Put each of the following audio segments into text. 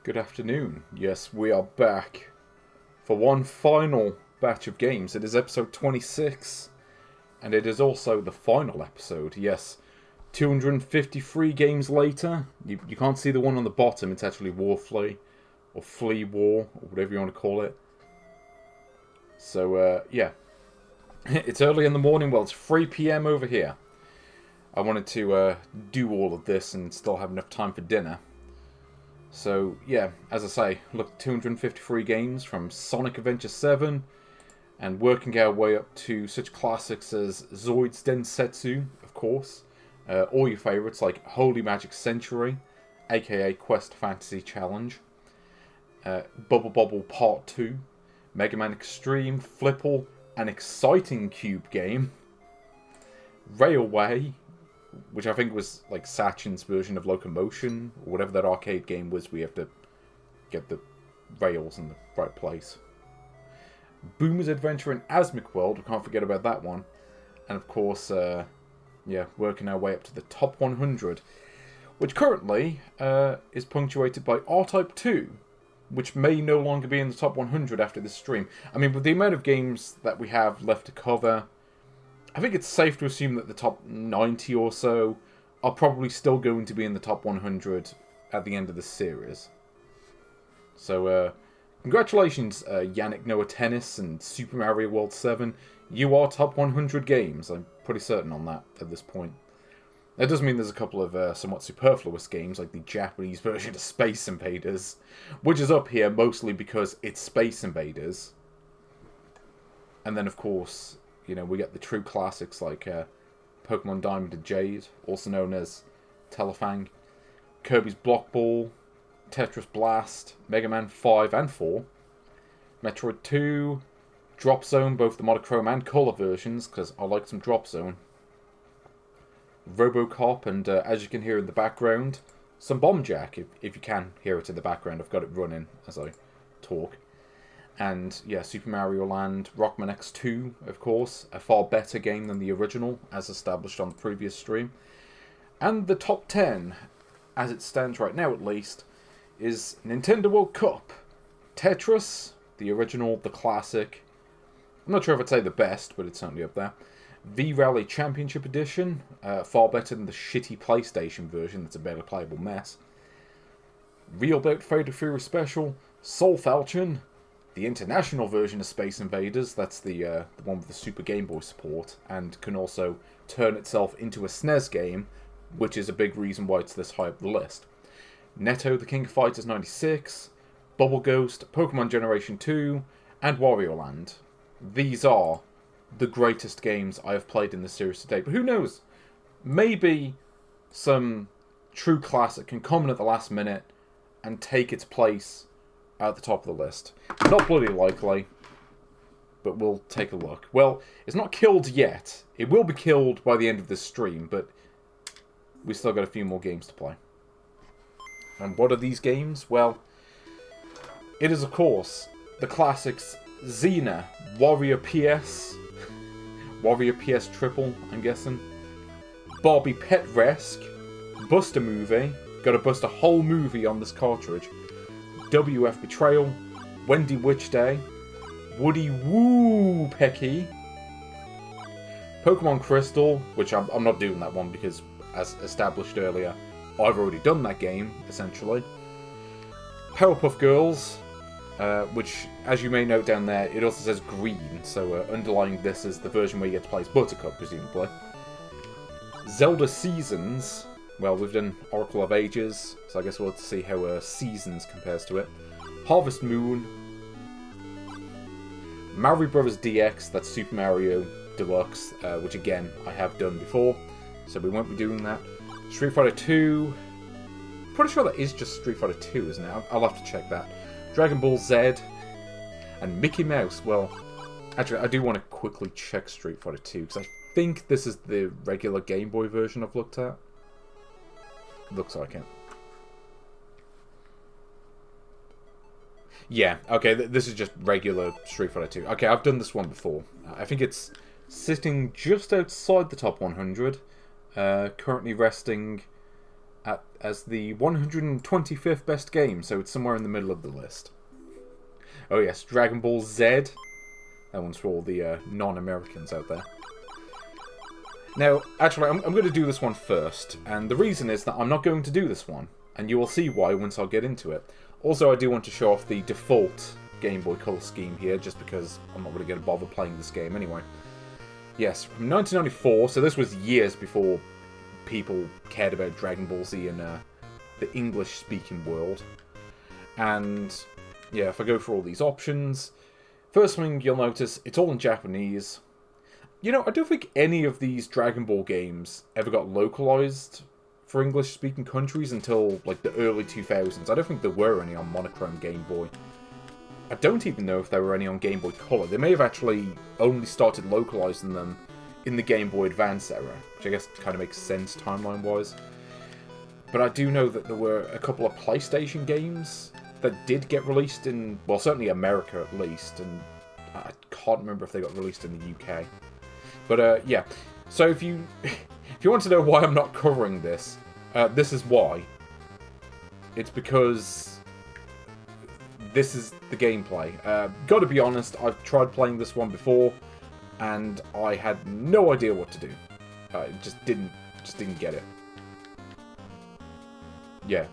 Good afternoon. Yes, we are back for one final batch of games. It is episode 26, and it is also the final episode. Yes, 253 games later. You can't see the one on the bottom. It's actually Warfly, or Flea War, or whatever you want to call it. So, yeah. It's early in the morning. Well, it's 3 PM over here. I wanted to do all of this and still have enough time for dinner. So, yeah, as I say, look, 253 games from Sonic Adventure 7, and working our way up to such classics as Zoid's Densetsu, of course, all your favourites like Holy Magic Century, aka Quest Fantasy Challenge, Bubble Bobble Part 2, Mega Man Extreme, Flipple, an exciting cube game, Railway, which I think was like Sachin's version of Locomotion, or whatever that arcade game was. We have to get the rails in the right place. Boomer's Adventure in Asmic World, we can't forget about that one. And of course, yeah, working our way up to the top 100, which currently is punctuated by R-Type 2, which may no longer be in the top 100 after this stream. I mean, with the amount of games that we have left to cover, I think it's safe to assume that the top 90 or so are probably still going to be in the top 100 at the end of the series. So, congratulations, Yannick Noah Tennis and Super Mario World 7. You are top 100 games. I'm pretty certain on that at this point. That does mean there's a couple of somewhat superfluous games, like the Japanese version of Space Invaders, which is up here mostly because it's Space Invaders. And then, of course, you know, we get the true classics like Pokemon Diamond and Jade, also known as Telefang, Kirby's Block Ball, Tetris Blast, Mega Man 5 and 4, Metroid 2, Drop Zone, both the monochrome and colour versions, because I like some Drop Zone, Robocop, and as you can hear in the background, some Bomb Jack, if you can hear it in the background. I've got it running as I talk. And, yeah, Super Mario Land, Rockman X2, of course, a far better game than the original, as established on the previous stream. And the top 10, as it stands right now at least, is Nintendo World Cup, Tetris, the original, the classic. I'm not sure if I'd say the best, but it's certainly up there. V-Rally Championship Edition, far better than the shitty PlayStation version that's a barely playable mess. Real Bout Fatal Fury Special, Soul Falchion, the international version of Space Invaders, that's the one with the Super Game Boy support, and can also turn itself into a SNES game, which is a big reason why it's this high up the list. Netto, the King of Fighters 96, Bubble Ghost, Pokemon Generation 2, and Wario Land. These are the greatest games I have played in the series today, but who knows? Maybe some true classic can come in at the last minute and take its place at the top of the list. Not bloody likely, but we'll take a look. Well, it's not killed yet. It will be killed by the end of this stream, but we still got a few more games to play. And what are these games? Well, it is, of course, the classics Xena, Warrior PS, Warrior PS Triple, I'm guessing, Barbie Pet Rescue, Bust a Movie, gotta bust a whole movie on this cartridge, WWF Betrayal, Wendy Witch Day, Woody Woodpecker, Pokemon Crystal, which I'm not doing that one because, as established earlier, I've already done that game, essentially. Powerpuff Girls, which, as you may note down there, it also says green, so underlying this is the version where you get to play as Buttercup, presumably. Zelda Seasons. Well, we've done Oracle of Ages, so I guess we'll have to see how Seasons compares to it. Harvest Moon. Mario Bros. DX, that's Super Mario Deluxe, which again, I have done before, so we won't be doing that. Street Fighter 2. Pretty sure that is just Street Fighter 2, isn't it? I'll have to check that. Dragon Ball Z. And Mickey Mouse. Well, actually, I do want to quickly check Street Fighter 2, because I think this is the regular Game Boy version I've looked at. Looks like it. Yeah, okay, this is just regular Street Fighter 2. Okay, I've done this one before. I think it's sitting just outside the top 100. Currently resting as the 125th best game, so it's somewhere in the middle of the list. Oh yes, Dragon Ball Z. That one's for all the non-Americans out there. Now, actually, I'm going to do this one first, and the reason is that I'm not going to do this one, and you will see why once I get into it. Also, I do want to show off the default Game Boy Color scheme here, just because I'm not really going to bother playing this game anyway. Yes, from 1994, so this was years before people cared about Dragon Ball Z in the English-speaking world. And, yeah, if I go for all these options, first thing you'll notice, it's all in Japanese. You know, I don't think any of these Dragon Ball games ever got localized for English-speaking countries until, like, the early 2000s. I don't think there were any on monochrome Game Boy. I don't even know if there were any on Game Boy Color. They may have actually only started localizing them in the Game Boy Advance era, which I guess kind of makes sense timeline-wise. But I do know that there were a couple of PlayStation games that did get released in, well, certainly America at least, and I can't remember if they got released in the UK. But, yeah. So if you want to know why I'm not covering this, this is why. It's because this is the gameplay. Gotta be honest, I've tried playing this one before, and I had no idea what to do. Just didn't get it. Yeah.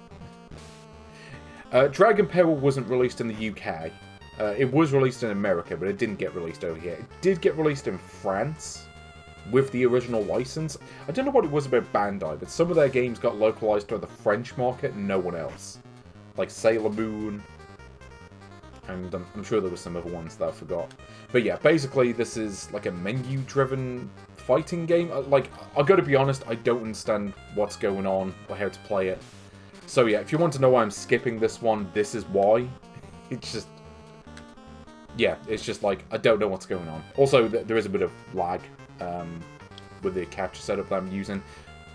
Dragon Power wasn't released in the UK. It was released in America, but it didn't get released over here. It did get released in France with the original license. I don't know what it was about Bandai, but some of their games got localized to the French market and no one else. Like Sailor Moon, and I'm sure there were some other ones that I forgot. But yeah, basically this is like a menu-driven fighting game. Like, I've got to be honest, I don't understand what's going on or how to play it. So yeah, if you want to know why I'm skipping this one, this is why. It's just... yeah, it's just like, I don't know what's going on. Also, there is a bit of lag with the capture setup that I'm using.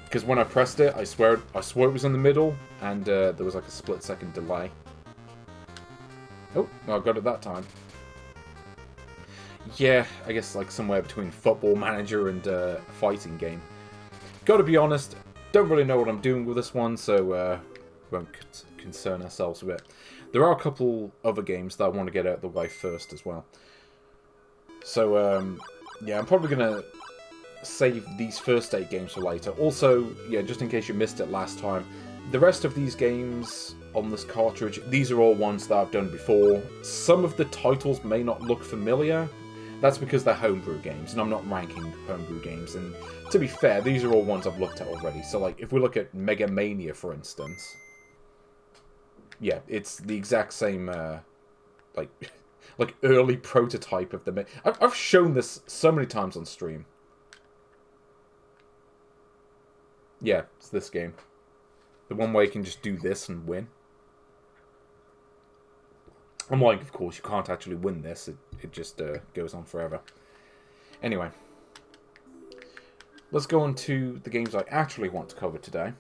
Because when I pressed it, I swear it was in the middle, and there was like a split-second delay. Oh, I got it that time. Yeah, I guess like somewhere between Football Manager and a fighting game. Gotta be honest, don't really know what I'm doing with this one, so won't concern ourselves with it. There are a couple other games that I want to get out of the way first as well. So, yeah, I'm probably gonna save these first 8 games for later. Also, yeah, just in case you missed it last time, the rest of these games on this cartridge, these are all ones that I've done before. Some of the titles may not look familiar. That's because they're homebrew games, and I'm not ranking homebrew games. And to be fair, these are all ones I've looked at already. So, like, if we look at Mega Mania, for instance, yeah, it's the exact same, like early prototype of the... I've shown this so many times on stream. Yeah, it's this game. The one where you can just do this and win. I'm like, of course, you can't actually win this. It just goes on forever. Anyway. Let's go on to the games I actually want to cover today.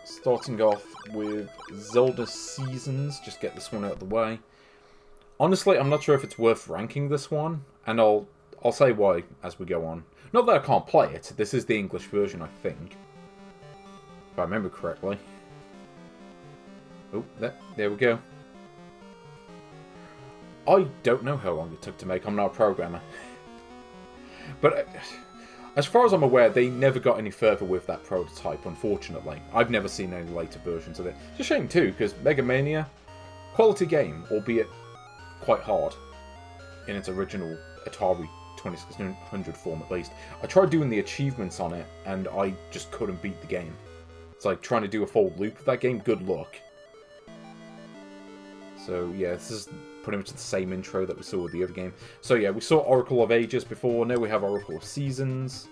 Starting off with Zelda Seasons. Just get this one out of the way. Honestly, I'm not sure if it's worth ranking this one. And I'll say why as we go on. Not that I can't play it. This is the English version, I think. If I remember correctly. Oh, there we go. I don't know how long it took to make. I'm not a programmer. But as far as I'm aware, they never got any further with that prototype, unfortunately. I've never seen any later versions of it. It's a shame too, because Mega Mania, quality game, albeit quite hard in its original Atari 2600 form at least. I tried doing the achievements on it, and I just couldn't beat the game. It's like trying to do a full loop of that game. Good luck. So yeah, this is pretty much the same intro that we saw with the other game. So yeah, we saw Oracle of Ages before, now we have Oracle of Seasons.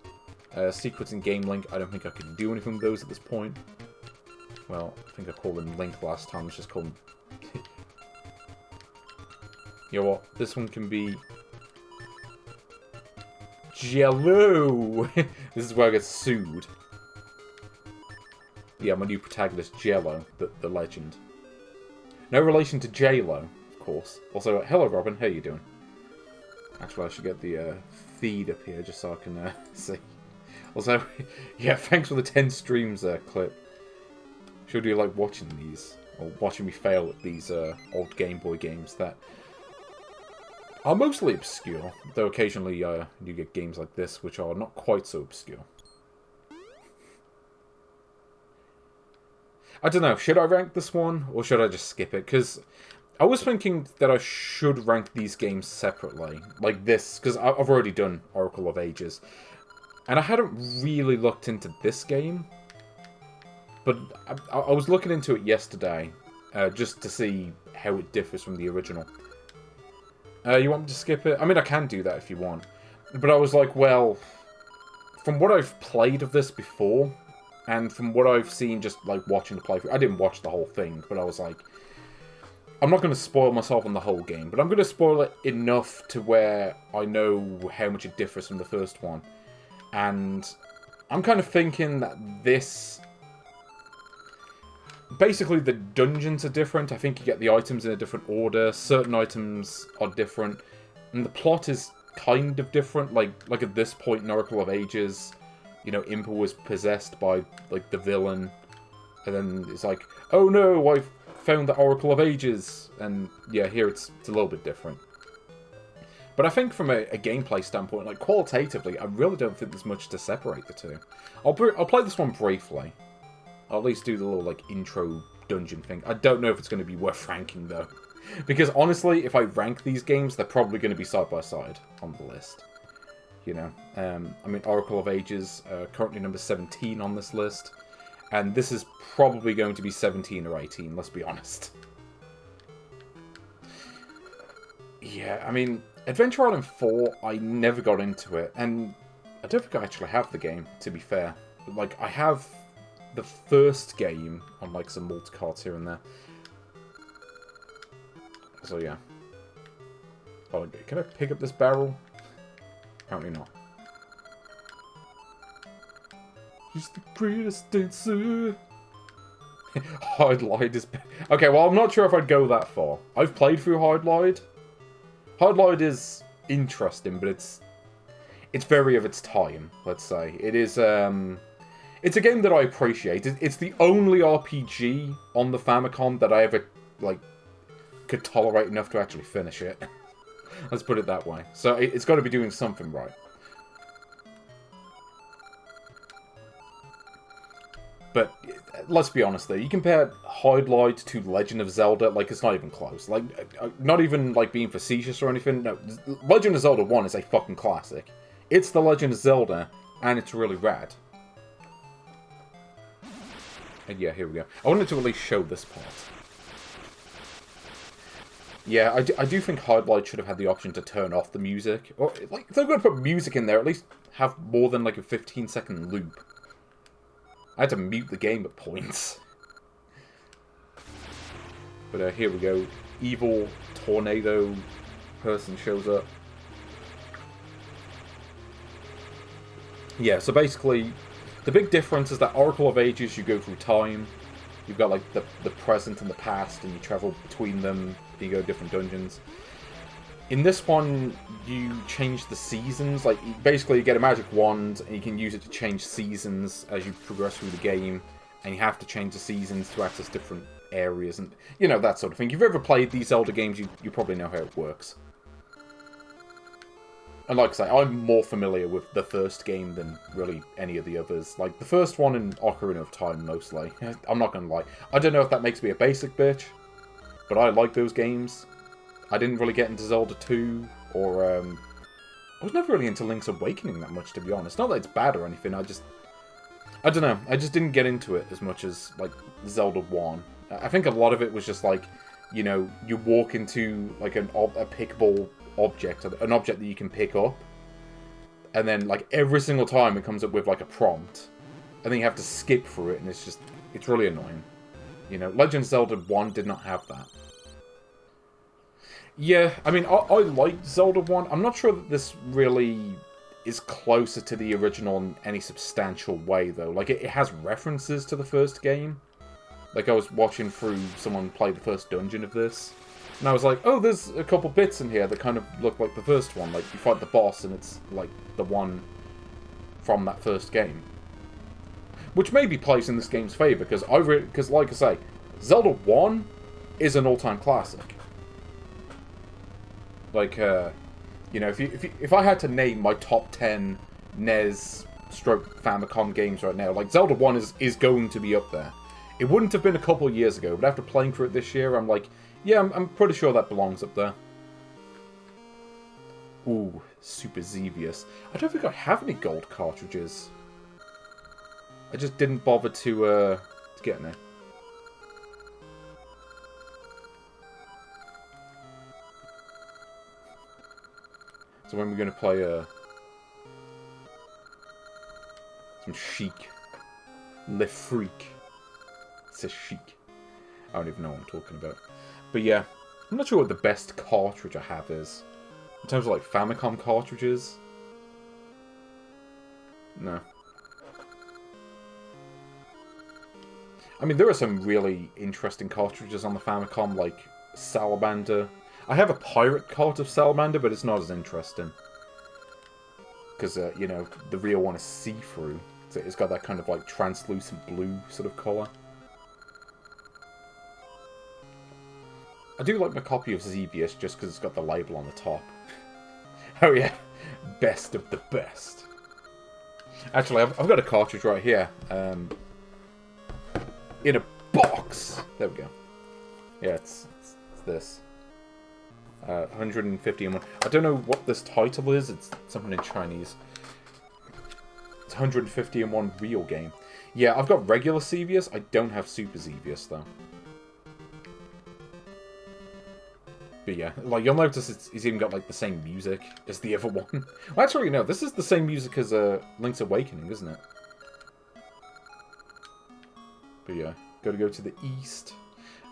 Secrets in Game Link, I don't think I can do anything with those at this point. Well, I think I called them Link last time, let's just call them... You know what, this one can be... Jello! This is where I get sued. Yeah, my new protagonist, Jello, the legend. No relation to J-Lo, of course. Also, hello Robin, how you doing? Actually, I should get the feed up here just so I can see. Also, yeah, thanks for the 10 streams clip. Should you like watching these? Or watching me fail at these old Game Boy games that are mostly obscure. Though occasionally you get games like this which are not quite so obscure. I don't know, should I rank this one? Or should I just skip it? Because I was thinking that I should rank these games separately. Like this, because I've already done Oracle of Ages. And I hadn't really looked into this game. But I was looking into it yesterday, just to see how it differs from the original. You want me to skip it? I mean, I can do that if you want. But I was like, well, from what I've played of this before, and from what I've seen just, like, watching the playthrough, I didn't watch the whole thing, but I was like, I'm not going to spoil myself on the whole game, but I'm going to spoil it enough to where I know how much it differs from the first one. And I'm kind of thinking that this... Basically, the dungeons are different. I think you get the items in a different order. Certain items are different. And the plot is kind of different. Like at this point in Oracle of Ages, you know, Impa was possessed by, like, the villain. And then it's like, oh no, I've found the Oracle of Ages. And yeah, here it's a little bit different. But I think from a gameplay standpoint, like, qualitatively, I really don't think there's much to separate the two. I'll play this one briefly. I'll at least do the little, like, intro dungeon thing. I don't know if it's going to be worth ranking, though. Because, honestly, if I rank these games, they're probably going to be side by side on the list. You know? I mean, Oracle of Ages, currently number 17 on this list. And this is probably going to be 17 or 18, let's be honest. Yeah, I mean, Adventure Island 4, I never got into it. And I don't think I actually have the game, to be fair. But, like, I have the first game on, like, some multi-cards here and there. So, yeah. Oh, can I pick up this barrel? Apparently not. He's the greatest dancer. Hard Light is... Okay, well, I'm not sure if I'd go that far. I've played through Hard Light. Hard Light is interesting, but it's very of its time, let's say. It is, it's a game that I appreciate. It's the only RPG on the Famicom that I ever, like, could tolerate enough to actually finish it. Let's put it that way. So it's got to be doing something right. But let's be honest though, you compare Hard Light to Legend of Zelda, like, it's not even close. Like, not even, like, being facetious or anything. No, Legend of Zelda 1 is a fucking classic. It's the Legend of Zelda, and it's really rad. And yeah, here we go. I wanted to at least show this part. Yeah, I do think Hard Light should have had the option to turn off the music. Or, like, if they're going to put music in there, at least have more than, like, a 15-second loop. I had to mute the game at points. But here we go. Evil tornado person shows up. Yeah, so basically, the big difference is that Oracle of Ages, you go through time. You've got, like, the present and the past, and you travel between them. You go to different dungeons. In this one, you change the seasons. Like, basically, you get a magic wand, and you can use it to change seasons as you progress through the game. And you have to change the seasons to access different areas, and, you know, that sort of thing. If you've ever played these Zelda games, you probably know how it works. And like I say, I'm more familiar with the first game than really any of the others. Like, the first one in Ocarina of Time, mostly. I'm not gonna lie. I don't know if that makes me a basic bitch, but I like those games. I didn't really get into Zelda 2, or, I was never really into Link's Awakening that much, to be honest. Not that it's bad or anything, I don't know. I just didn't get into it as much as, like, Zelda 1. I think a lot of it was just, like, you know, you walk into, like, a pickable object, an object that you can pick up, and then, like, every single time it comes up with, like, a prompt, and then you have to skip through it, and it's really annoying. You know, Legend of Zelda 1 did not have that. Yeah, I mean, I liked Zelda 1. I'm not sure that this really is closer to the original in any substantial way, though. Like, it has references to the first game. Like, I was watching through someone play the first dungeon of this, and I was like, oh, there's a couple bits in here that kind of look like the first one. Like, you fight the boss, and it's, like, the one from that first game. Which maybe plays in this game's favour, because like I say, Zelda 1 is an all-time classic. Like, you know, if I had to name my top 10 NES stroke Famicom games right now, like, Zelda 1 is going to be up there. It wouldn't have been a couple of years ago, but after playing through it this year, I'm like, yeah, I'm pretty sure that belongs up there. Ooh, Super Xevious. I don't think I have any gold cartridges. I just didn't bother to get any. So when we're going to play some Chic. Le Freak. It says Chic. I don't even know what I'm talking about. But yeah, I'm not sure what the best cartridge I have is. In terms of like Famicom cartridges. No. I mean, there are some really interesting cartridges on the Famicom, like Salamander. I have a pirate cart of Salamander, but it's not as interesting. Because, you know, the real one is see-through. So it's got that kind of, like, translucent blue sort of colour. I do like my copy of Xevious just because it's got the label on the top. Oh yeah, best of the best. Actually, I've got a cartridge right here. In a box! There we go. Yeah, it's this. 150 and 1. I don't know what this title is. It's something in Chinese. It's 150 and 1 real game. Yeah, I've got regular Xevious. I don't have Super Xevious, though. But yeah, like, you'll notice it's even got, like, the same music as the other one. Well, actually, no, this is the same music as Link's Awakening, isn't it? But yeah, gotta go to the east.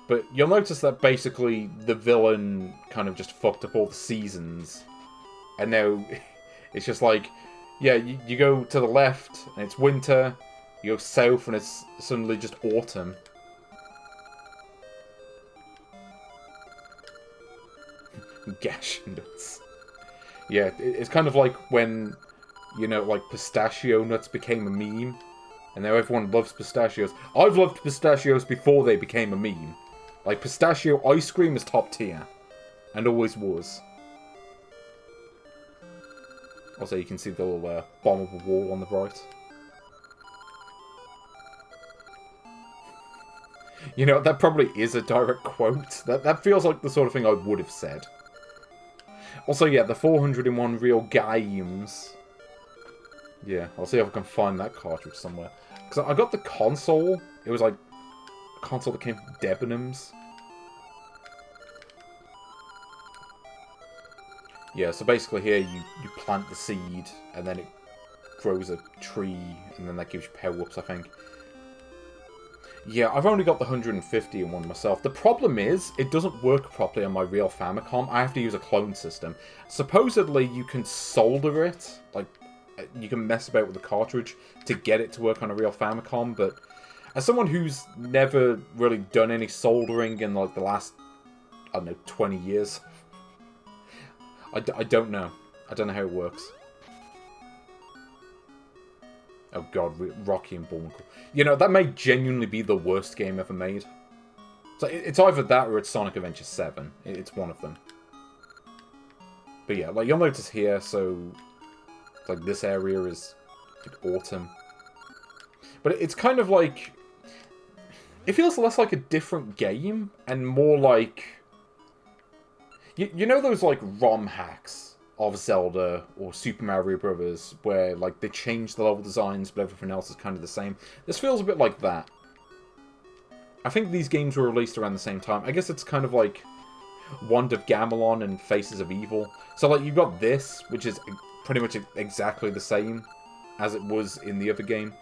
But you'll notice that basically the villain kind of just fucked up all the seasons. And now it's just like, yeah, you go to the left and it's winter. You go south and it's suddenly just autumn. Gash nuts. Yeah, it's kind of like when, you know, like pistachio nuts became a meme. And now everyone loves pistachios. I've loved pistachios before they became a meme. Like, pistachio ice cream is top tier. And always was. Also, you can see the little bombable wall on the right. You know, that probably is a direct quote. That feels like the sort of thing I would have said. Also, yeah, the 401 real games. Yeah, I'll see if I can find that cartridge somewhere. Because I got the console. It was like a console that came from Debenhams. Yeah, so basically here you plant the seed, and then it grows a tree, and then that gives you power-ups, I think. Yeah, I've only got the 150 in one myself. The problem is, it doesn't work properly on my real Famicom. I have to use a clone system. Supposedly, you can solder it, like, you can mess about with the cartridge to get it to work on a real Famicom, but as someone who's never really done any soldering in, like, the last, I don't know, 20 years... I don't know. I don't know how it works. Oh god, Rocky and Bullwinkle. You know, that may genuinely be the worst game ever made. So it's either that or it's Sonic Adventure 7. It's one of them. But yeah, like, you'll notice here, so... like, this area is like, autumn. But it's kind of like... it feels less like a different game, and more like... You know those, like, ROM hacks of Zelda or Super Mario Brothers, where, like, they change the level designs, but everything else is kind of the same? This feels a bit like that. I think these games were released around the same time. I guess it's kind of like Wand of Gamelon and Faces of Evil. So, like, you've got this, which is pretty much exactly the same as it was in the other game.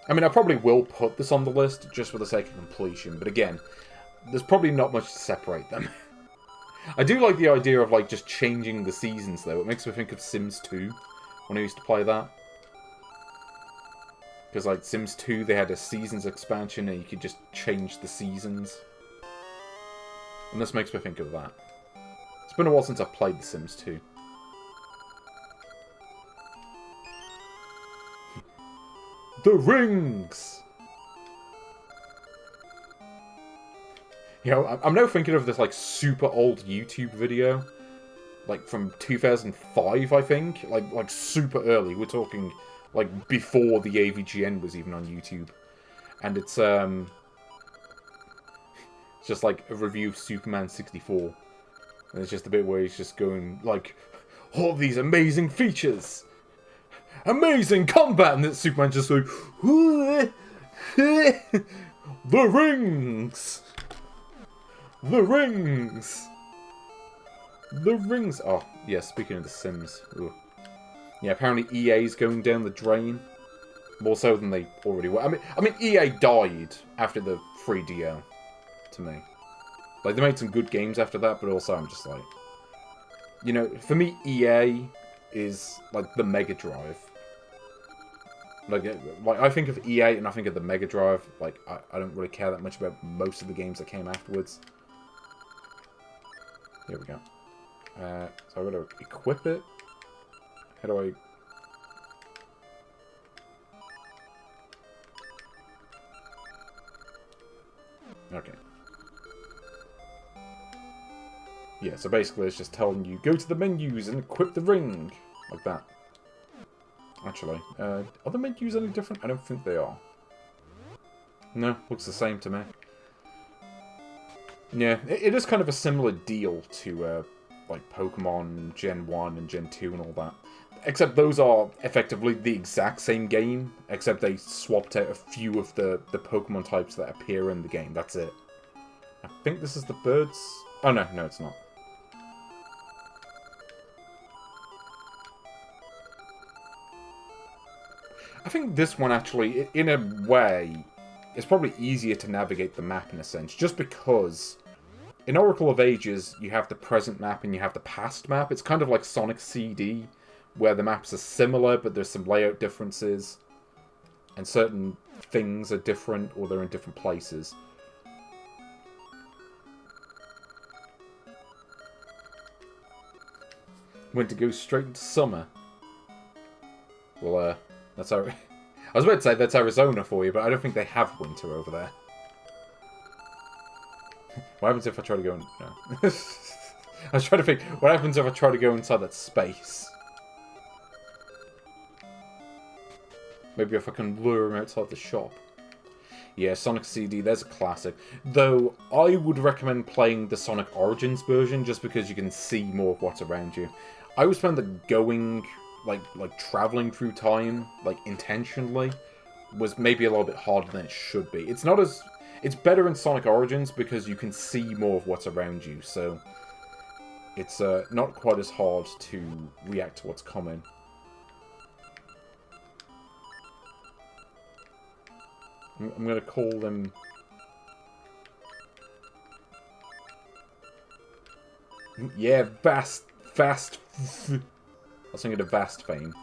I mean, I probably will put this on the list just for the sake of completion, but again... there's probably not much to separate them. I do like the idea of, like, just changing the seasons, though. It makes me think of Sims 2, when I used to play that. Because, like, Sims 2, they had a seasons expansion, and you could just change the seasons. And this makes me think of that. It's been a while since I've played The Sims 2. The rings! You know, I'm now thinking of this, like, super old YouTube video. Like, from 2005, I think. Like super early. We're talking, like, before the AVGN was even on YouTube. And it's just, like, a review of Superman 64. And it's just a bit where he's just going, like, all these amazing features! Amazing combat! And then Superman just like, the rings! The rings! The rings! Oh, yeah, speaking of The Sims. Ugh. Yeah, apparently EA's going down the drain. More so than they already were. I mean, EA died after the 3DO, to me. Like, they made some good games after that, but also I'm just like... You know, for me, EA is, like, the Mega Drive. Like, I think of EA and I think of the Mega Drive. Like, I don't really care that much about most of the games that came afterwards. Here we go. So I've got to equip it. How do I... Okay. Yeah, so basically it's just telling you, go to the menus and equip the ring. Like that. Actually, are the menus any different? I don't think they are. No, looks the same to me. Yeah, it is kind of a similar deal to, like, Pokemon Gen 1 and Gen 2 and all that. Except those are effectively the exact same game, except they swapped out a few of the Pokemon types that appear in the game. That's it. I think this is the birds. Oh, no, it's not. I think this one actually, in a way, is probably easier to navigate the map in a sense, just because in Oracle of Ages, you have the present map and you have the past map. It's kind of like Sonic CD, where the maps are similar, but there's some layout differences, and certain things are different, or they're in different places. Went to go straight into summer. Well, that's I was about to say that's Arizona for you, but I don't think they have winter over there. What happens if I try to go in... No. I was trying to think, what happens if I try to go inside that space? Maybe if I can lure him outside the shop. Yeah, Sonic CD, there's a classic. Though, I would recommend playing the Sonic Origins version, just because you can see more of what's around you. I always found that going... like traveling through time, like, intentionally, was maybe a little bit harder than it should be. It's not as... It's better in Sonic Origins because you can see more of what's around you, so... It's not quite as hard to react to what's coming. I'm gonna call them... Yeah, fast... I was thinking of Vast Fame.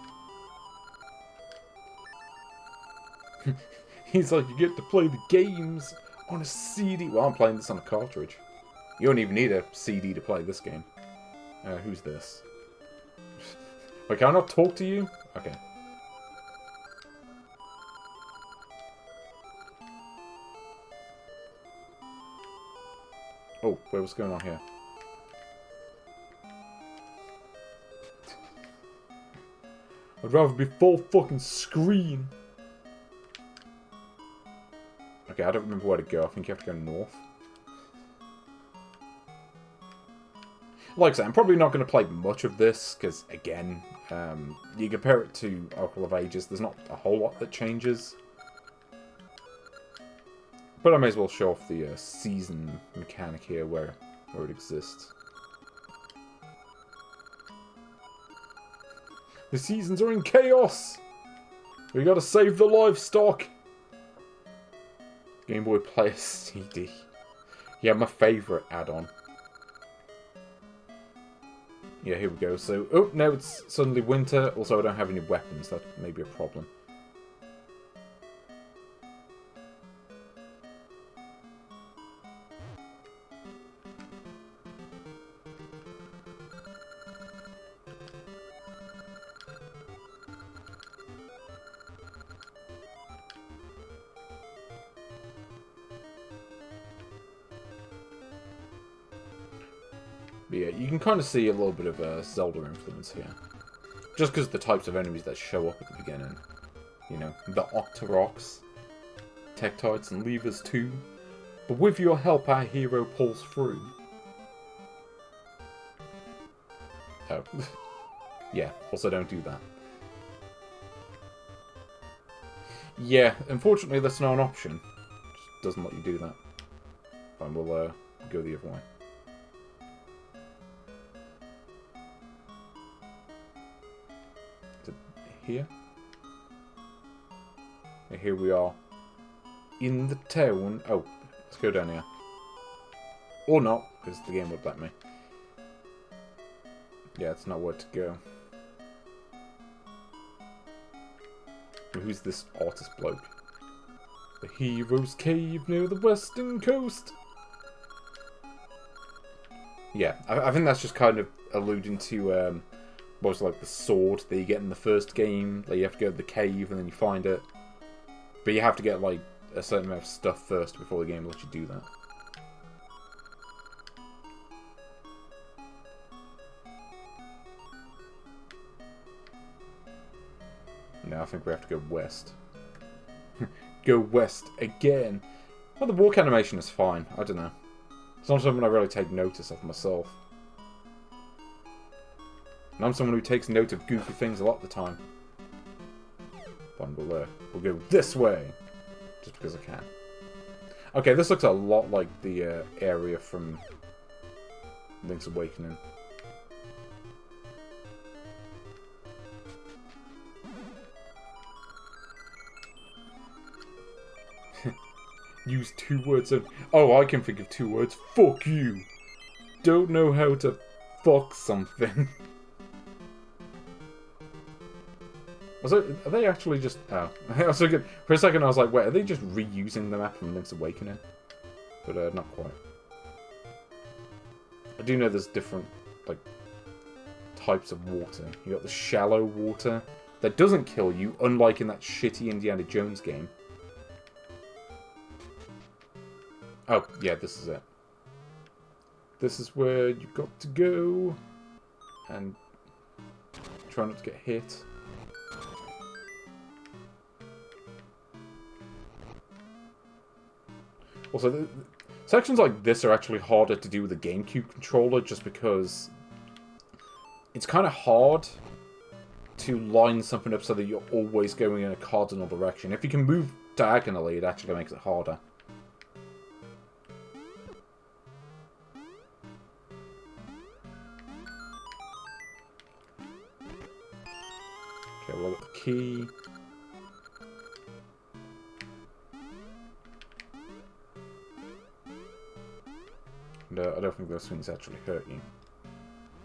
He's like, you get to play the games on a CD. Well, I'm playing this on a cartridge. You don't even need a CD to play this game. Who's this? Wait, can I not talk to you? Okay. Oh, wait, what's going on here? I'd rather be full fucking screen. Okay, I don't remember where to go. I think you have to go north. Like I said, I'm probably not going to play much of this, because, again, you compare it to Oracle of Ages, there's not a whole lot that changes. But I may as well show off the season mechanic here, where it exists. The seasons are in chaos! We gotta save the livestock! Game Boy Player CD. Yeah, my favourite add-on. Yeah, here we go. So, oh, now it's suddenly winter. Also, I don't have any weapons. That may be a problem. But yeah, you can kind of see a little bit of a Zelda influence here. Just because the types of enemies that show up at the beginning. You know, the Octoroks, Tektites and Levers too. But with your help, our hero pulls through. Oh. Yeah, also don't do that. Yeah, unfortunately that's not an option. Just doesn't let you do that. Fine, we'll go the other way. Is it here? And here we are. In the town. Oh, let's go down here. Or not, because the game would let me. Yeah, it's not where to go. Who's this artist bloke? The Hero's Cave near the western coast. Yeah, I think that's just kind of alluding to what was like the sword that you get in the first game. Like you have to go to the cave and then you find it. But you have to get like a certain amount of stuff first before the game lets you do that. No, I think we have to go west. Go west again. Well, the walk animation is fine. I don't know. It's not something I really take notice of myself. And I'm someone who takes note of goofy things a lot of the time. Fine, we'll go this way. Just because I can. Okay, this looks a lot like the area from Link's Awakening. Use 2 words only. Oh, I can think of 2 words. Fuck you. Don't know how to fuck something. Are they actually just... Oh. I was thinking, for a second I was like, wait, are they just reusing the map from Link's Awakening? But not quite. I do know there's different, like, types of water. You got the shallow water that doesn't kill you, unlike in that shitty Indiana Jones game. Oh, yeah, this is it. This is where you've got to go. And try not to get hit. Also, sections like this are actually harder to do with the GameCube controller just because it's kind of hard to line something up so that you're always going in a cardinal direction. If you can move diagonally, it actually makes it harder. Okay, well, the key. No, I don't think those things actually hurt you.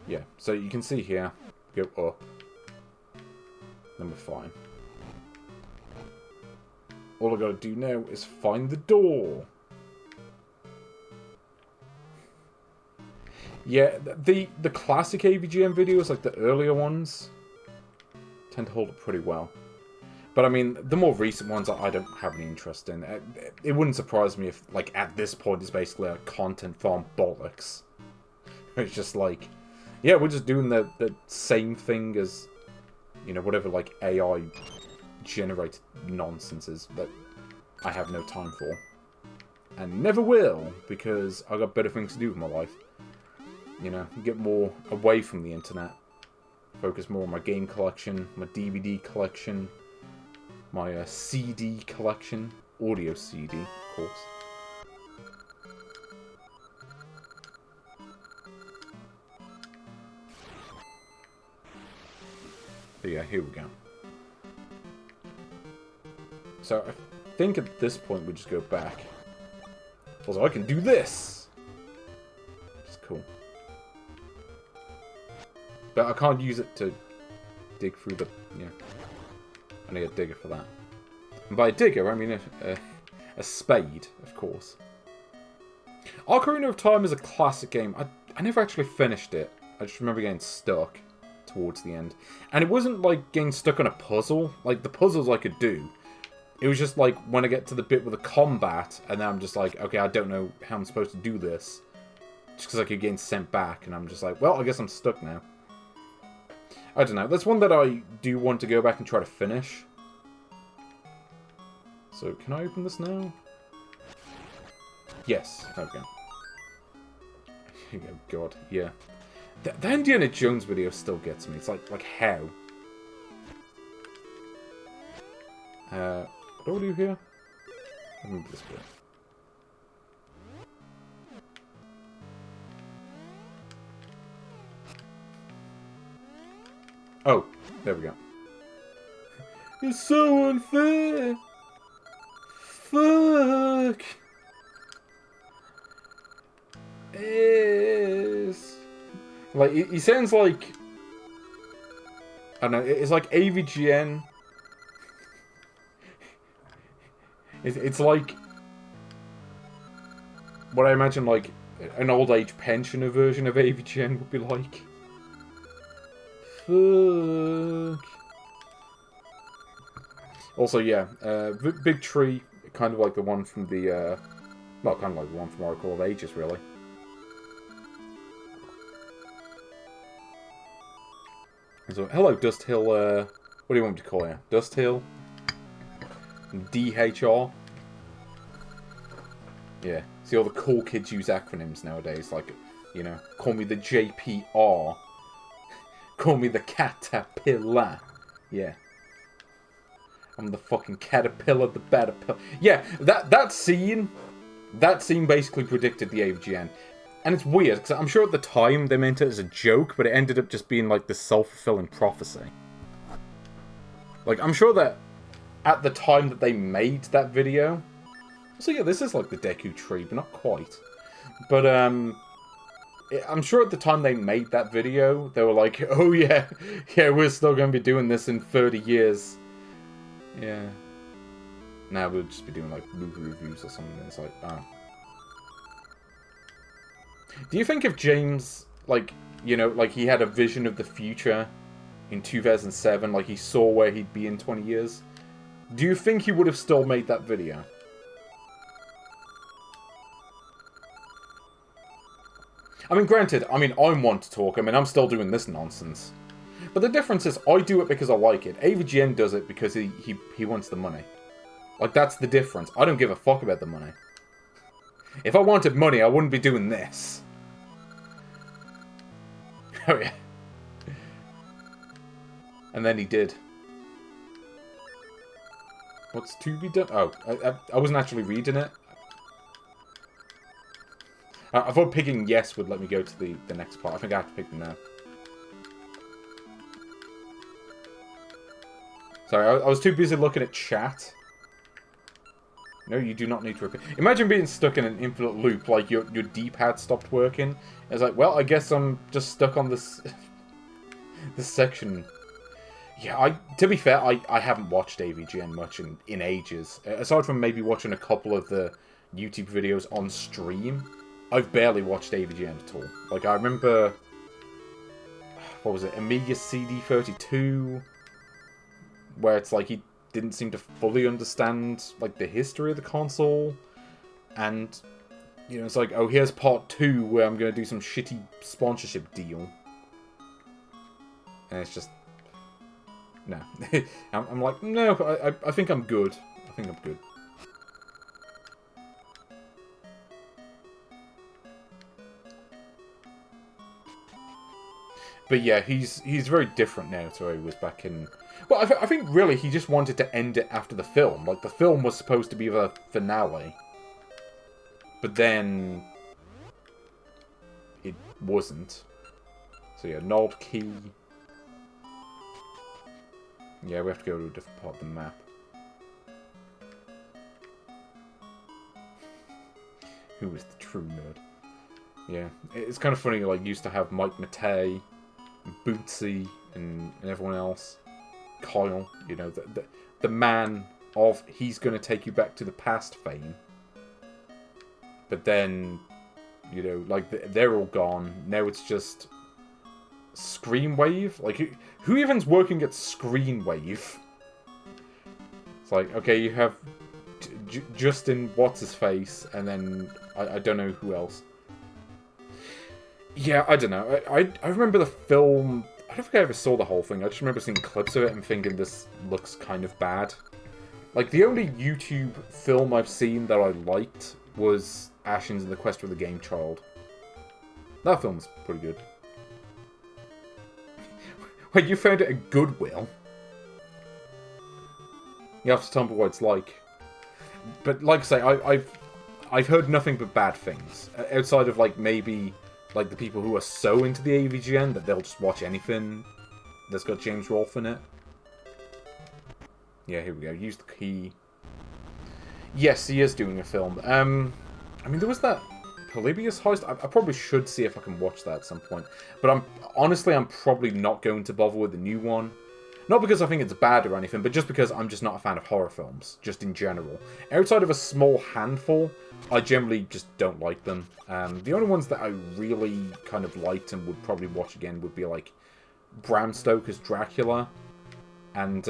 Yeah, so you can see here, go up, then we're fine. All I gotta do now is find the door. Yeah, the classic AVGN videos, like the earlier ones, tend to hold up pretty well. But I mean, the more recent ones I don't have any interest in. It wouldn't surprise me if, like, at this point it's basically a content farm bollocks. It's just like, yeah, we're just doing the same thing as, you know, whatever, like, AI generated nonsense is that I have no time for. And never will, because I got better things to do with my life. You know, get more away from the internet. Focus more on my game collection, my DVD collection, my CD collection, audio CD, of course. But yeah, here we go. So I think at this point we just go back. Also, I can do this! Which is cool. But I can't use it to dig through the... yeah. I need a digger for that. And by a digger, I mean a spade, of course. Ocarina of Time is a classic game. I never actually finished it. I just remember getting stuck towards the end. And it wasn't like getting stuck on a puzzle. Like, the puzzles I could do. It was just like, when I get to the bit with the combat, and then I'm just like, okay, I don't know how I'm supposed to do this. Just because I keep getting sent back, and I'm just like, well, I guess I'm stuck now. I don't know. That's one that I do want to go back and try to finish. So, can I open this now? Yes. Okay. Oh, God. Yeah. The Indiana Jones video still gets me. It's like how? What do I do here? I'll move this bit. Oh, there we go. It's so unfair! Fuck! Yes. Like, he sounds like... I don't know, it's like AVGN. It's like... what I imagine, like, an old age pensioner version of AVGN would be like. Fuck. Also, yeah, big tree, kind of like the one from the, not kind of like the one from Oracle of Ages, really. So, hello, Dust Hill, what do you want me to call you? Dust Hill? DHR? Yeah, see, all the cool kids use acronyms nowadays, like, you know, call me the JPR. Call me the Caterpillar. Yeah. I'm the fucking caterpillar, the batterpillar. Yeah, that scene basically predicted the AVGN. And it's weird, because I'm sure at the time they meant it as a joke, but it ended up just being like this self-fulfilling prophecy. Like, I'm sure that at the time that they made that video... So yeah, this is like the Deku tree, but not quite. But, I'm sure at the time they made that video, they were like, oh yeah, we're still going to be doing this in 30 years. Yeah. Now we'll just be doing like movie reviews or something. It's like, oh. Do you think if James, like, you know, like he had a vision of the future in 2007, like he saw where he'd be in 20 years, do you think he would have still made that video? I mean, granted, I'm one to talk. I mean, I'm still doing this nonsense. But the difference is, I do it because I like it. AVGN does it because he wants the money. Like, that's the difference. I don't give a fuck about the money. If I wanted money, I wouldn't be doing this. Oh, yeah. And then he did. What's to be done? Oh, I wasn't actually reading it. I thought picking yes would let me go to the next part. I think I have to pick them now. Sorry, I was too busy looking at chat. No, you do not need to repeat. Imagine being stuck in an infinite loop, like your D-pad stopped working. It's like, well, I guess I'm just stuck on this this section. Yeah, to be fair, I haven't watched AVGN much in ages. Aside from maybe watching a couple of the YouTube videos on stream, I've barely watched AVGN at all. Like, I remember... what was it? Amiga CD32? Where it's like he didn't seem to fully understand, like, the history of the console. And, you know, it's like, oh, here's part 2 where I'm going to do some shitty sponsorship deal. And it's just... no. I'm like, no, I think I'm good. I think I'm good. But yeah, he's very different now to where he was back in... Well, I think really he just wanted to end it after the film. Like, the film was supposed to be the finale. But then... it wasn't. So yeah, Nod Key. Yeah, we have to go to a different part of the map. Who is the true nerd? Yeah, it's kind of funny, like, used to have Mike Matei, Bootsy, and everyone else. Kyle, you know, the man of he's going to take you back to the past fame. But then, you know, like, they're all gone. Now it's just Screenwave? Like, who even's working at Screenwave? It's like, okay, you have Justin What's-His-Face, and then I don't know who else. Yeah, I don't know. I remember the film... I don't think I ever saw the whole thing. I just remember seeing clips of it and thinking this looks kind of bad. Like, the only YouTube film I've seen that I liked was Ashens and the Quest for the Game Child. That film's pretty good. Wait, you found it at Goodwill? You have to tell me what it's like. But like I say, I've heard nothing but bad things. Outside of, like, maybe... like, the people who are so into the AVGN that they'll just watch anything that's got James Rolfe in it. Yeah, here we go. Use the key. Yes, he is doing a film. I mean, there was that Polybius heist. I probably should see if I can watch that at some point. But honestly, I'm probably not going to bother with the new one. Not because I think it's bad or anything, but just because I'm just not a fan of horror films, just in general. Outside of a small handful, I generally just don't like them. The only ones that I really kind of liked and would probably watch again would be like Bram Stoker's Dracula and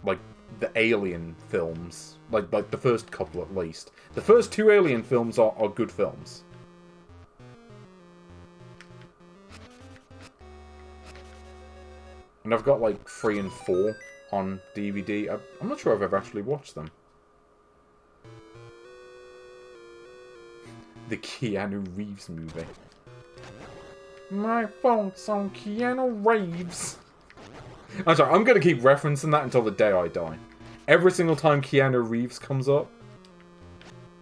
like the Alien films, like the first couple at least. The first two Alien films are good films. And I've got like 3 and 4 on DVD. I'm not sure I've ever actually watched them. The Keanu Reeves movie. My thoughts on Keanu Reeves. I'm sorry, I'm going to keep referencing that until the day I die. Every single time Keanu Reeves comes up,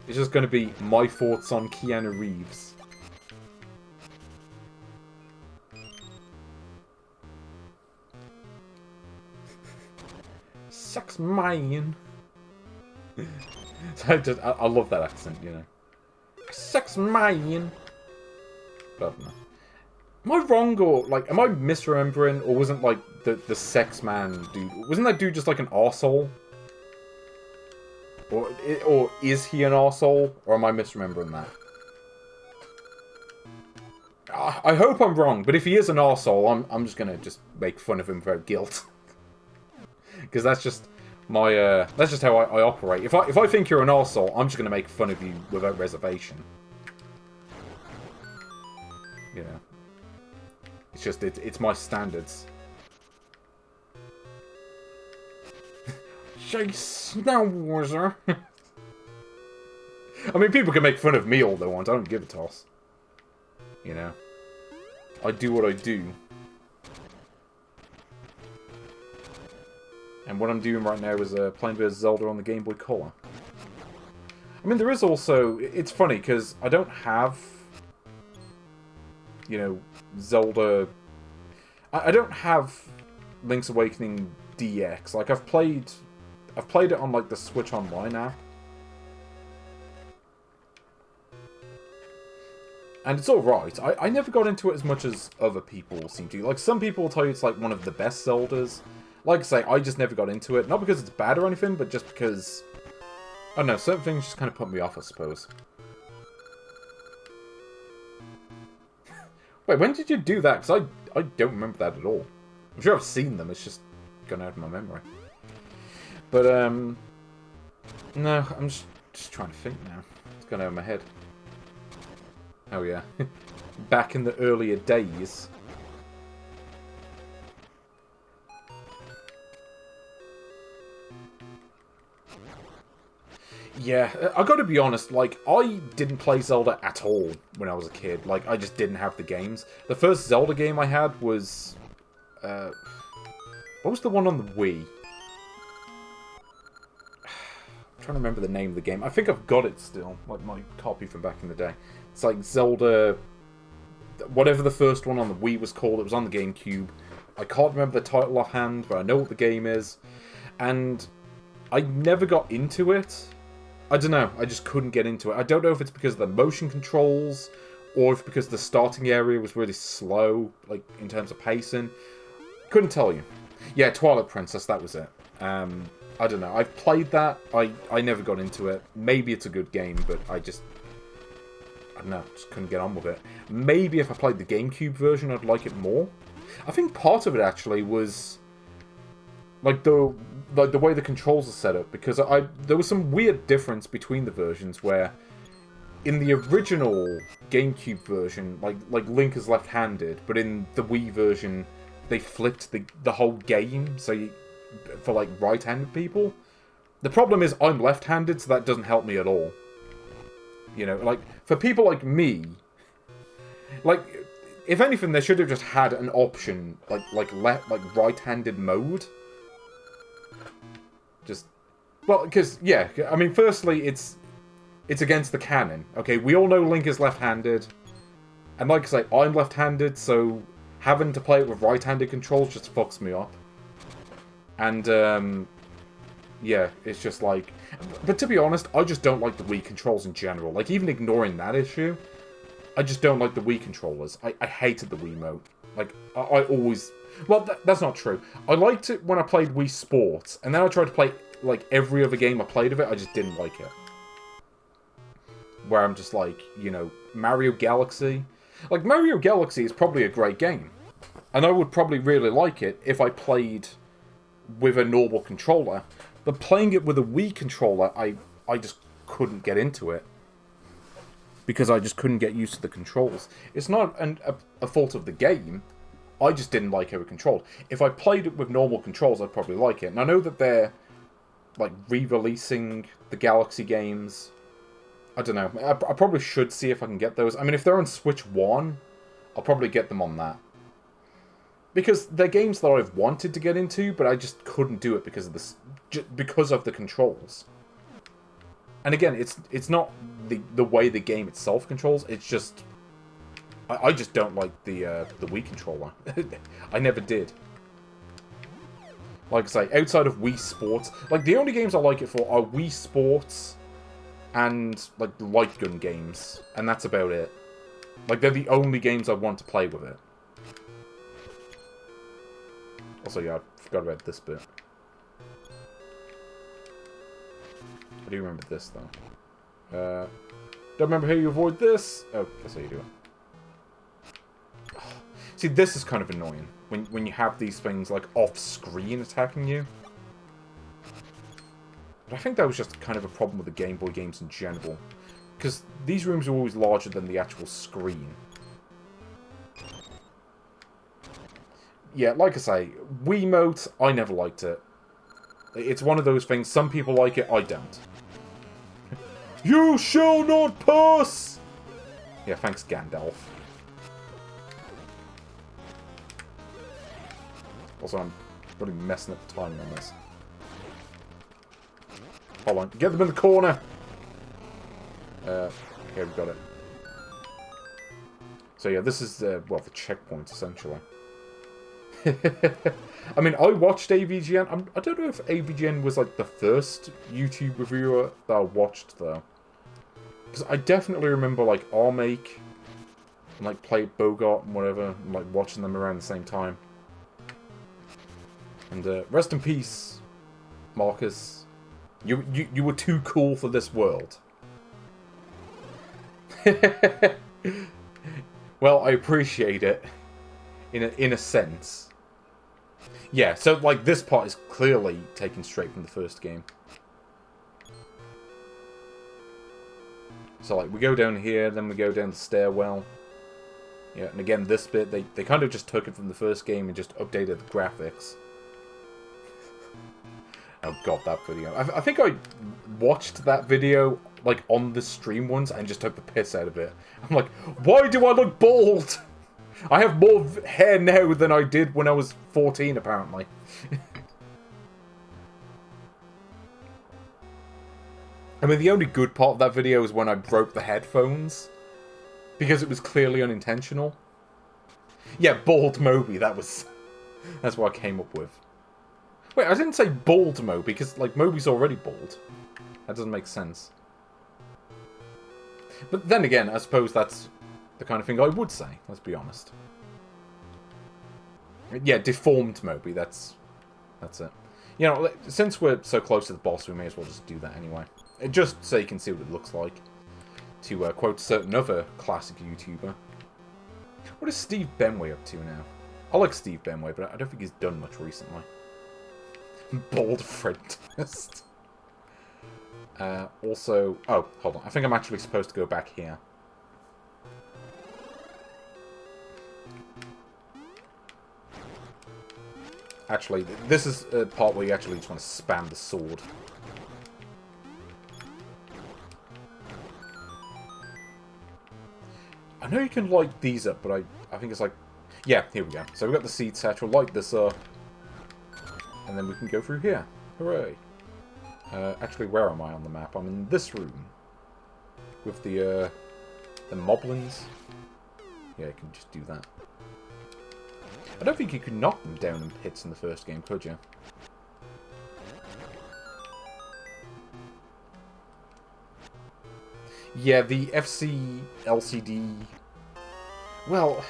it's just going to be my thoughts on Keanu Reeves. Sex man. I love that accent, you know. Sex man. But I don't know. Am I wrong, or like, am I misremembering, or wasn't like the sex man dude? Wasn't that dude just like an arsehole? Or is he an arsehole, or am I misremembering that? I hope I'm wrong, but if he is an arsehole, I'm just gonna make fun of him without guilt. Because that's just my that's just how I operate. If I think you're an arsehole, I'm just gonna make fun of you without reservation. You know. It's just, it's my standards. Jay Snowwarzer. I mean, people can make fun of me all they want. I don't give a toss. You know. I do what I do. And what I'm doing right now is playing a bit of Zelda on the Game Boy Color. I mean, there is also... It's funny, because I don't have... you know, Zelda... I don't have Link's Awakening DX. Like, I've played it on, like, the Switch Online app. And it's alright. I never got into it as much as other people seem to. Like, some people will tell you it's, like, one of the best Zeldas. Like I say, I just never got into it. Not because it's bad or anything, but just because... I don't know, certain things just kind of put me off, I suppose. Wait, when did you do that? Because I don't remember that at all. I'm sure I've seen them, it's just gone out of my memory. But, no, I'm just trying to think now. It's gone out of my head. Oh, yeah. Back in the earlier days. Yeah, I gotta be honest, like, I didn't play Zelda at all when I was a kid. Like, I just didn't have the games. The first Zelda game I had was... what was the one on the Wii? I'm trying to remember the name of the game. I think I've got it still, like my copy from back in the day. It's like Zelda... whatever the first one on the Wii was called, it was on the GameCube. I can't remember the title offhand, but I know what the game is. And I never got into it. I don't know, I just couldn't get into it. I don't know if it's because of the motion controls, or if because the starting area was really slow, like, in terms of pacing. Couldn't tell you. Yeah, Twilight Princess, that was it. I don't know, I've played that, I never got into it. Maybe it's a good game, but I don't know, just couldn't get on with it. Maybe if I played the GameCube version, I'd like it more. I think part of it, actually, was... like the way the controls are set up, because there was some weird difference between the versions where in the original GameCube version, like Link is left-handed, but in the Wii version, they flipped the whole game, for like right-handed people. The problem is I'm left-handed, so that doesn't help me at all. You know, like for people like me, like if anything, they should have just had an option like right-handed mode. Just well, because yeah, I mean, firstly, it's against the canon. Okay, we all know Link is left-handed, and like I say, I'm left-handed, so having to play it with right-handed controls just fucks me up. And yeah, it's just like... But to be honest, I just don't like the Wii controls in general. Like, even ignoring that issue, I just don't like the Wii controllers. I hated the Wiimote. Like, I always... Well, that's not true. I liked it when I played Wii Sports, and then I tried to play, like, every other game I played of it, I just didn't like it. Where I'm just like, you know, Mario Galaxy. Like, Mario Galaxy is probably a great game. And I would probably really like it if I played with a normal controller. But playing it with a Wii controller, I just couldn't get into it. Because I just couldn't get used to the controls. It's not a fault of the game. I just didn't like how it controlled. If I played it with normal controls, I'd probably like it. And I know that they're, like, re-releasing the Galaxy games. I don't know. I probably should see if I can get those. I mean, if they're on Switch 1, I'll probably get them on that. Because they're games that I've wanted to get into, but I just couldn't do it because of the controls. And again, it's not the way the game itself controls. It's just I just don't like the Wii controller. I never did. Like I say, outside of Wii Sports, like the only games I like it for are Wii Sports and like the light gun games, and that's about it. Like they're the only games I want to play with it. Also, yeah, I forgot about this bit. I do remember this, though. Don't remember how you avoid this? Oh, that's how you do it. See, this is kind of annoying. When you have these things, like, off-screen attacking you. But I think that was just kind of a problem with the Game Boy games in general. Because these rooms are always larger than the actual screen. Yeah, like I say, Wiimote, I never liked it. It's one of those things, some people like it, I don't. You shall not pass! Yeah, thanks, Gandalf. Also, I'm really messing up the timing on this. Hold on, get them in the corner! Okay, we've got it. So yeah, this is, well, the checkpoint, essentially. I mean, I watched AVGN. I don't know if AVGN was, like, the first YouTube reviewer that I watched, though. Because I definitely remember, like, Armake and, like, Play Bogart and whatever, and, like, watching them around the same time. And, rest in peace, Marcus. You were too cool for this world. Well, I appreciate it. In a sense. Yeah, so, like, this part is clearly taken straight from the first game. So, like, we go down here, then we go down the stairwell. Yeah, and again, this bit, they kind of just took it from the first game and just updated the graphics. Oh god, that video. I think I watched that video, like, on the stream once and just took the piss out of it. I'm like, why do I look bald? I have more hair now than I did when I was 14, apparently. I mean, the only good part of that video is when I broke the headphones. Because it was clearly unintentional. Yeah, bald Moby, that's what I came up with. Wait, I didn't say bald Moby, because, like, Moby's already bald. That doesn't make sense. But then again, I suppose that's the kind of thing I would say, let's be honest. Yeah, deformed Moby, that's it. You know, since we're so close to the boss, we may as well just do that anyway. Just so you can see what it looks like. To quote a certain other classic YouTuber. What is Steve Benway up to now? I like Steve Benway, but I don't think he's done much recently. Bald Fred Twist. Also... Oh, hold on. I think I'm actually supposed to go back here. Actually, this is a part where you actually just want to spam the sword. I know you can light these up, but I think it's like... Yeah, here we go. So we've got the seed satchel. Light this up. And then we can go through here. Hooray. Actually, where am I on the map? I'm in this room. With the moblins. Yeah, you can just do that. I don't think you could knock them down in pits in the first game, could you? Yeah, the FC LCD... Well,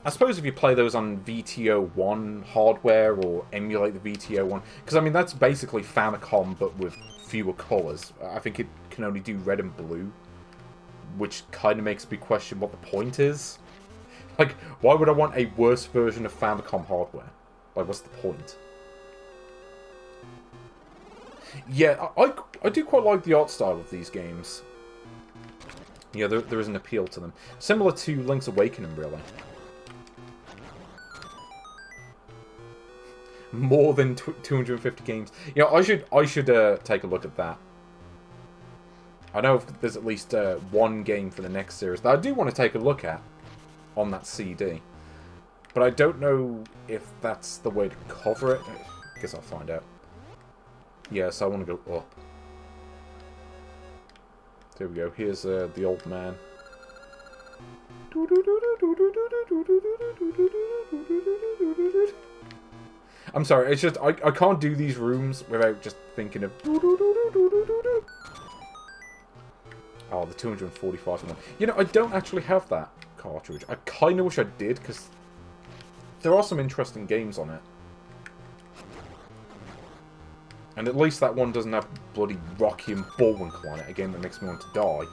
I suppose if you play those on VTO1 hardware or emulate the VTO1... Because, I mean, that's basically Famicom, but with fewer colours. I think it can only do red and blue. Which kind of makes me question what the point is. Like, why would I want a worse version of Famicom hardware? Like, what's the point? Yeah, I do quite like the art style of these games. Yeah, there is an appeal to them. Similar to Link's Awakening, really. More than 250 games. You know, I should take a look at that. I know there's at least one game for the next series that I do want to take a look at on that CD. But I don't know if that's the way to cover it. I guess I'll find out. Yeah, so I want to go up. There we go. Here's the old man. I'm sorry, it's just, I can't do these rooms without just thinking of... Oh, the 245 one. You know, I don't actually have that cartridge. I kind of wish I did, because there are some interesting games on it. And at least that one doesn't have bloody Rocky and Bullwinkle on it, a game that makes me want to die.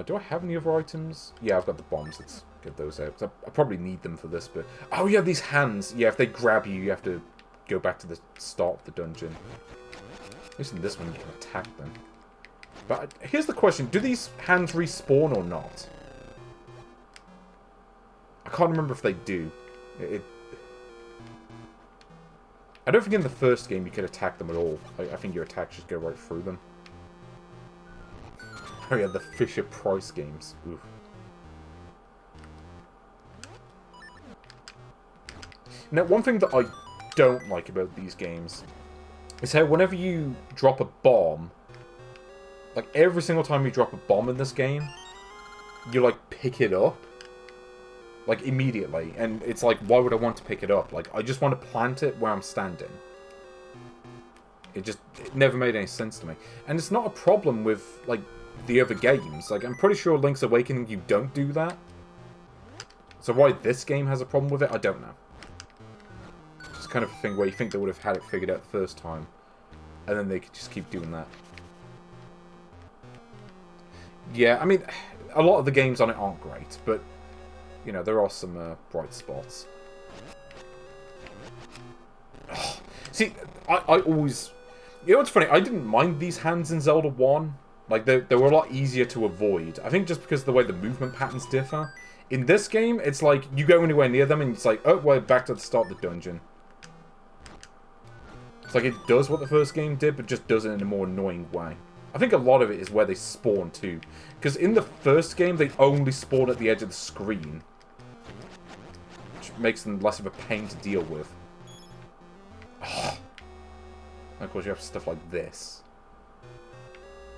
Do I have any other items? Yeah, I've got the bombs. Let's get those out. I probably need them for this, but... Oh, yeah, these hands. Yeah, if they grab you, you have to go back to the start of the dungeon. At least in this one, you can attack them. But here's the question. Do these hands respawn or not? I can't remember if they do. I don't think in the first game you could attack them at all. I think your attacks just go right through them. Oh yeah, the Fisher-Price games. Oof. Now, one thing that I don't like about these games is how whenever you drop a bomb, like every single time you drop a bomb in this game, you like pick it up. Like immediately. And it's like, why would I want to pick it up? Like, I just want to plant it where I'm standing. It never made any sense to me. And it's not a problem with, like, the other games. Like, I'm pretty sure Link's Awakening, you don't do that. So why this game has a problem with it, I don't know. It's kind of a thing where you think they would have had it figured out the first time. And then they could just keep doing that. Yeah, I mean, a lot of the games on it aren't great, but, you know, there are some bright spots. Oh, see, I always... You know what's funny? I didn't mind these hands in Zelda 1. Like, they were a lot easier to avoid. I think just because of the way the movement patterns differ. In this game, it's like, you go anywhere near them and it's like, oh, we're back to the start of the dungeon. It's like it does what the first game did, but just does it in a more annoying way. I think a lot of it is where they spawn too. Because in the first game, they only spawn at the edge of the screen. Which makes them less of a pain to deal with. Oh. And of course, you have stuff like this.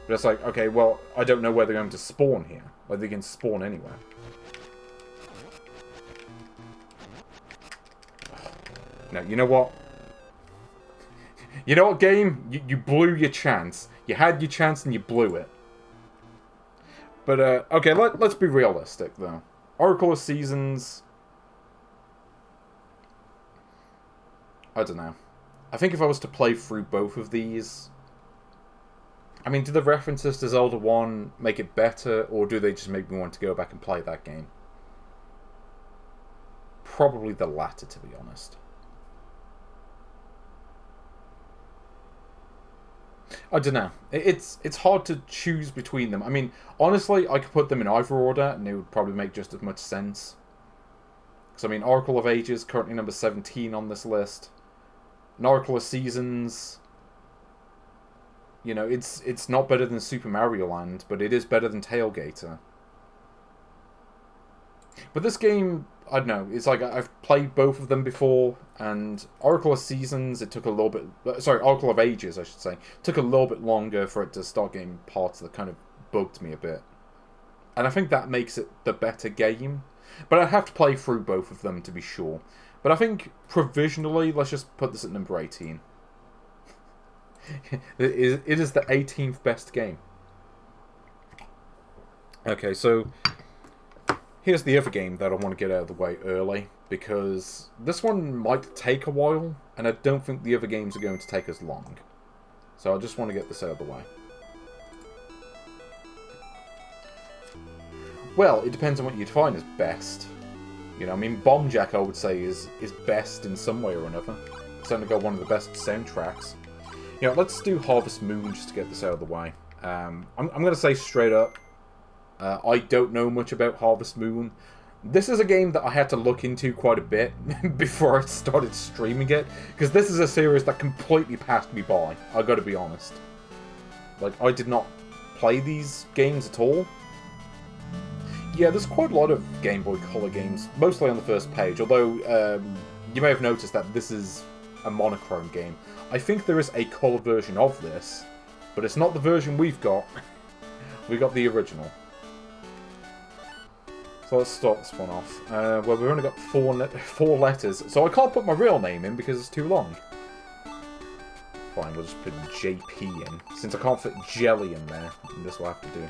But it's like, okay, well, I don't know where they're going to spawn here. Like, they can spawn anywhere. Now, you know what? You know what, game? You blew your chance. You had your chance and you blew it. But, okay, let's be realistic, though. Oracle of Seasons... I don't know. I think if I was to play through both of these... I mean, do the references to Zelda 1 make it better, or do they just make me want to go back and play that game? Probably the latter, to be honest. I don't know. It's hard to choose between them. I mean, honestly, I could put them in either order, and it would probably make just as much sense. Because, I mean, Oracle of Ages, currently number 17 on this list. And Oracle of Seasons, you know, it's not better than Super Mario Land, but it is better than Tailgater. But this game, I don't know, it's like I've played both of them before, and Oracle of Seasons, it took a little bit... Sorry, Oracle of Ages, I should say. Took a little bit longer for it to start getting parts that kind of bugged me a bit. And I think that makes it the better game. But I'd have to play through both of them to be sure. But I think, provisionally, let's just put this at number 18. It is the 18th best game. Okay, so... Here's the other game that I want to get out of the way early, because this one might take a while, and I don't think the other games are going to take as long. So I just want to get this out of the way. Well, it depends on what you define as best. You know, I mean, Bomb Jack, I would say, is best in some way or another. It's only got one of the best soundtracks. You know, let's do Harvest Moon just to get this out of the way. I'm going to say straight up, I don't know much about Harvest Moon. This is a game that I had to look into quite a bit before I started streaming it, because this is a series that completely passed me by, I gotta be honest. Like, I did not play these games at all. Yeah, there's quite a lot of Game Boy Color games, mostly on the first page, although you may have noticed that this is a monochrome game. I think there is a color version of this, but it's not the version we've got. We got the original. So let's start this one off. Well, we've only got four letters, so I can't put my real name in because it's too long. Fine, we'll just put JP in. Since I can't fit Jelly in there, this will have to do.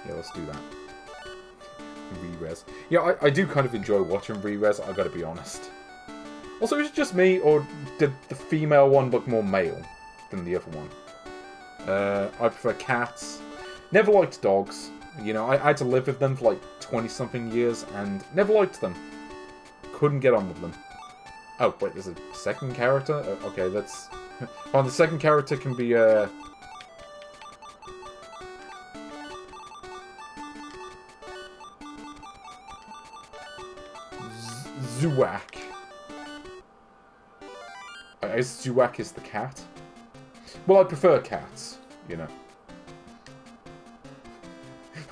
Yeah, let's do that. Re-res. Yeah, I do kind of enjoy watching re-res, I've got to be honest. Also, is it just me, or did the female one look more male than the other one? I prefer cats. Never liked dogs. You know, I had to live with them for like 20-something years, and never liked them. Couldn't get on with them. Oh, wait, there's a second character? Okay, that's... Oh, the second character can be, Zuak. I guess Zuak is the cat. Well, I prefer cats, you know.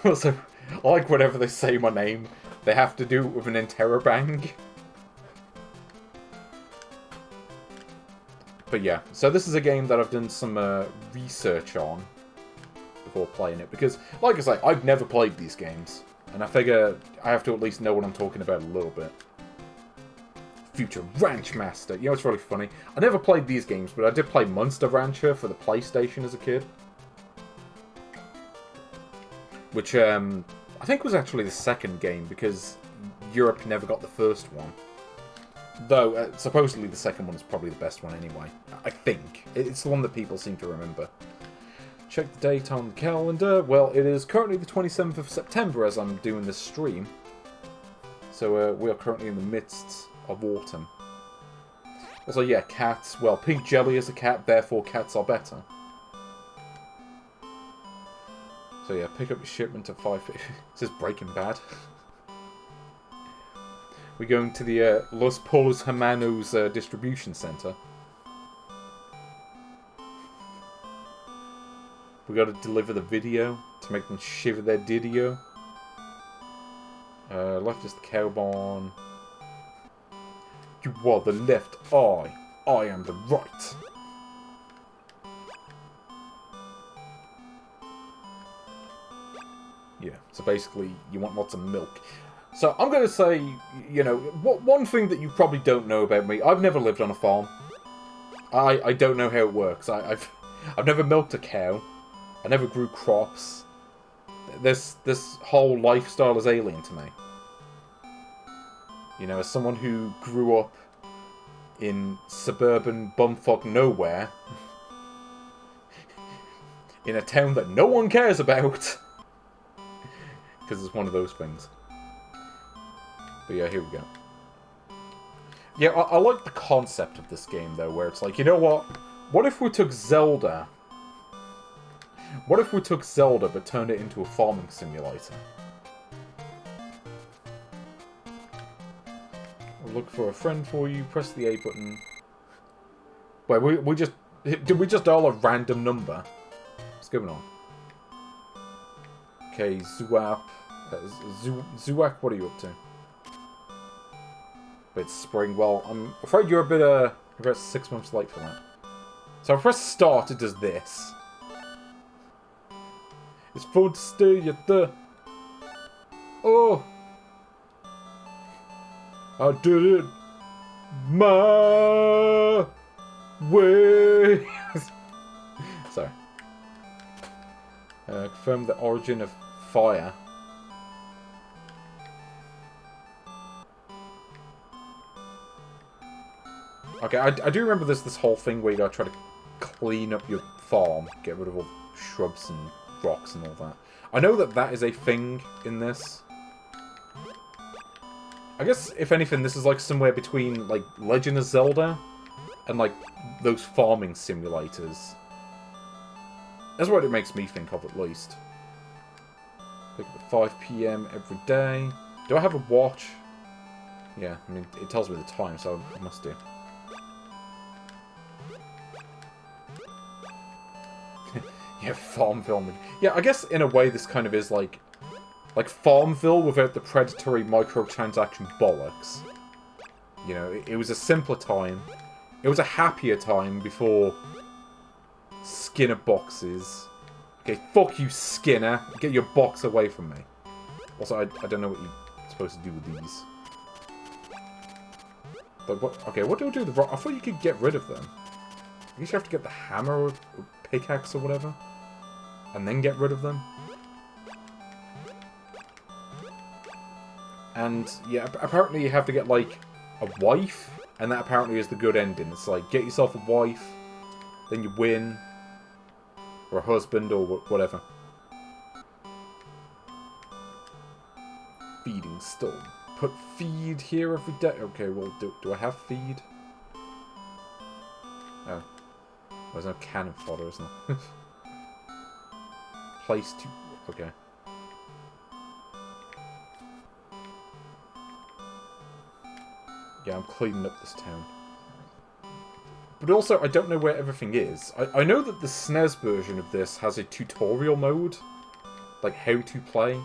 Also, I like whenever they say my name, they have to do it with an interrobang. But yeah, so this is a game that I've done some research on before playing it, because, like I say, I've never played these games, and I figure I have to at least know what I'm talking about a little bit. Future Ranch Master. You know, it's really funny. I never played these games, but I did play Monster Rancher for the PlayStation as a kid. Which, I think was actually the second game, because Europe never got the first one. Though, supposedly the second one is probably the best one anyway. I think. It's the one that people seem to remember. Check the date on the calendar. Well, it is currently the 27th of September as I'm doing this stream. So, we are currently in the midst of autumn. Also, yeah, cats. Well, Pink Jelly is a cat, therefore cats are better. So yeah, pick up your shipment of 5... This is Breaking Bad. We're going to the Los Pollos Hermanos distribution center. We got to deliver the video to make them shiver their didio. Left is the cow barn. You are the left eye. I am the right. Yeah, so basically, you want lots of milk. So, I'm going to say, you know, one thing that you probably don't know about me, I've never lived on a farm. I don't know how it works. I've never milked a cow. I never grew crops. This whole lifestyle is alien to me. You know, as someone who grew up in suburban bumfuck nowhere, in a town that no one cares about, because it's one of those things. But yeah, here we go. Yeah, I like the concept of this game, though, where it's like, you know what? What if we took Zelda... What if we took Zelda, but turned it into a farming simulator? I'll look for a friend for you, press the A button. Wait, we just... Did we just dial a random number? What's going on? Okay, Zuap. Zuak, what are you up to? It's spring. Well, I'm afraid you're about 6 months late for that. So I press start, it does this. It's fun to stay at the... Oh! I did it my way. Sorry. Confirm the origin of fire. Okay, I do remember this whole thing where you gotta try to clean up your farm, get rid of all shrubs and rocks and all that. I know that is a thing in this. I guess, if anything, this is like somewhere between, like, Legend of Zelda and, like, those farming simulators. That's what it makes me think of, at least. Pick up at 5 PM every day. Do I have a watch? Yeah, I mean, it tells me the time, so I must do. Yeah, Farmville. Yeah, I guess in a way this kind of is like Farmville without the predatory microtransaction bollocks. You know, it was a simpler time. It was a happier time before Skinner boxes. Okay, fuck you, Skinner. Get your box away from me. Also, I don't know what you're supposed to do with these. But what? Okay, what do I do with the rock? I thought you could get rid of them. I guess you have to get the hammer or pickaxe or whatever. And then get rid of them. And, yeah, apparently you have to get, like, a wife. And that apparently is the good ending. It's like, get yourself a wife. Then you win. Or a husband or whatever. Feeding stone. Put feed here every day. Okay, well, do I have feed? Oh. There's no cannon fodder, isn't there? Place to... Okay. Yeah, I'm cleaning up this town. But also, I don't know where everything is. I know that the SNES version of this has a tutorial mode. Like, how to play.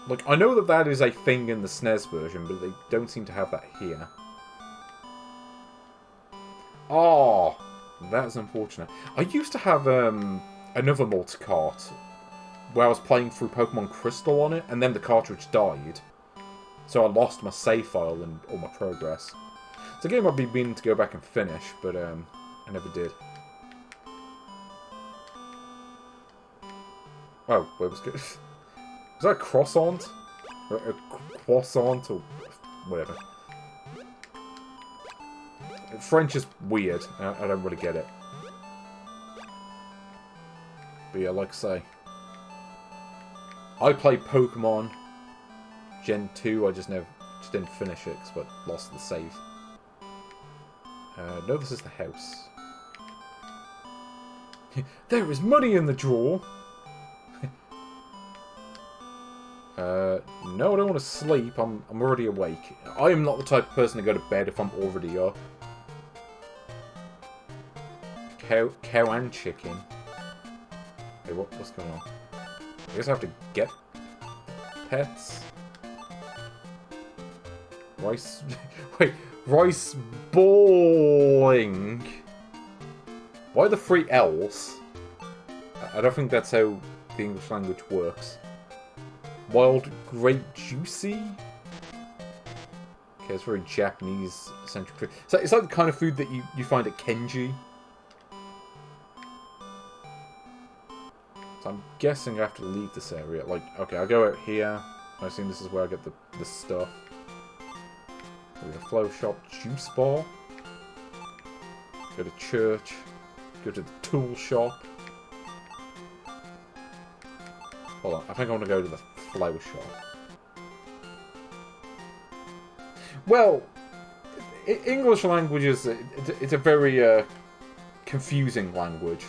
Like, I know that is a thing in the SNES version, but they don't seem to have that here. Oh, that's unfortunate. I used to have, another multi-cart where I was playing through Pokemon Crystal on it, and then the cartridge died. So I lost my save file and all my progress. It's a game I've been meaning to go back and finish, but I never did. Oh, where was it? Was that a croissant? Or a croissant or whatever? French is weird. I don't really get it. But yeah, like I say, I played Pokemon Gen 2. I just didn't finish it because I lost the save. No, this is the house. There is money in the drawer. No, I don't want to sleep. I'm already awake. I am not the type of person to go to bed if I'm already up. Cow and chicken. Hey, what's going on? I guess I have to get pets. Rice... Wait, rice balling. Why are the 3 L's? I don't think that's how the English language works. Wild grape juicy? Okay, it's very Japanese-centric food. So it's like the kind of food that you find at Kenji. So I'm guessing I have to leave this area. Like, okay, I go out here. I assume this is where I get the stuff. There's a flow shop, juice bar. Go to church. Go to the tool shop. Hold on, I think I want to go to the flower shop. Well, English language is it's a very confusing language.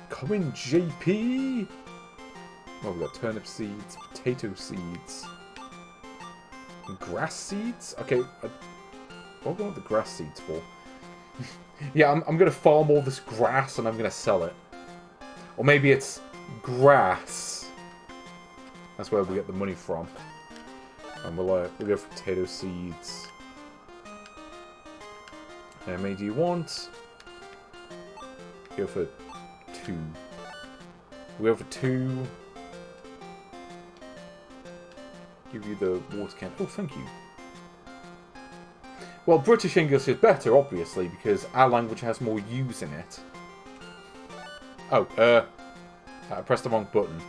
Come in, JP. Oh, we got turnip seeds, potato seeds, grass seeds. Okay, what do I want the grass seeds for? Yeah, I'm gonna farm all this grass and I'm gonna sell it. Or maybe it's grass. That's where we get the money from. And we'll go for potato seeds. How many do you want? Go for 2. We go for 2. Give you the water can. Oh, thank you. Well, British English is better, obviously, because our language has more U's in it. Oh, I pressed the wrong button.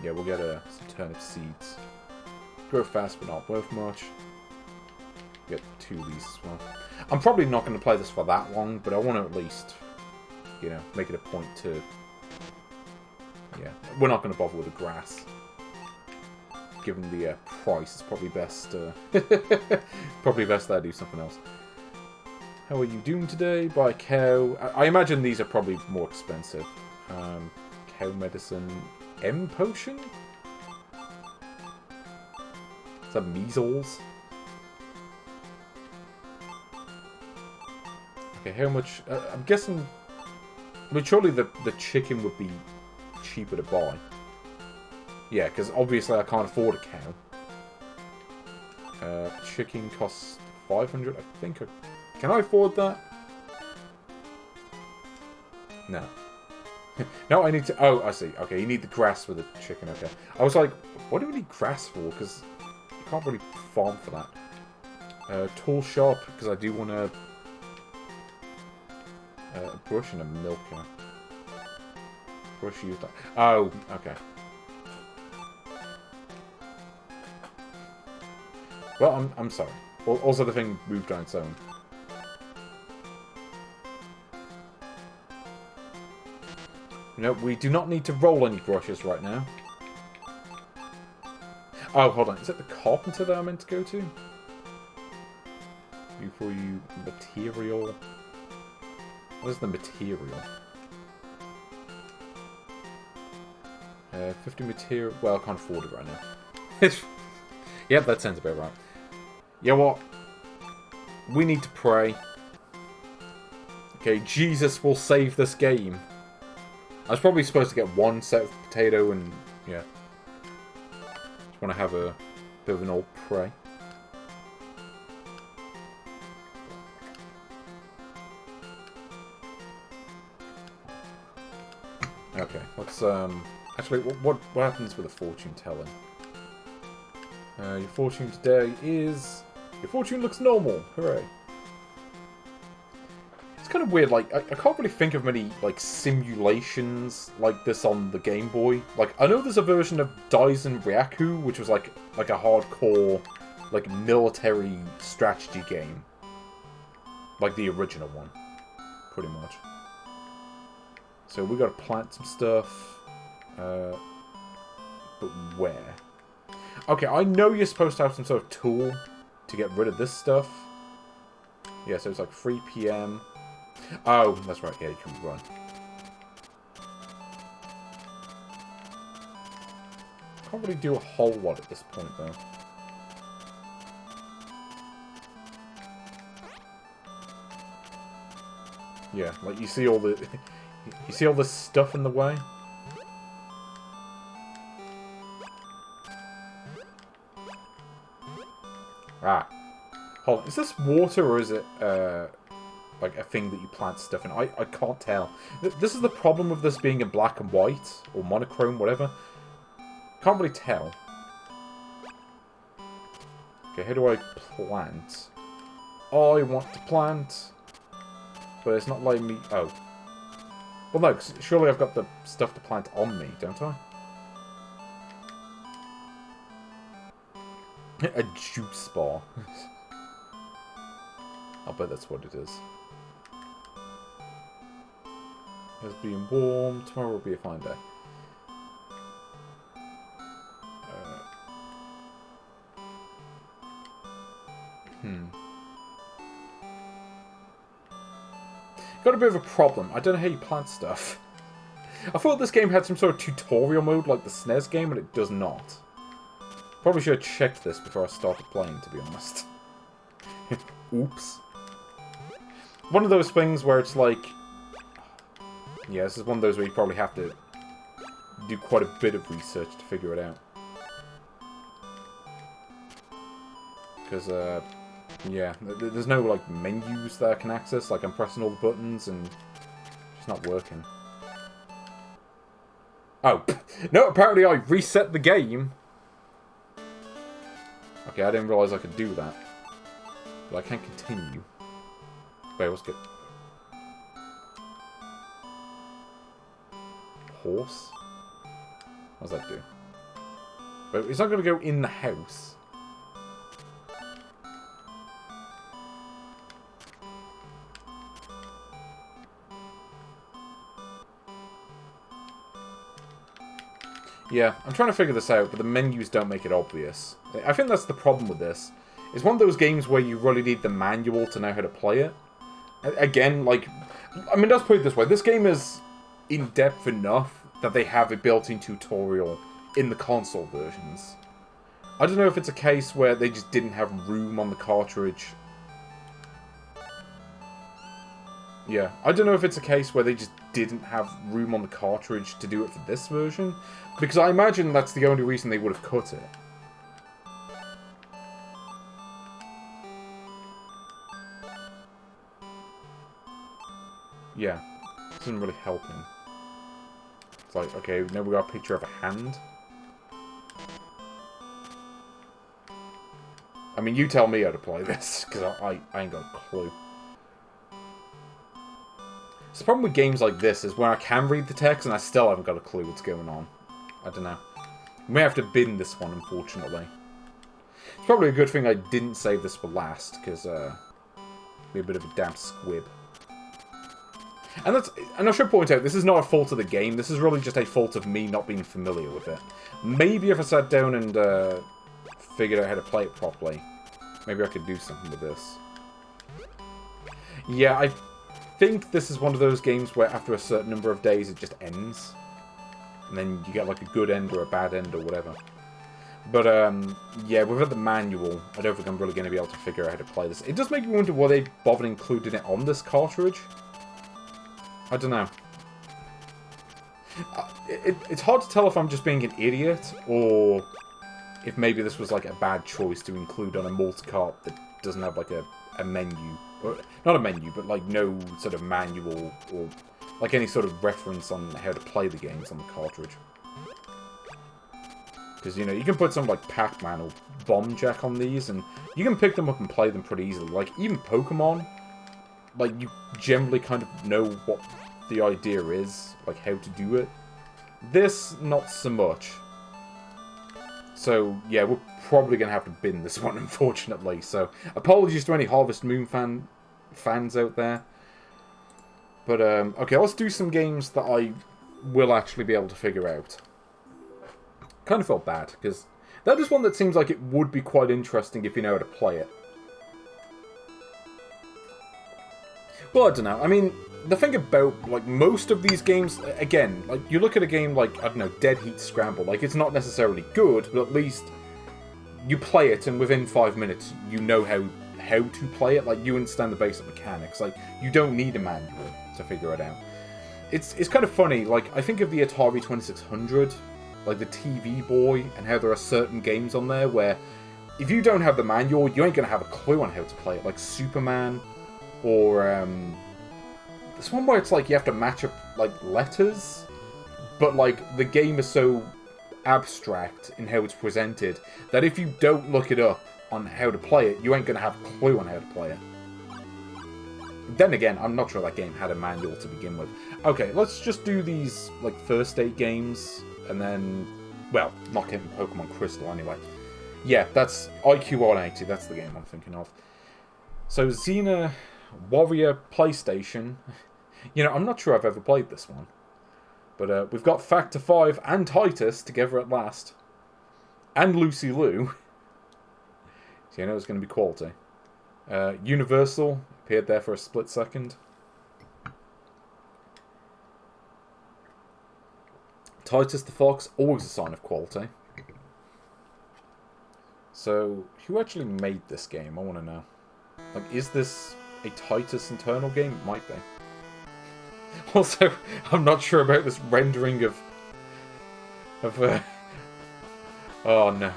Yeah, we'll get some turnip seeds. Grow fast, but not worth much. Get 2 of these as well. I'm probably not going to play this for that long, but I want to at least, you know, make it a point to... Yeah, we're not going to bother with the grass. Given the price, it's probably best probably best that I do something else. How are you doing today? Buy a cow. I imagine these are probably more expensive. Cow medicine. M potion? Is that measles? Okay, how much... I'm guessing... I mean, surely the chicken would be cheaper to buy. Yeah, because obviously I can't afford a cow. Chicken costs 500, I think. Can I afford that? No. No, I need to... Oh, I see. Okay, you need the grass for the chicken. Okay. I was like, what do we need grass for? Because you can't really farm for that. Tool shop, because I do want a brush and a milker. Brush used that. Oh, okay. Well, I'm sorry. Also, the thing moved on its own. No, we do not need to roll any brushes right now. Oh, hold on. Is it the carpenter that I meant to go to? For you material. What is the material? 50 material. Well, I can't afford it right now. Yep, that sounds about right. You know what? We need to pray. Okay, Jesus will save this game. I was probably supposed to get 1 set of potato and, yeah. Just want to have a bit of an old pray. Okay, let's, actually, what happens with a fortune telling? Your fortune today is... Your fortune looks normal. Hooray. It's kind of weird, like, I can't really think of many, like, simulations like this on the Game Boy. Like, I know there's a version of Daisen Ryaku, which was, like a hardcore, like, military strategy game. Like the original one. Pretty much. So we gotta plant some stuff. But where? Okay, I know you're supposed to have some sort of tool to get rid of this stuff. Yeah, so it's like 3 PM. Oh, that's right. Yeah, you can run. Can't really do a whole lot at this point, though. Yeah, like you see all the... You see all this stuff in the way? Ah. Hold on. Is this water or is it, like a thing that you plant stuff in? I can't tell. This is the problem with this being in black and white, or monochrome, whatever. Can't really tell. Okay, how do I plant? I want to plant. But it's not letting me... Oh. Well, no, 'cause surely I've got the stuff to plant on me, don't I? A juice bar. I'll bet that's what it is. It's being warm. Tomorrow will be a fine day. got a bit of a problem. I don't know how you plant stuff. I thought this game had some sort of tutorial mode like the SNES game, and it does not. Probably should have checked this before I started playing, to be honest. Oops. One of those things where it's like... Yeah, this is one of those where you probably have to do quite a bit of research to figure it out. Because, yeah, there's no, like, menus that I can access. Like, I'm pressing all the buttons and it's not working. Oh, no, apparently I reset the game. Okay, I didn't realise I could do that. But I can continue. Wait, what's good? Horse? What does that do? Wait, it's not going to go in the house. Yeah, I'm trying to figure this out, but the menus don't make it obvious. I think that's the problem with this. It's one of those games where you really need the manual to know how to play it. Again, like... I mean, let's put it this way. This game is in-depth enough that they have a built-in tutorial in the console versions. I don't know if it's a case where they just didn't have room on the cartridge. Yeah, I don't know if it's a case where they just didn't have room on the cartridge to do it for this version. Because I imagine that's the only reason they would have cut it. Yeah, this isn't really helping. It's like, okay, now we got a picture of a hand. I mean, you tell me how to play this, because I ain't got a clue. So the problem with games like this is when I can read the text and I still haven't got a clue what's going on. I don't know. We may have to bin this one, unfortunately. It's probably a good thing I didn't save this for last, because be a bit of a damp squib. And I should point out, this is not a fault of the game. This is really just a fault of me not being familiar with it. Maybe if I sat down and figured out how to play it properly, maybe I could do something with this. Yeah, I think this is one of those games where after a certain number of days it just ends. And then you get like a good end or a bad end or whatever. But, yeah, without the manual, I don't think I'm really going to be able to figure out how to play this. It does make me wonder why they bothered including it on this cartridge. I don't know. It's hard to tell if I'm just being an idiot, or if maybe this was like a bad choice to include on a multi-cart that doesn't have like a menu. Or, not a menu, but like no sort of manual or like any sort of reference on how to play the games on the cartridge. Because, you know, you can put something like Pac-Man or Bomb Jack on these, and you can pick them up and play them pretty easily. Like, even Pokemon, like, you generally kind of know what the idea is, like, how to do it. This, not so much. So, yeah, we're probably going to have to bin this one, unfortunately. So, apologies to any Harvest Moon fans out there. But, okay, let's do some games that I will actually be able to figure out. Kind of felt bad, because that is one that seems like it would be quite interesting if you know how to play it. Well, I don't know. I mean, the thing about, like, most of these games, again, like, you look at a game like, I don't know, Dead Heat Scramble, like, it's not necessarily good, but at least you play it, and within 5 minutes, you know how to play it. Like, you understand the basic mechanics. Like, you don't need a manual to figure it out. It's kind of funny, like, I think of the Atari 2600, like the TV Boy, and how there are certain games on there where if you don't have the manual, you ain't gonna have a clue on how to play it. Like Superman, or this one where it's like you have to match up like letters, but like the game is so abstract in how it's presented that if you don't look it up on how to play it, you ain't gonna have a clue on how to play it. Then again, I'm not sure that game had a manual to begin with. Okay, let's just do these like first 8 games. And then, well, not getting Pokemon Crystal anyway. Yeah, that's IQ 180, that's the game I'm thinking of. So, Xena Warrior PlayStation. You know, I'm not sure I've ever played this one. But we've got Factor 5 and Titus together at last. And Lucy Liu. So you know it's going to be quality. Universal appeared there for a split second. Titus the Fox, always a sign of quality. So, who actually made this game? I want to know. Like, is this a Titus internal game? It might be. Also, I'm not sure about this rendering of oh no.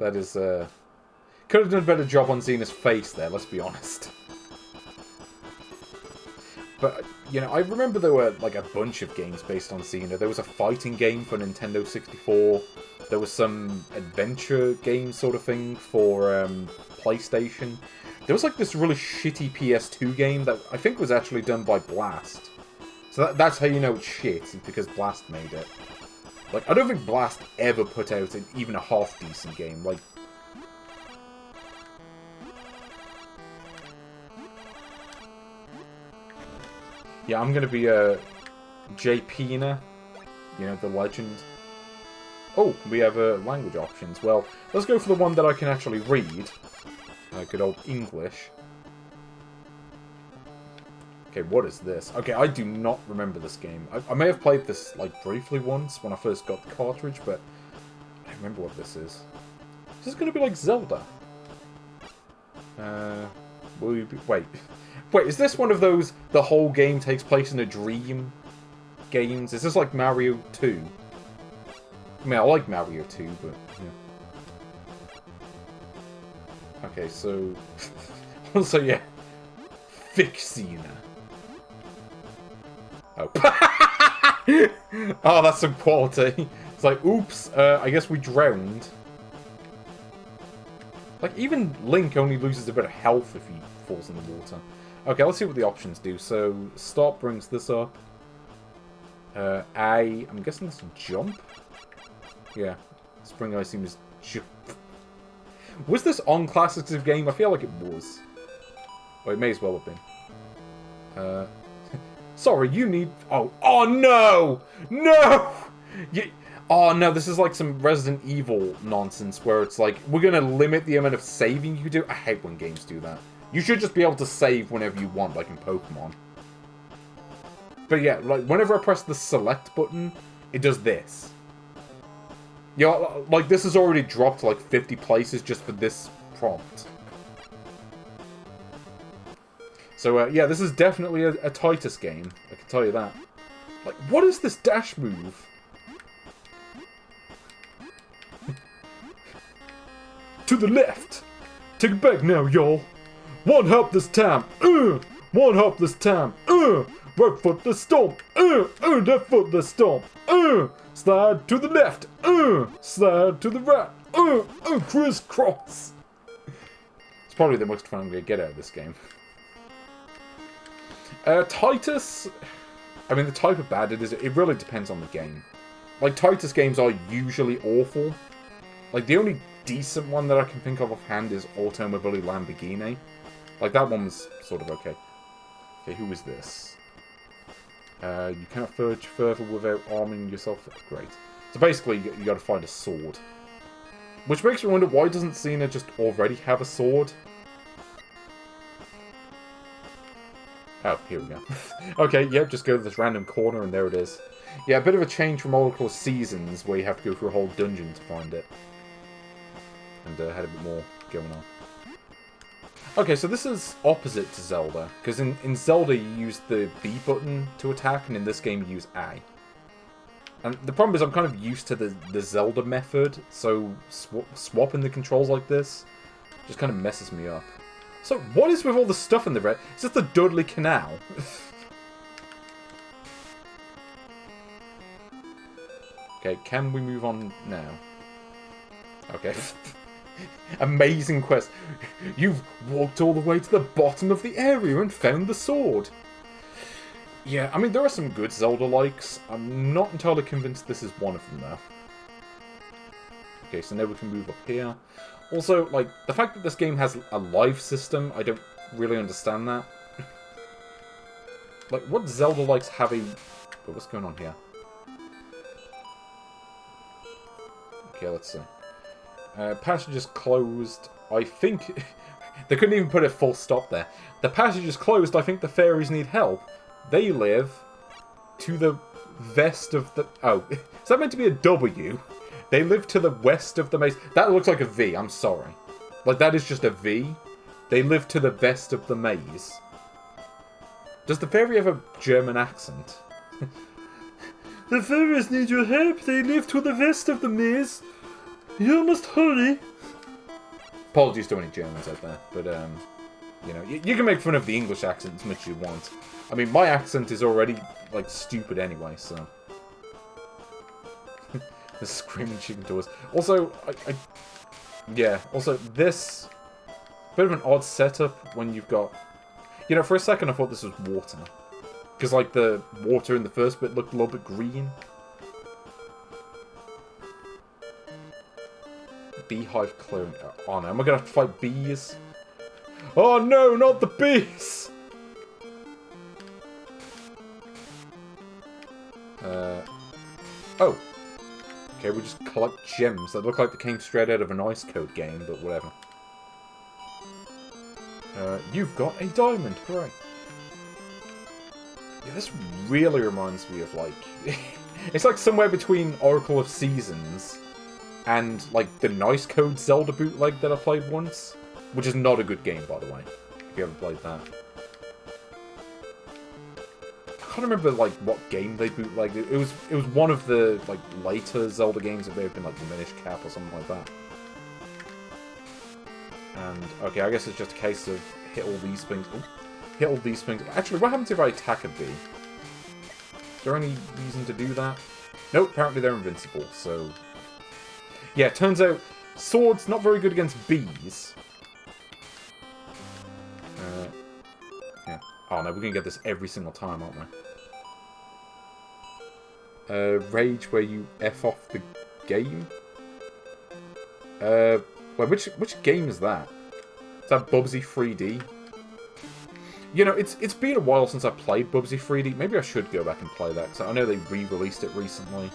That is, could have done a better job on Xena's face there, let's be honest. But, you know, I remember there were, like, a bunch of games based on Xena. There was a fighting game for Nintendo 64. There was some adventure game sort of thing for PlayStation. There was, like, this really shitty PS2 game that I think was actually done by Blast. So that's how you know it's shit, because Blast made it. Like, I don't think Blast ever put out even a half-decent game. Like, yeah, I'm gonna be JPina, you know, the legend. Oh, we have language options. Well, let's go for the one that I can actually read. Good old English. Okay, what is this? Okay, I do not remember this game. I may have played this, like, briefly once when I first got the cartridge, but I don't remember what this is. Is this gonna be like Zelda? Will you be... Wait, is this one of those the whole game takes place in a dream games? Is this like Mario 2? I mean, I like Mario 2, but, yeah. Okay, so... also, yeah. Fix Xena. Oh. Oh, that's some quality. It's like, oops, I guess we drowned. Like, even Link only loses a bit of health if he falls in the water. Okay, let's see what the options do. So, stop brings this up. I'm guessing this is jump? Yeah. Spring I assume is jump. Was this on Classics of Game? I feel like it was. Well, it may as well have been. Sorry, you need... Oh no! No! Oh no, this is like some Resident Evil nonsense where it's like, we're gonna limit the amount of saving you do. I hate when games do that. You should just be able to save whenever you want, like in Pokemon. But yeah, like, whenever I press the select button, it does this. Yeah, like, this has already dropped like 50 places just for this prompt. So, yeah, this is definitely a Titus game. I can tell you that. Like, what is this dash move? To the left! Take it back now, y'all! One hop this time! One hop this time! Right foot the stomp! Left foot the stomp! Slide to the left! Slide to the right! Crisscross! It's probably the most fun I'm going to get out of this game. Titus... I mean, the type of bad it is, it really depends on the game. Like, Titus games are usually awful. Like, the only decent one that I can think of offhand is Automobili Lamborghini. Like, that one was sort of okay. Okay, who is this? You cannot forge further without arming yourself. Great. So basically, you gotta find a sword. Which makes me wonder, why doesn't Xena just already have a sword? Oh, here we go. Okay, yep, just go to this random corner and there it is. Yeah, a bit of a change from Oracle Seasons, where you have to go through a whole dungeon to find it. And had a bit more going on. Okay, so this is opposite to Zelda, because in Zelda you use the B button to attack, and in this game you use A. And the problem is I'm kind of used to the Zelda method, so swapping the controls like this just kind of messes me up. So, what is with all the stuff in the red? Is this the Dudley Canal? Okay, can we move on now? Okay. Amazing quest. You've walked all the way to the bottom of the area and found the sword. Yeah, I mean, there are some good Zelda-likes. I'm not entirely convinced this is one of them, though. Okay, so now we can move up here. Also, like, the fact that this game has a life system, I don't really understand that. Like, what Zelda-likes have a... But what's going on here? Okay, let's see. Passage is closed. I think... They couldn't even put a full stop there. The passage is closed. I think the fairies need help. They live to the west of the... Oh, is that meant to be a W? They live to the west of the maze. That looks like a V, I'm sorry. Like, that is just a V. They live to the west of the maze. Does the fairy have a German accent? The fairies need your help. They live to the west of the maze. You must hurry. Apologies to any Germans out there, but, you know, you can make fun of the English accent as much as you want. I mean, my accent is already, like, stupid anyway, so... The screaming chicken doors. Also, yeah, also, this... Bit of an odd setup when you've got... You know, for a second I thought this was water. Because, like, the water in the first bit looked a little bit green. Beehive clearing. Oh no, am I gonna have to fight bees? Oh no, not the bees! Oh. Okay, we just collect gems that look like they came straight out of an Ice Code game, but whatever. You've got a diamond, hooray. Yeah, this really reminds me of, like... It's like somewhere between Oracle of Seasons and, like, the Nice Code Zelda bootleg that I played once. Which is not a good game, by the way, if you haven't played that. I can't remember, like, what game they bootlegged. It was one of the, like, later Zelda games that may have been, like, the Minish Cap or something like that. And, okay, I guess it's just a case of hit all these things. Ooh, hit all these things. Actually, what happens if I attack a bee? Is there any reason to do that? Nope, apparently they're invincible, so... Yeah, it turns out swords not very good against bees. Yeah. Oh no, we're gonna get this every single time, aren't we? Rage where you F off the game? Well, which game is that? Is that Bubsy 3D? You know, it's been a while since I played Bubsy 3D. Maybe I should go back and play that, because I know they re-released it recently.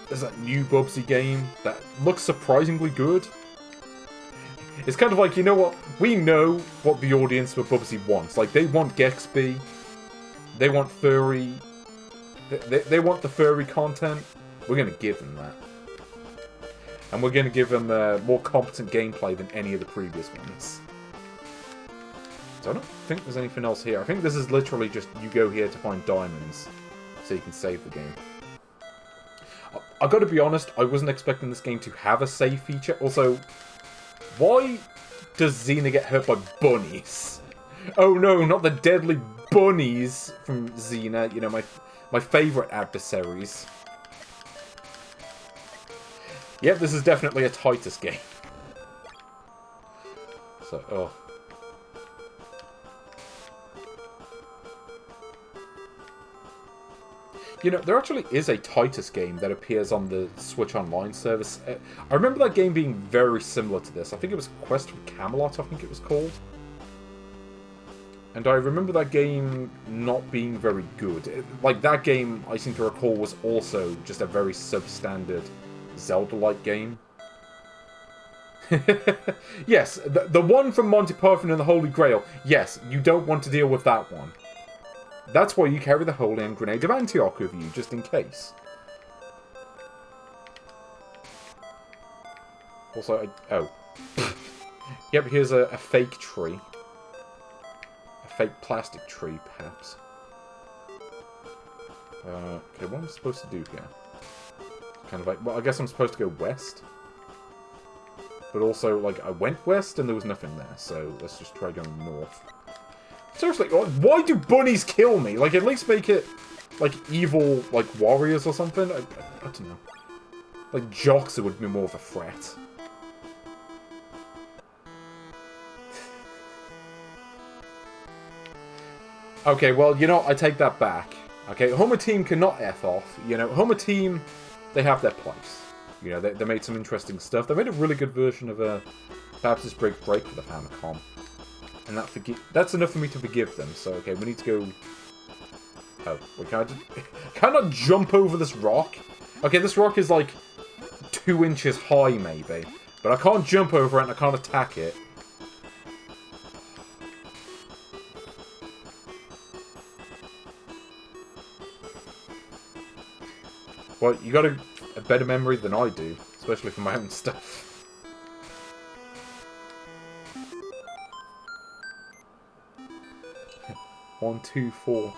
There's that new Bubsy game that looks surprisingly good. It's kind of like, you know what? We know what the audience for Bubsy wants. Like, they want Gexby. They want furry. They want the furry content. We're going to give them that. And we're going to give them more competent gameplay than any of the previous ones. So I don't think there's anything else here. I think this is literally just you go here to find diamonds so you can save the game. I've got to be honest, I wasn't expecting this game to have a save feature. Also, why does Xena get hurt by bunnies? Oh no, not the deadly bunnies from Xena. You know, my favourite adversaries. Yep, this is definitely a Titus game. So, oh. You know, there actually is a Titus game that appears on the Switch Online service. I remember that game being very similar to this. I think it was Quest for Camelot, I think it was called. And I remember that game not being very good. Like, that game, I seem to recall, was also just a very substandard Zelda-like game. Yes, the one from Monty Python and the Holy Grail. Yes, you don't want to deal with that one. That's why you carry the Holy Hand Grenade of Antioch with you, just in case. Also, oh. Yep, here's a fake tree. A fake plastic tree, perhaps. Okay, what am I supposed to do here? Kind of like, well, I guess I'm supposed to go west. But also, like, I went west and there was nothing there, so let's just try going north. Seriously, why do bunnies kill me? Like, at least make it, like, evil, like, warriors or something? I don't know. Like, jocks would be more of a threat. Okay, well, you know, I take that back. Okay, Homer Team cannot F off. You know, Homer Team, they have their place. You know, they made some interesting stuff. They made a really good version of Babs' Break for the Famicom. And that's enough for me to forgive them. So, okay, we need to go... Oh, we can't... Can I jump over this rock? Okay, this rock is like 2 inches high, maybe. But I can't jump over it and I can't attack it. Well, you got a better memory than I do, especially for my own stuff. 1, 2, 4,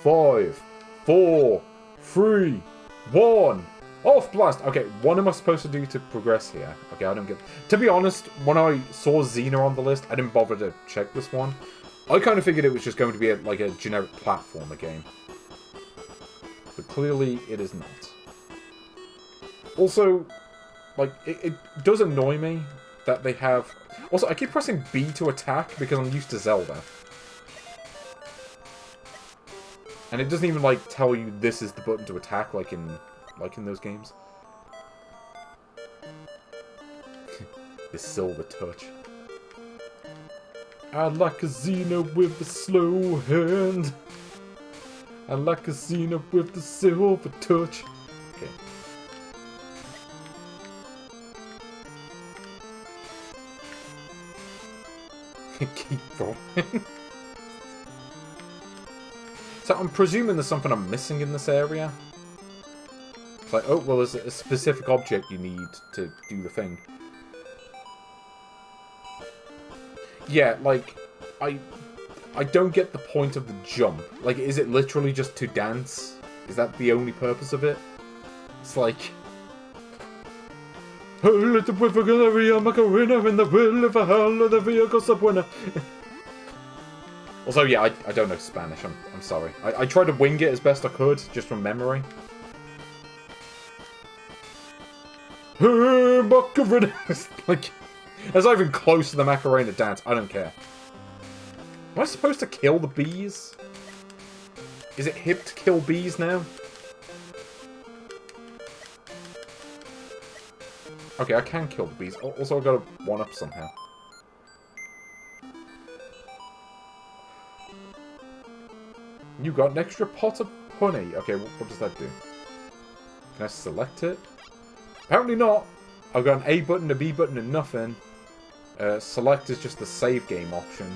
5, 4, 3, 1. Off blast! Okay, what am I supposed to do to progress here? Okay, I don't get... To be honest, when I saw Xena on the list, I didn't bother to check this one. I kind of figured it was just going to be like a generic platformer game. But clearly, it is not. Also, like, it does annoy me that they have... Also, I keep pressing B to attack because I'm used to Zelda. And it doesn't even, like, tell you this is the button to attack like in those games. This silver touch. I like a Xena with a slow hand. I like a Xena with the silver touch. Okay. Keep going. So I'm presuming there's something I'm missing in this area. It's like, oh, well, there's a specific object you need to do the thing. Yeah, like, I don't get the point of the jump. Like, is it literally just to dance? Is that the only purpose of it? It's like... Also, yeah, I don't know Spanish. I'm sorry. I tried to wing it as best I could, just from memory. Like, that's not even close to the Macarena dance. I don't care. Am I supposed to kill the bees? Is it hip to kill bees now? Okay, I can kill the bees. Also, I've got to one-up somehow. You got an extra pot of honey. Okay, what does that do? Can I select it? Apparently not. I've got an A button, a B button, and nothing. Select is just the save game option.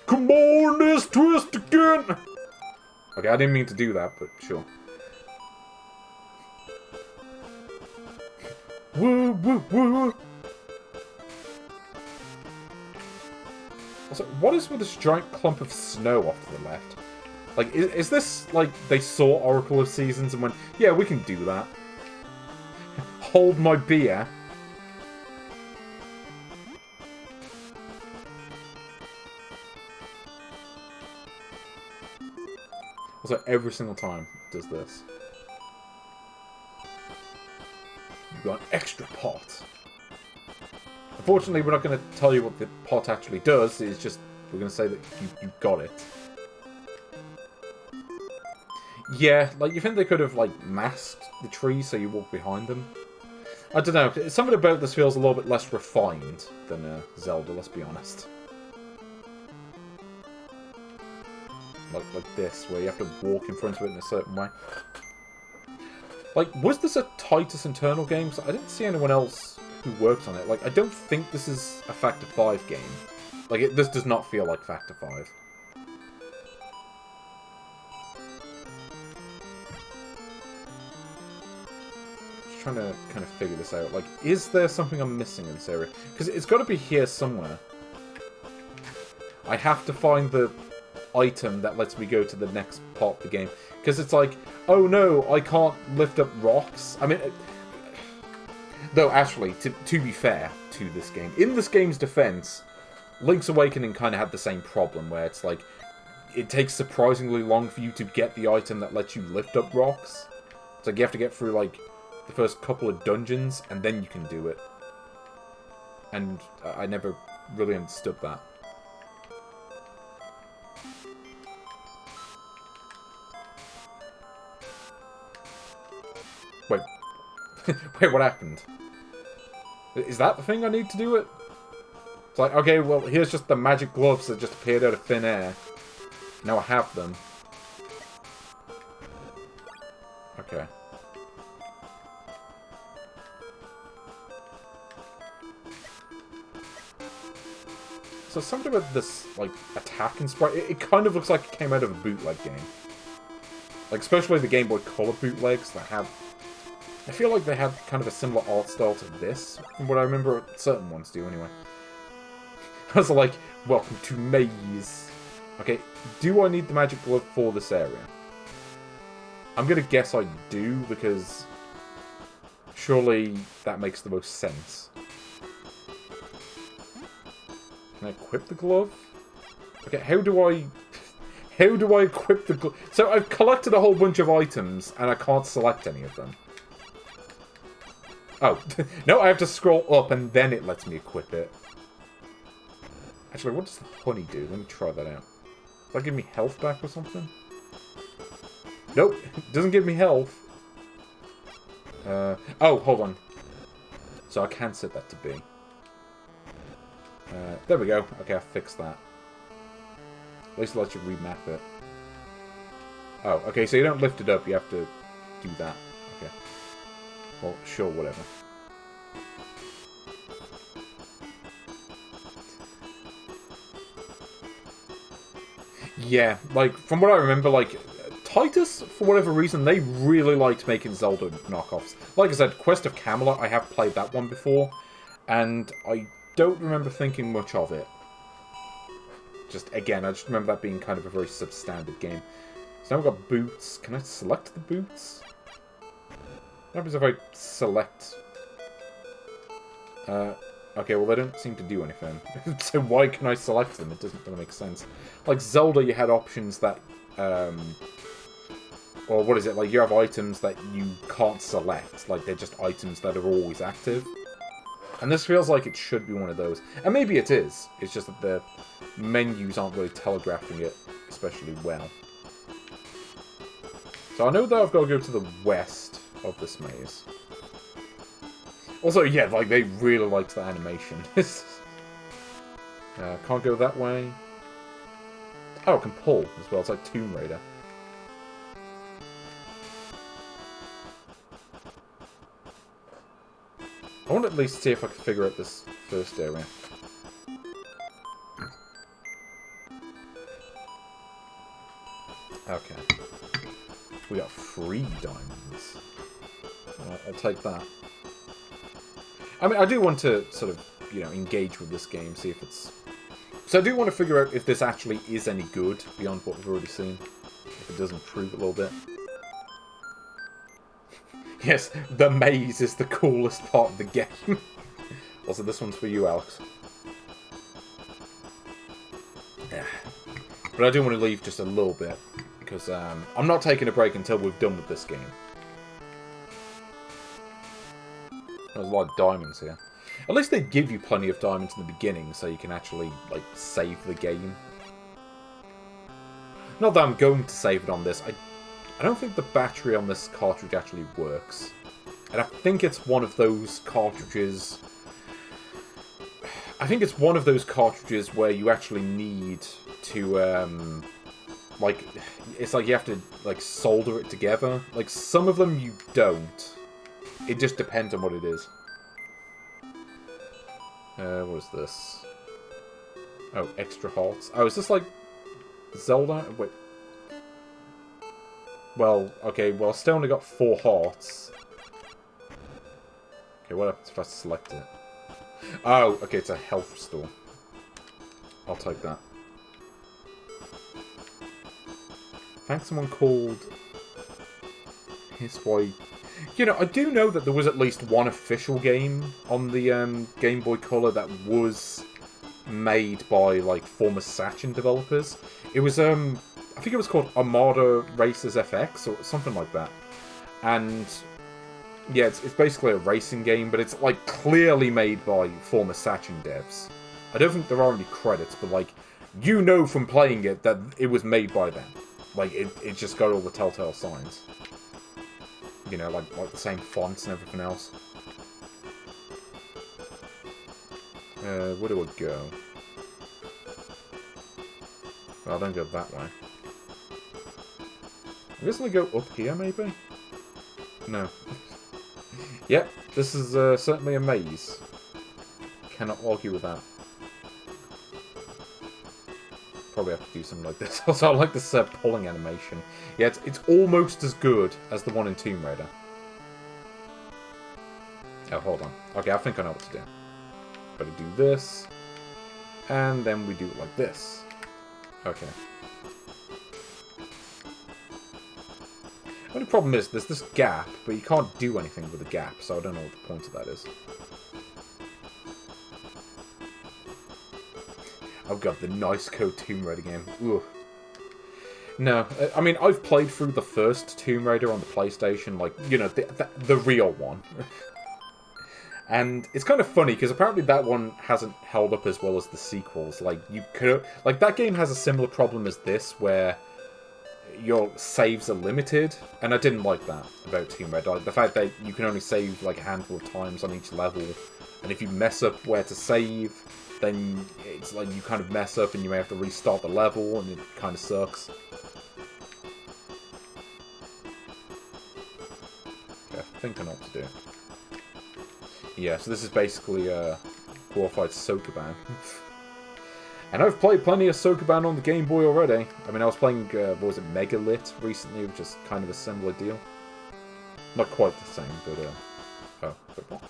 Come on, let's twist again! Okay, I didn't mean to do that, but sure. Woo, woo, woo! Also, what is with this giant clump of snow off to the left? Like, is this, like, they saw Oracle of Seasons and went, yeah, we can do that. Hold my beer. Also, every single time it does this. You've got an extra pot. Unfortunately, we're not going to tell you what the pot actually does. It's just, we're going to say that you got it. Yeah, like, you think they could have, like, masked the trees so you walk behind them? I don't know. Something about this feels a little bit less refined than Zelda, let's be honest. Like this, where you have to walk in front of it in a certain way. Like, was this a Titus Internal game? Because I didn't see anyone else who worked on it. Like, I don't think this is a Factor 5 game. Like, this does not feel like Factor 5. Just trying to kind of figure this out. Like, is there something I'm missing in this area? Because it's got to be here somewhere. I have to find the item that lets me go to the next part of the game. Because it's like, oh no, I can't lift up rocks. I mean, though actually, to be fair to this game, in this game's defense, Link's Awakening kind of had the same problem, where it's like, it takes surprisingly long for you to get the item that lets you lift up rocks. It's like you have to get through, like, the first couple of dungeons, and then you can do it. And I never really understood that. Wait. Wait, what happened? Is that the thing I need to do it? It's like, okay, well, here's just the magic gloves that just appeared out of thin air. Now I have them. Okay. So something about this, like, attack and sprite, it kind of looks like it came out of a bootleg game. Like, especially the Game Boy Color bootlegs that have... I feel like they have kind of a similar art style to this, from what I remember certain ones do, anyway. I was like, welcome to Maze. Okay, do I need the magic glove for this area? I'm gonna guess I do, because surely that makes the most sense. Can I equip the glove? Okay, how do I equip the glove? So I've collected a whole bunch of items, and I can't select any of them. Oh, no, I have to scroll up, and then it lets me equip it. Actually, what does the honey do? Let me try that out. Does that give me health back or something? Nope, it doesn't give me health. Oh, hold on. So I can set that to B. There we go. Okay, I fixed that. At least it lets you remap it. Oh, okay, so you don't lift it up, you have to do that. Okay. Well, sure, whatever. Yeah, like, from what I remember, like, Titus, for whatever reason, they really liked making Zelda knockoffs. Like I said, Quest of Camelot, I have played that one before, and I don't remember thinking much of it. Just, again, I just remember that being kind of a very substandard game. So now we've got boots. Can I select the boots? What happens if I select... okay, well, they don't seem to do anything. So why can I select them? It doesn't make sense. Like Zelda, you had options that... or what is it? Like, you have items that you can't select. Like, they're just items that are always active. And this feels like it should be one of those. And maybe it is. It's just that the menus aren't really telegraphing it especially well. So I know that I've got to go to the west of this maze. Also, yeah, like, they really liked the animation. Can't go that way. Oh, I can pull as well. It's like Tomb Raider. I want to at least see if I can figure out this first area. Okay. We got 3 diamonds. I'll take that. I mean, I do want to sort of, you know, engage with this game, see if it's... So I do want to figure out if this actually is any good beyond what we've already seen. If it does improve a little bit. Yes, the maze is the coolest part of the game. Also, this one's for you, Alex. Yeah. But I do want to leave just a little bit, because I'm not taking a break until we're done with this game. There's a lot of diamonds here. At least they give you plenty of diamonds in the beginning, so you can actually, like, save the game. Not that I'm going to save it on this. I don't think the battery on this cartridge actually works. And I think it's one of those cartridges... I think it's one of those cartridges where you actually need to, like... It's like you have to, like, solder it together. Like, some of them you don't. It just depends on what it is. What is this? Oh, extra hearts. Oh, is this like... Zelda? Wait... Well, okay, well, I still only got 4 hearts. Okay, what happens if I select it? Oh, okay, it's a health restore. I'll take that. Thanks, someone called... Here's why... You know, I do know that there was at least one official game on the Game Boy Color that was made by, like, former Saturn developers. It was, I think it was called Armada Racers FX, or something like that. And, yeah, it's basically a racing game, but it's, like, clearly made by former Saturn devs. I don't think there are any credits, but, like, you know from playing it that it was made by them. Like, it just got all the telltale signs. You know, like the same fonts and everything else. Where do I go? Well, I don't go that way. I guess I go up here, maybe? No. Yep, this is certainly a maze. Cannot argue with that. Probably have to do something like this. Also, I like this pulling animation. Yeah, it's almost as good as the one in Tomb Raider. Oh, hold on. Okay, I think I know what to do. Better do this. And then we do it like this. Okay. The only problem is, there's this gap, but you can't do anything with the gap, so I don't know what the point of that is. Oh god, the nice code Tomb Raider game. Ugh. No, I mean, I've played through the first Tomb Raider on the PlayStation, like, you know, the real one. And it's kind of funny, because apparently that one hasn't held up as well as the sequels. Like, that game has a similar problem as this, where your saves are limited, and I didn't like that about Tomb Raider. Like, the fact that you can only save like a handful of times on each level, and if you mess up where to save, then it's like you kind of mess up and you may have to restart the level, and it kind of sucks. Okay, I think I know what to do. Yeah, so this is basically a glorified Sokoban. And I've played plenty of Sokoban on the Game Boy already. I mean, I was playing, what was it, Megalit recently, which is kind of a similar deal. Not quite the same, but, oh, football.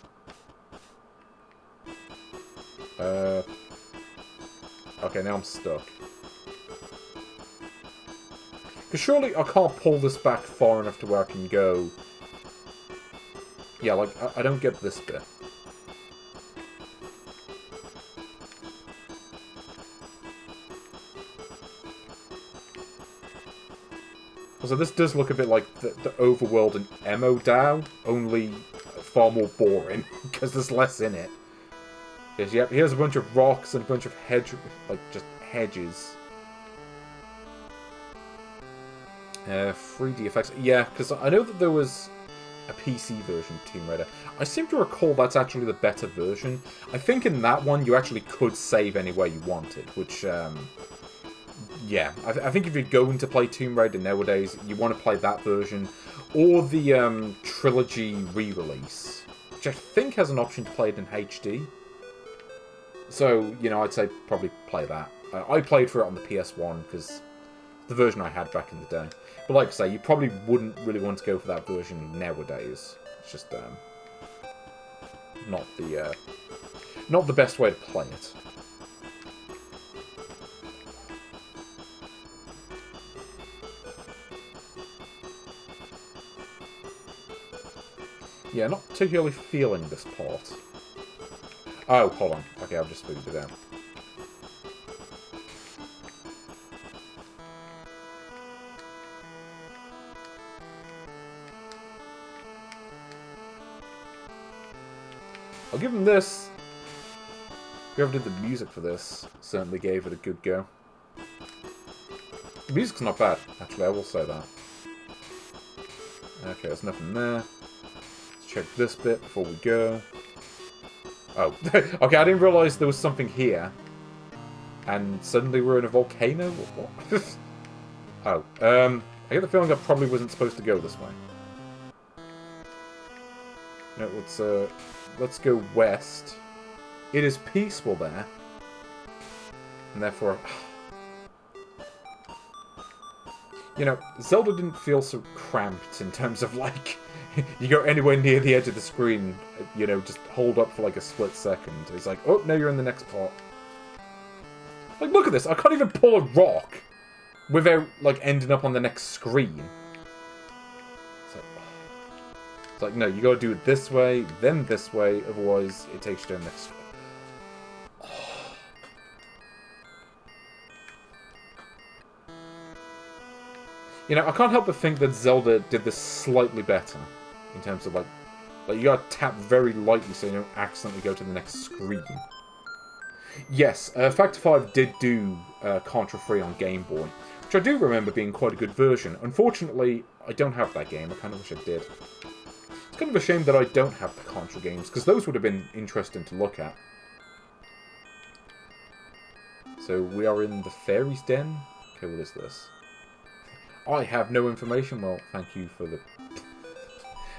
Okay, now I'm stuck. Because surely I can't pull this back far enough to where I can go. Yeah, like, I don't get this bit. So this does look a bit like the overworld in Emo-DAO, only far more boring, because there's less in it. Yes, yep, here's a bunch of rocks and a bunch of just hedges. 3D effects. Yeah, because I know that there was a PC version of Tomb Raider. I seem to recall that's actually the better version. I think in that one you actually could save anywhere you wanted, which, yeah, I think if you're going to play Tomb Raider nowadays, you want to play that version, or the Trilogy re-release, which I think has an option to play it in HD. So, you know, I'd say probably play that. I played for it on the PS1, because the version I had back in the day. But like I say, you probably wouldn't really want to go for that version nowadays. It's just, not the best way to play it. Yeah, not particularly feeling this part. Oh, hold on. Okay, I've just figured it out. I'll give him this. Whoever did the music for this certainly gave it a good go. The music's not bad, actually, I will say that. Okay, there's nothing there. Let's check this bit before we go. Oh, okay, I didn't realise there was something here. And suddenly we're in a volcano? What? Oh, I get the feeling I probably wasn't supposed to go this way. No, let's go west. It is peaceful there. And therefore... You know, Zelda didn't feel so cramped in terms of, like... You go anywhere near the edge of the screen, you know, just hold up for like a split second. It's like, oh, now you're in the next part. Like, look at this. I can't even pull a rock without, like, ending up on the next screen. It's like, no, you gotta do it this way, then this way, otherwise it takes you to the next screen. You know, I can't help but think that Zelda did this slightly better. In terms of, like you gotta tap very lightly so you don't accidentally go to the next screen. Yes, Factor 5 did do Contra 3 on Game Boy, which I do remember being quite a good version. Unfortunately, I don't have that game. I kind of wish I did. It's kind of a shame that I don't have the Contra games, because those would have been interesting to look at. So, we are in the Fairy's Den? Okay, what is this? I have no information. Well, thank you for the...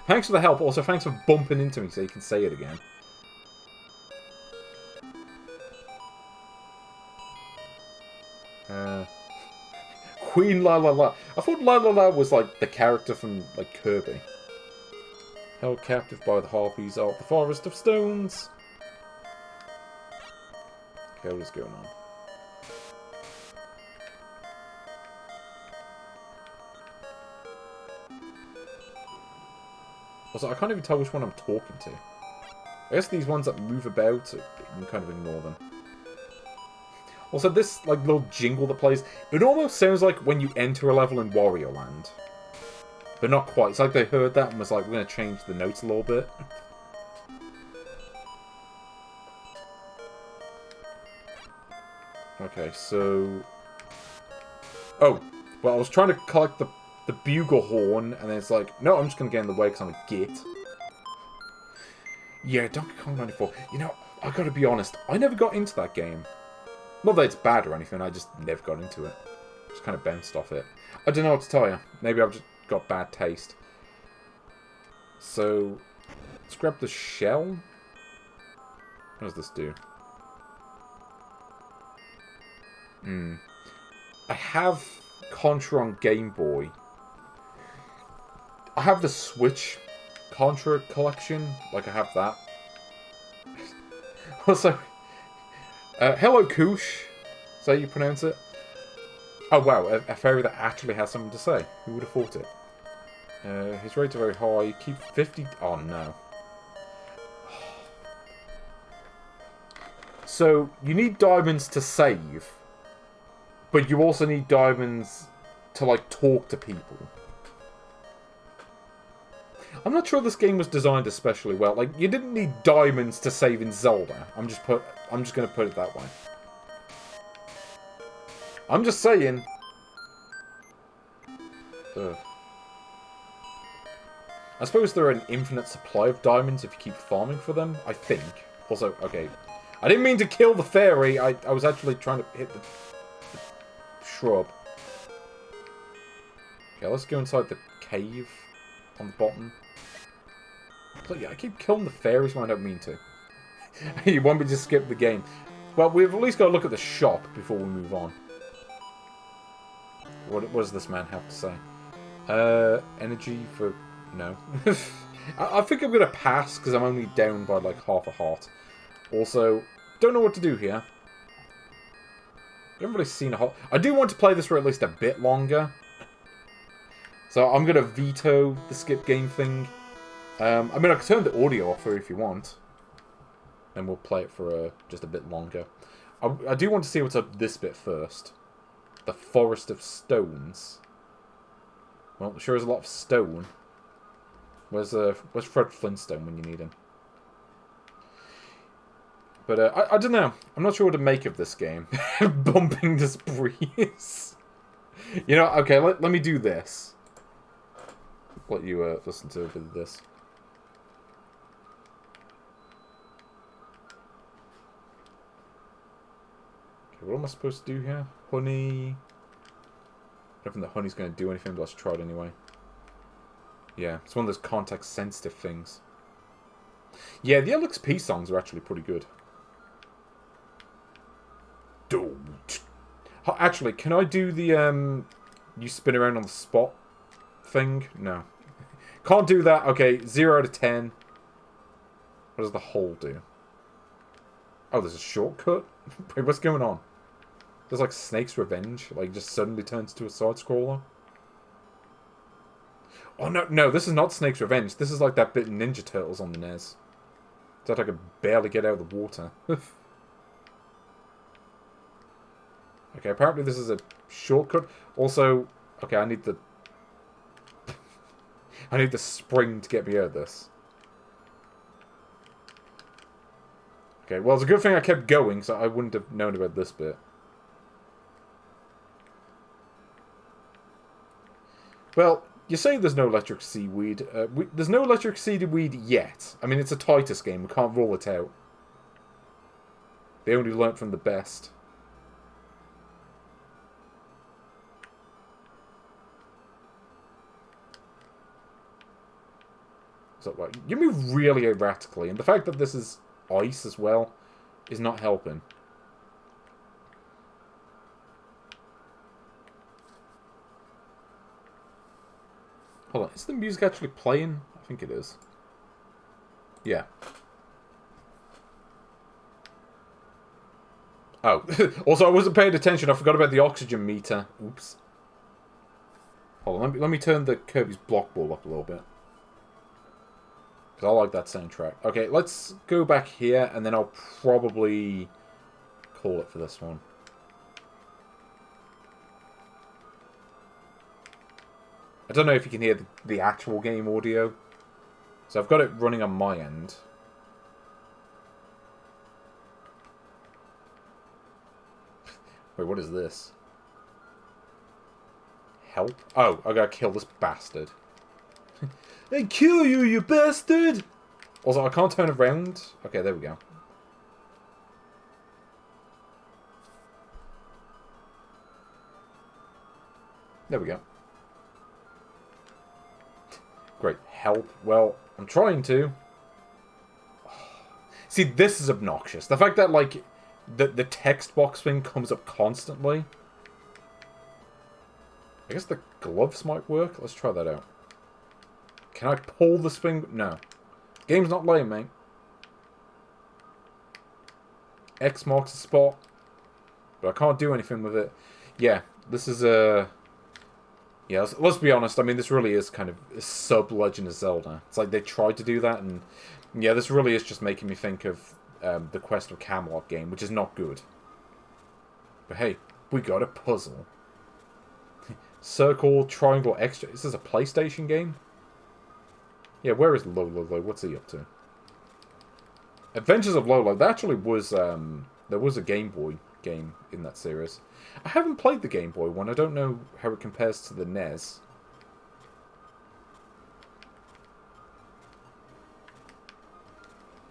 Thanks for the help. Also, thanks for bumping into me so you can say it again. Queen La La La. I thought La La La was like the character from like Kirby. Held captive by the harpies out the forest of stones. Okay, what is going on? Also, I can't even tell which one I'm talking to. I guess these ones that move about, you can kind of ignore them. Also, this like little jingle that plays, it almost sounds like when you enter a level in Wario Land. But not quite. It's like they heard that and was like, we're going to change the notes a little bit. Okay, so... Oh, well, I was trying to collect the bugle horn, and then it's like, no, I'm just going to get in the way because I'm a git. Yeah, Donkey Kong 94. You know, I gotta be honest, I never got into that game. Not that it's bad or anything, I just never got into it. Just kind of bounced off it. I don't know what to tell you. Maybe I've just got bad taste. So, let's grab the shell. What does this do? I have Contra on Game Boy. I have the Switch Contra collection. Like, I have that. Also, hello, Koosh. Is that how you pronounce it? Oh, wow. A fairy that actually has something to say. Who would have thought it? His rates are very high. Keep 50... Oh, no. So, you need diamonds to save. But you also need diamonds to, like, talk to people. I'm not sure this game was designed especially well. Like, you didn't need diamonds to save in Zelda. I'm just gonna put it that way. I'm just saying. Ugh. I suppose there are an infinite supply of diamonds if you keep farming for them, I think. Also, okay. I didn't mean to kill the fairy. I was actually trying to hit the shrub. Okay, let's go inside the cave on the bottom. So yeah, I keep killing the fairies when I don't mean to. You want me to skip the game? Well, we've at least got to look at the shop before we move on. What does this man have to say? Energy for... No. I think I'm going to pass, because I'm only down by like half a heart. Also, don't know what to do here. I haven't really seen a whole... I do want to play this for at least a bit longer. So I'm going to veto the skip game thing. I mean, I can turn the audio off if you want. And we'll play it for just a bit longer. I do want to see what's up this bit first. The Forest of Stones. Well, sure is a lot of stone. Where's Fred Flintstone when you need him? But I don't know. I'm not sure what to make of this game. Bumping this breeze. You know, okay, let me do this. Let you listen to a bit of this. Okay, what am I supposed to do here? Honey. I don't think that honey's going to do anything, but let's try it anyway. Yeah, it's one of those context-sensitive things. Yeah, the LXP songs are actually pretty good. Actually, can I do the, you spin around on the spot thing? No. Can't do that. Okay, 0 out of 10. What does the hole do? Oh, there's a shortcut? Wait, what's going on? There's like Snake's Revenge. Like, just suddenly turns to a side-scroller. Oh, no, this is not Snake's Revenge. This is like that bit in Ninja Turtles on the NES. That I could barely get out of the water. Okay, apparently this is a shortcut. Also, okay, I need the... I need the spring to get me out of this. Okay, well, it's a good thing I kept going, so I wouldn't have known about this bit. Well, you say there's no electric seaweed. There's no electric seaweed yet. I mean, it's a Titus game. We can't roll it out. They only learnt from the best. So, like, you move really erratically, and the fact that this is ice as well is not helping. Hold on, is the music actually playing? I think it is. Yeah. Oh, also I wasn't paying attention. I forgot about the oxygen meter. Oops. Hold on, let me turn the Kirby's Block Ball up a little bit. Because I like that soundtrack. Okay, let's go back here, and then I'll probably call it for this one. I don't know if you can hear the actual game audio. So I've got it running on my end. Wait, what is this? Help? Oh, I gotta kill this bastard. They kill you, you bastard! Also, I can't turn around. Okay, there we go. There we go. Great. Help. Well, I'm trying to. See, this is obnoxious. The fact that, like, the text box thing comes up constantly. I guess the gloves might work. Let's try that out. Can I pull this thing? No. Game's not lame, mate. X marks the spot. But I can't do anything with it. Yeah, this is a... Yeah, let's be honest. I mean, this really is kind of a sub-Legend of Zelda. It's like they tried to do that, and... Yeah, this really is just making me think of the Quest of Camelot game, which is not good. But hey, we got a puzzle. Circle, triangle, extra... Is this a PlayStation game? Yeah, where is Lolo? What's he up to? Adventures of Lolo. That actually was, there was a Game Boy game in that series. I haven't played the Game Boy one. I don't know how it compares to the NES.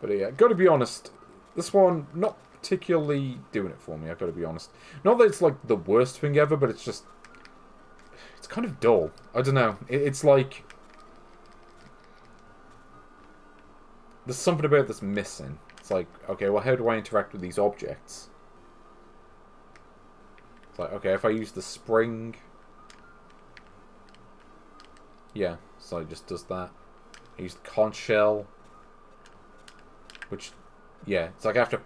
But yeah, gotta be honest. This one, not particularly doing it for me, I've got to be honest. Not that it's like the worst thing ever, but it's just... It's kind of dull. I don't know. It's like... There's something about this missing. It's like, okay, well, how do I interact with these objects? It's like, okay, if I use the spring... Yeah, so it just does that. I use the conch shell. Which, yeah, it's like I have to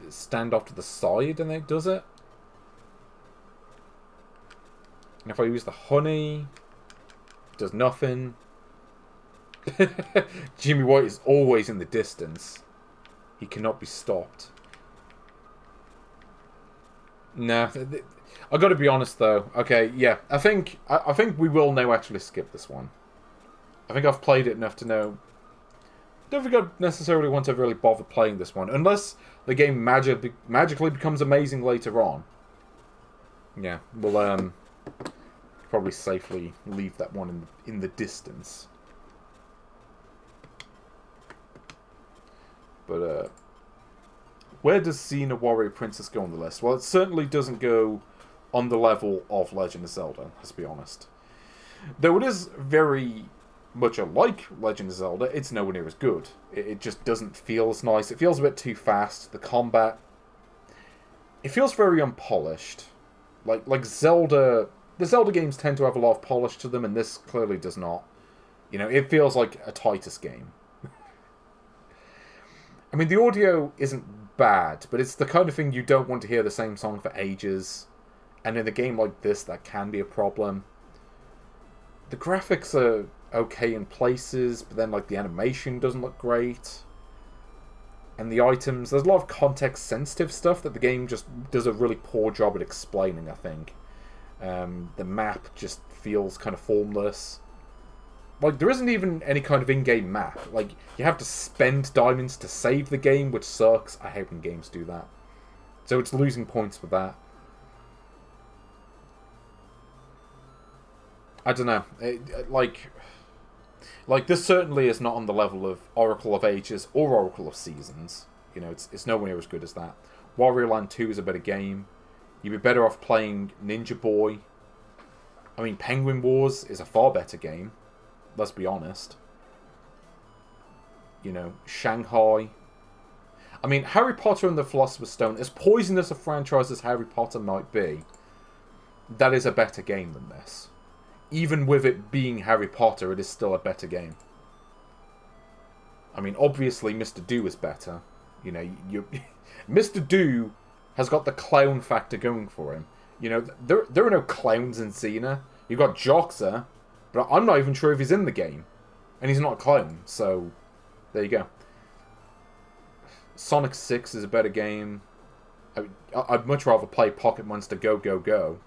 stand off to the side and it does it. And if I use the honey, it does nothing. Jimmy White is always in the distance. He cannot be stopped. Nah, I gotta be honest though. Okay, yeah, I think we will now actually skip this one. I think I've played it enough to know. Don't think I necessarily want to really bother playing this one, unless the game magically becomes amazing later on. Yeah, we'll probably safely leave that one in the distance. But where does Xena Warrior Princess go on the list? Well, it certainly doesn't go on the level of Legend of Zelda, let's be honest. Though it is very much like Legend of Zelda, it's nowhere near as good. It just doesn't feel as nice. It feels a bit too fast. The combat, it feels very unpolished. Like Zelda, the Zelda games tend to have a lot of polish to them, and this clearly does not. You know, it feels like a Titus game. I mean, the audio isn't bad, but it's the kind of thing you don't want to hear the same song for ages. And in a game like this, that can be a problem. The graphics are okay in places, but then like the animation doesn't look great. And the items, there's a lot of context-sensitive stuff that the game just does a really poor job at explaining, I think. The map just feels kind of formless. Like, there isn't even any kind of in-game map. Like, you have to spend diamonds to save the game, which sucks. I hate when games do that. So it's losing points with that. I don't know. Like, this certainly is not on the level of Oracle of Ages or Oracle of Seasons. You know, it's nowhere near as good as that. Wario Land 2 is a better game. You'd be better off playing Ninja Boy. I mean, Penguin Wars is a far better game. Let's be honest. You know, Shanghai. I mean, Harry Potter and the Philosopher's Stone, as poisonous a franchise as Harry Potter might be, that is a better game than this. even with it being Harry Potter, it is still a better game. I mean, obviously, Mr. Do is better. You know, Mr. Do has got the clown factor going for him. You know, there are no clowns in Xena. You've got Joxer, but I'm not even sure if he's in the game. And he's not a clown, so there you go. Sonic 6 is a better game. I'd much rather play Pocket Monster Go Go Go.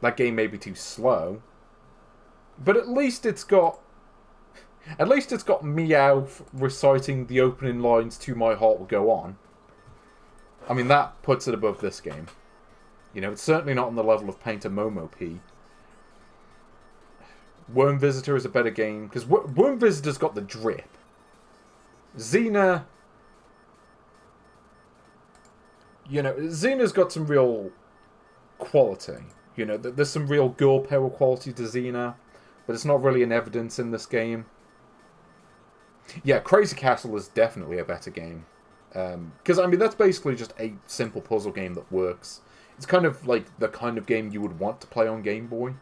That game may be too slow, but at least it's got Meowth reciting the opening lines to My Heart Will Go On. I mean, that puts it above this game. You know, it's certainly not on the level of Painter Momo P. Worm Visitor is a better game, because Worm Visitor's got the drip. Xena... You know, Xena's got some real quality. You know, there's some real girl power quality to Xena, but it's not really in evidence in this game. Yeah, Crazy Castle is definitely a better game. Because, I mean, that's basically just a simple puzzle game that works. It's kind of like the kind of game you would want to play on Game Boy.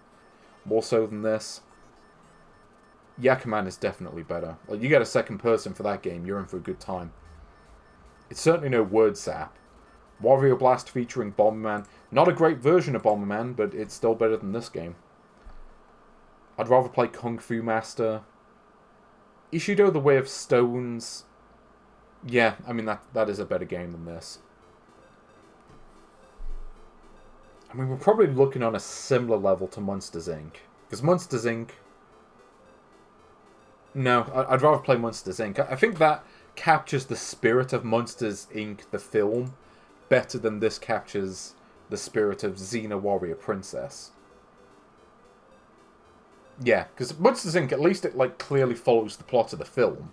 More so than this. Yakuman is definitely better. Like, you get a second person for that game, you're in for a good time. It's certainly no word sap. Wario Blast featuring Bomberman. Not a great version of Bomberman, but it's still better than this game. I'd rather play Kung Fu Master. Ishido the Way of Stones. Yeah, I mean, that is a better game than this. I mean, we're probably looking on a similar level to Monsters, Inc. Because Monsters, Inc... No, I'd rather play Monsters, Inc. I think that captures the spirit of Monsters, Inc., the film, better than this captures the spirit of Xena Warrior Princess. Yeah, because Monsters, Inc., at least it, like, clearly follows the plot of the film.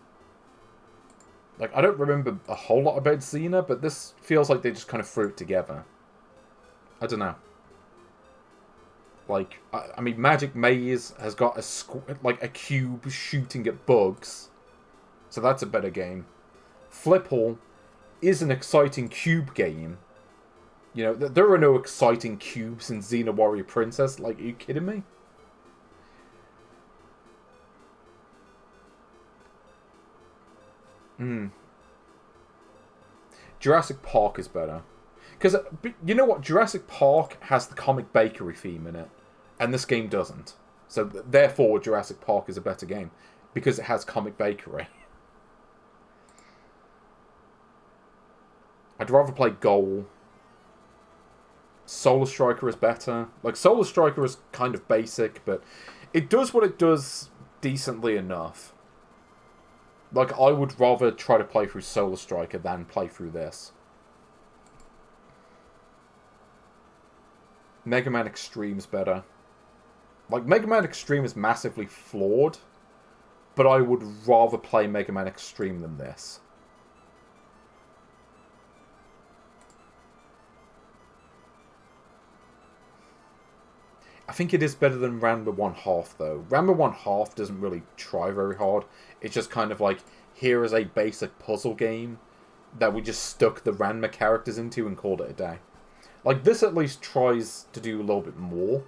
Like, I don't remember a whole lot about Xena, but this feels like they just kind of threw it together. I don't know. Like, I mean, Magic Maze has got a cube shooting at bugs. So that's a better game. Flipple is an exciting cube game. You know, there are no exciting cubes in Xena Warrior Princess. Like, are you kidding me? Jurassic Park is better. Because, you know what? Jurassic Park has the comic bakery theme in it. And this game doesn't. So, therefore, Jurassic Park is a better game. Because it has comic bakery. I'd rather play Goal. Solar Striker is better. Like, Solar Striker is kind of basic, but it does what it does decently enough. Like, I would rather try to play through Solar Striker than play through this. Mega Man Extreme's better. Like, Mega Man Extreme is massively flawed, but I would rather play Mega Man Extreme than this. I think it is better than Ranma 1/2, though. Ranma 1/2 doesn't really try very hard. It's just kind of like, here is a basic puzzle game that we just stuck the Ranma characters into and called it a day. Like, this at least tries to do a little bit more.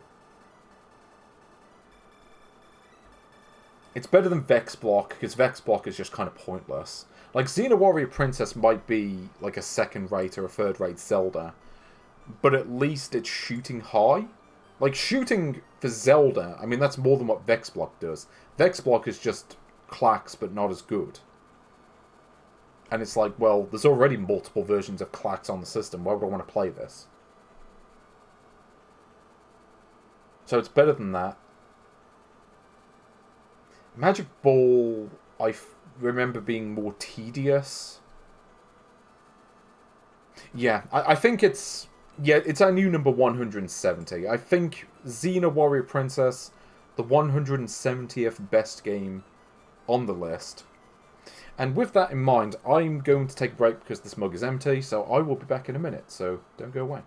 It's better than Vex Block, because Vex Block is just kind of pointless. Like, Xena Warrior Princess might be like a second-rate or a third-rate Zelda, but at least it's shooting high. Like, shooting for Zelda, I mean, that's more than what Vex Block does. Vex Block is just Clax, but not as good. And it's like, well, there's already multiple versions of Clax on the system. Why would I want to play this? So it's better than that. Magic Ball, I remember being more tedious. Yeah, I think it's... Yeah, it's our new number 170. I think Xena Warrior Princess, the 170th best game on the list. And with that in mind, I'm going to take a break because this mug is empty, so I will be back in a minute, so don't go away.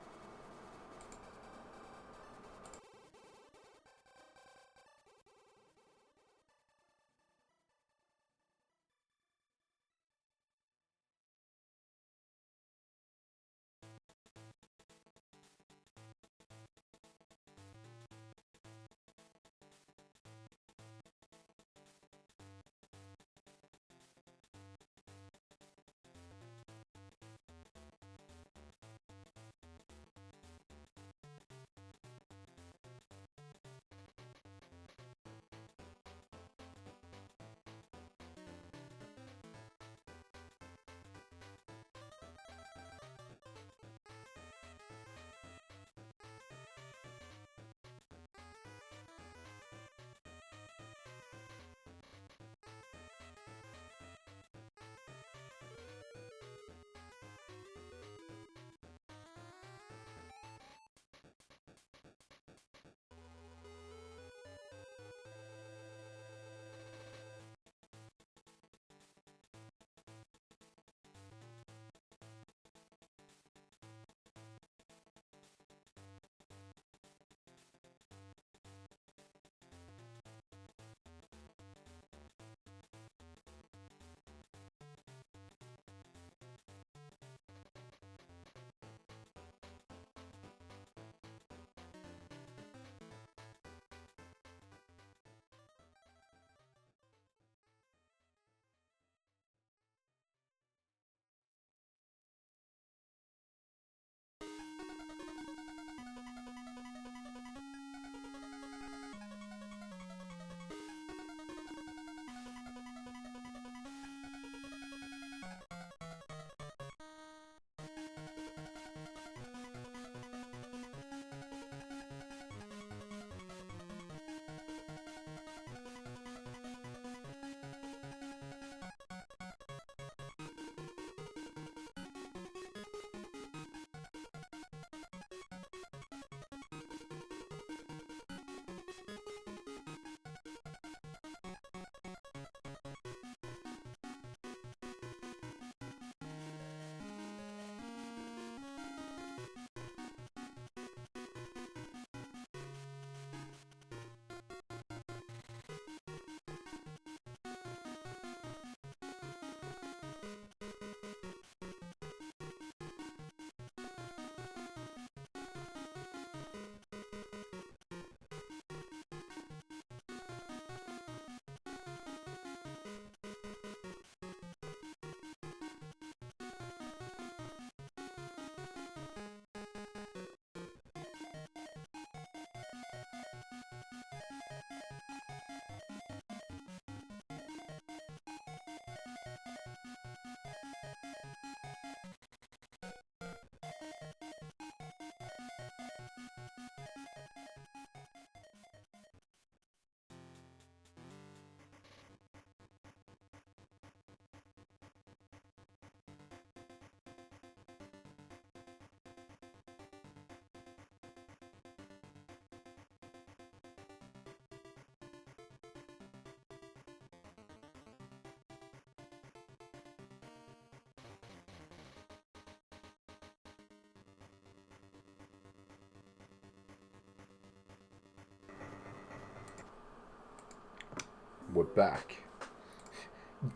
we're back.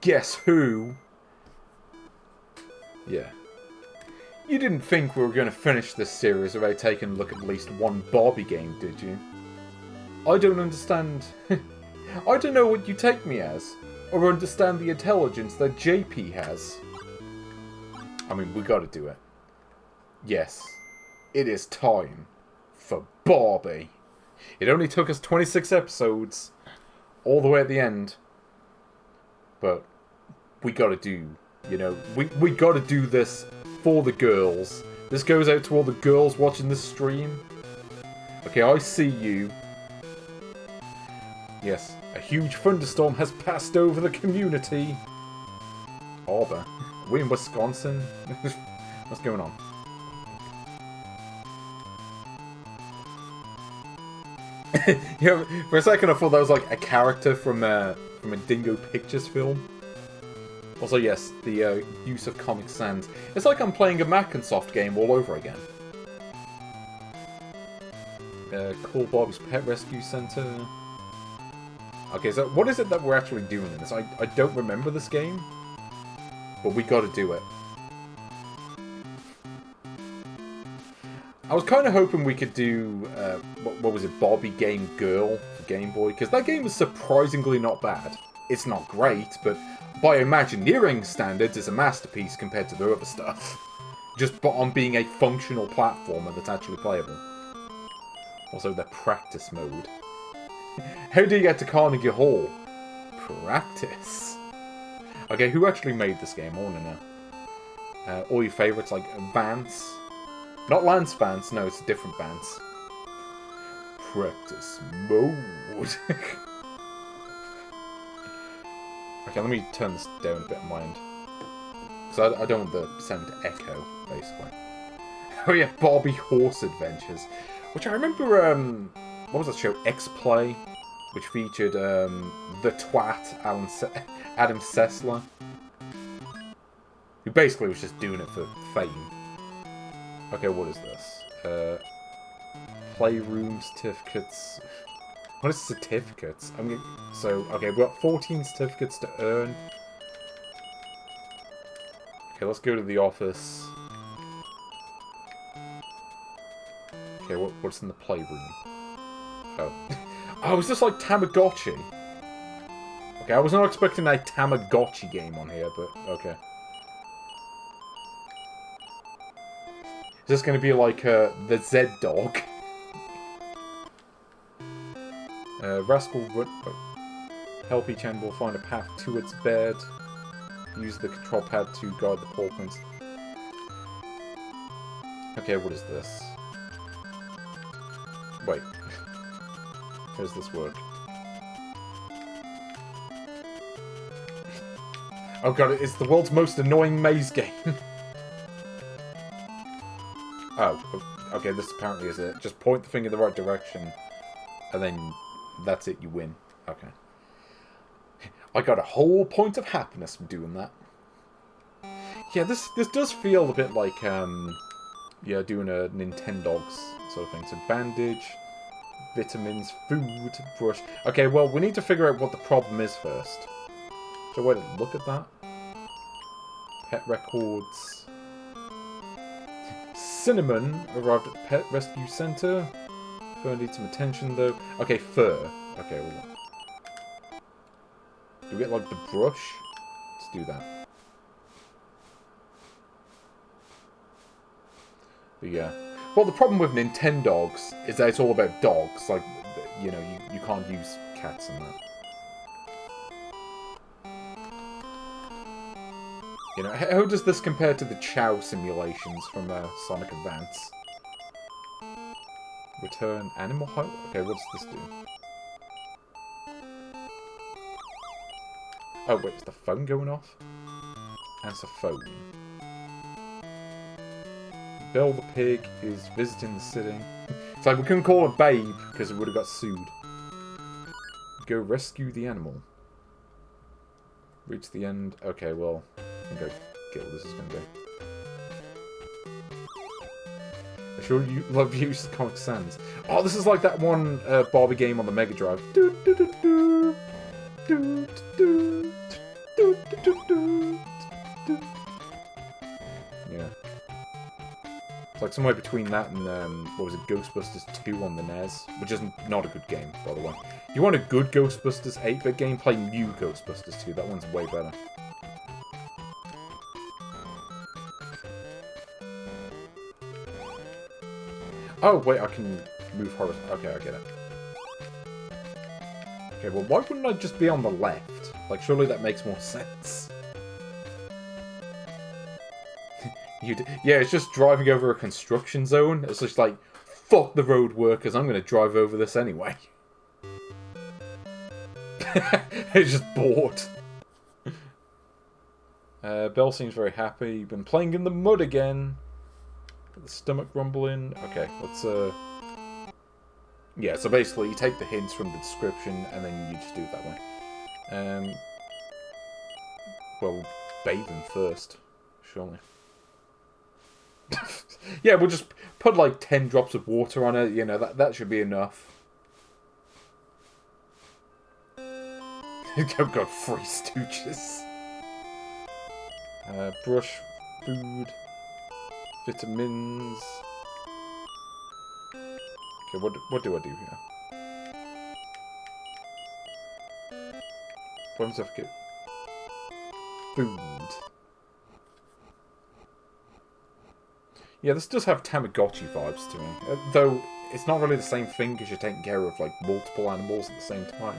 Guess who? Yeah. You didn't think we were going to finish this series without taking a look at least one Barbie game, did you? I don't understand. I don't know what you take me as, or understand the intelligence that JP has. I mean, we gotta do it. Yes, it is time for Barbie. It only took us 26 episodes, all the way at the end. But we gotta do, you know, we gotta do this for the girls. This goes out to all the girls watching this stream. Okay, I see you. Yes, a huge thunderstorm has passed over the community. Arbor? We in Wisconsin? What's going on? Yeah, for a second I thought that was like a character from a Dingo Pictures film. Also, yes, the use of Comic Sans. It's like I'm playing a Microsoft game all over again. Call Barbie's Pet Rescue Center. Okay, so what is it that we're actually doing in this? I don't remember this game, but we gotta do it. I was kind of hoping we could do, what was it, Barbie Game Girl for Game Boy, because that game is surprisingly not bad. It's not great, but by Imagineering standards, it's a masterpiece compared to the other stuff. Just on being a functional platformer that's actually playable. Also, the practice mode. How do you get to Carnegie Hall? Practice. Okay, who actually made this game? I want to know. All your favourites like Vance. Not Lance Vance, no, it's a different Vance. Practice mode. Okay, let me turn this down a bit on my end. Because I don't want the sound to echo, basically. Oh yeah, Barbie Horse Adventures. Which I remember, what was that show? X-Play, which featured the twat Adam Sessler, who basically was just doing it for fame. Okay, what is this? Playroom certificates. What is certificates? Okay, we've got 14 certificates to earn. Okay, let's go to the office. Okay, what's in the playroom? Oh. Oh, is this like Tamagotchi? Okay, I was not expecting a Tamagotchi game on here, but okay. Is this going to be like the Z-Dog? Rascal run... Help each animal find a path to its bed. Use the control pad to guide the paw prints. Okay, what is this? Wait. How does this work? Oh god, it's the world's most annoying maze game. Oh, okay, this apparently is it. Just point the thing in the right direction, and then that's it, you win. Okay. I got a whole point of happiness from doing that. Yeah, this does feel a bit like, yeah, doing a Nintendogs sort of thing. So bandage, vitamins, food, brush. Okay, well, we need to figure out what the problem is first. So wait, look at that. Pet records. Cinnamon arrived at the Pet Rescue Center. Fur needs some attention, though. Okay, fur. Okay, well... Do we get, like, the brush? Let's do that. But yeah. Well, the problem with Nintendogs is that it's all about dogs. Like, you know, you can't use cats in that. You know, how does this compare to the Chow simulations from Sonic Advance? Return animal height? Okay, what does this do? Oh, wait, is the phone going off? Answer phone. Bill the pig is visiting the city. It's like we couldn't call her Babe because it would have got sued. Go rescue the animal. Reach the end. Okay, well, I think I get what this is going to do. I sure you love use the Comic Sans. Oh, this is like that one Barbie game on the Mega Drive. Doo, doo, doo, doo. Yeah. It's like somewhere between that and, what was it, Ghostbusters 2 on the NES, which is not a good game, by the way. If you want a good Ghostbusters 8-bit game, play New Ghostbusters 2. That one's way better. Oh, wait, I can move horizontal. Okay, I get it. Okay, well, why wouldn't I just be on the left? Like, surely that makes more sense. Yeah, it's just driving over a construction zone. It's just like, fuck the road workers, I'm gonna drive over this anyway. It's just bored. Belle seems very happy. Been playing in the mud again. Got the stomach rumbling. Okay, let's, yeah, so basically you take the hints from the description and then you just do it that way. Well, bathing first, surely. Yeah, we'll just put like 10 drops of water on it, you know, that should be enough. I've got 3 stooges. Brush, food, vitamins. Okay, what do I do here? What does I get? Food. Yeah, this does have Tamagotchi vibes to me. Though, it's not really the same thing because you're taking care of, like, multiple animals at the same time.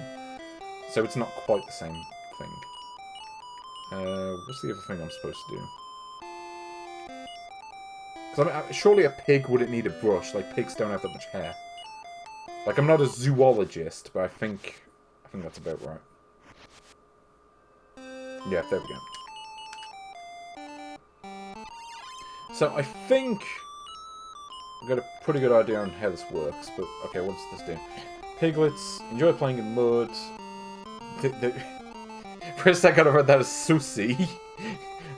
So it's not quite the same thing. What's the other thing I'm supposed to do? Because, I mean, surely a pig wouldn't need a brush. Like, pigs don't have that much hair. Like, I'm not a zoologist, but I think that's about right. Yeah, there we go. So, I think I've got a pretty good idea on how this works, but okay, what does this do? Piglets enjoy playing in mud. For a second I read that as sushi.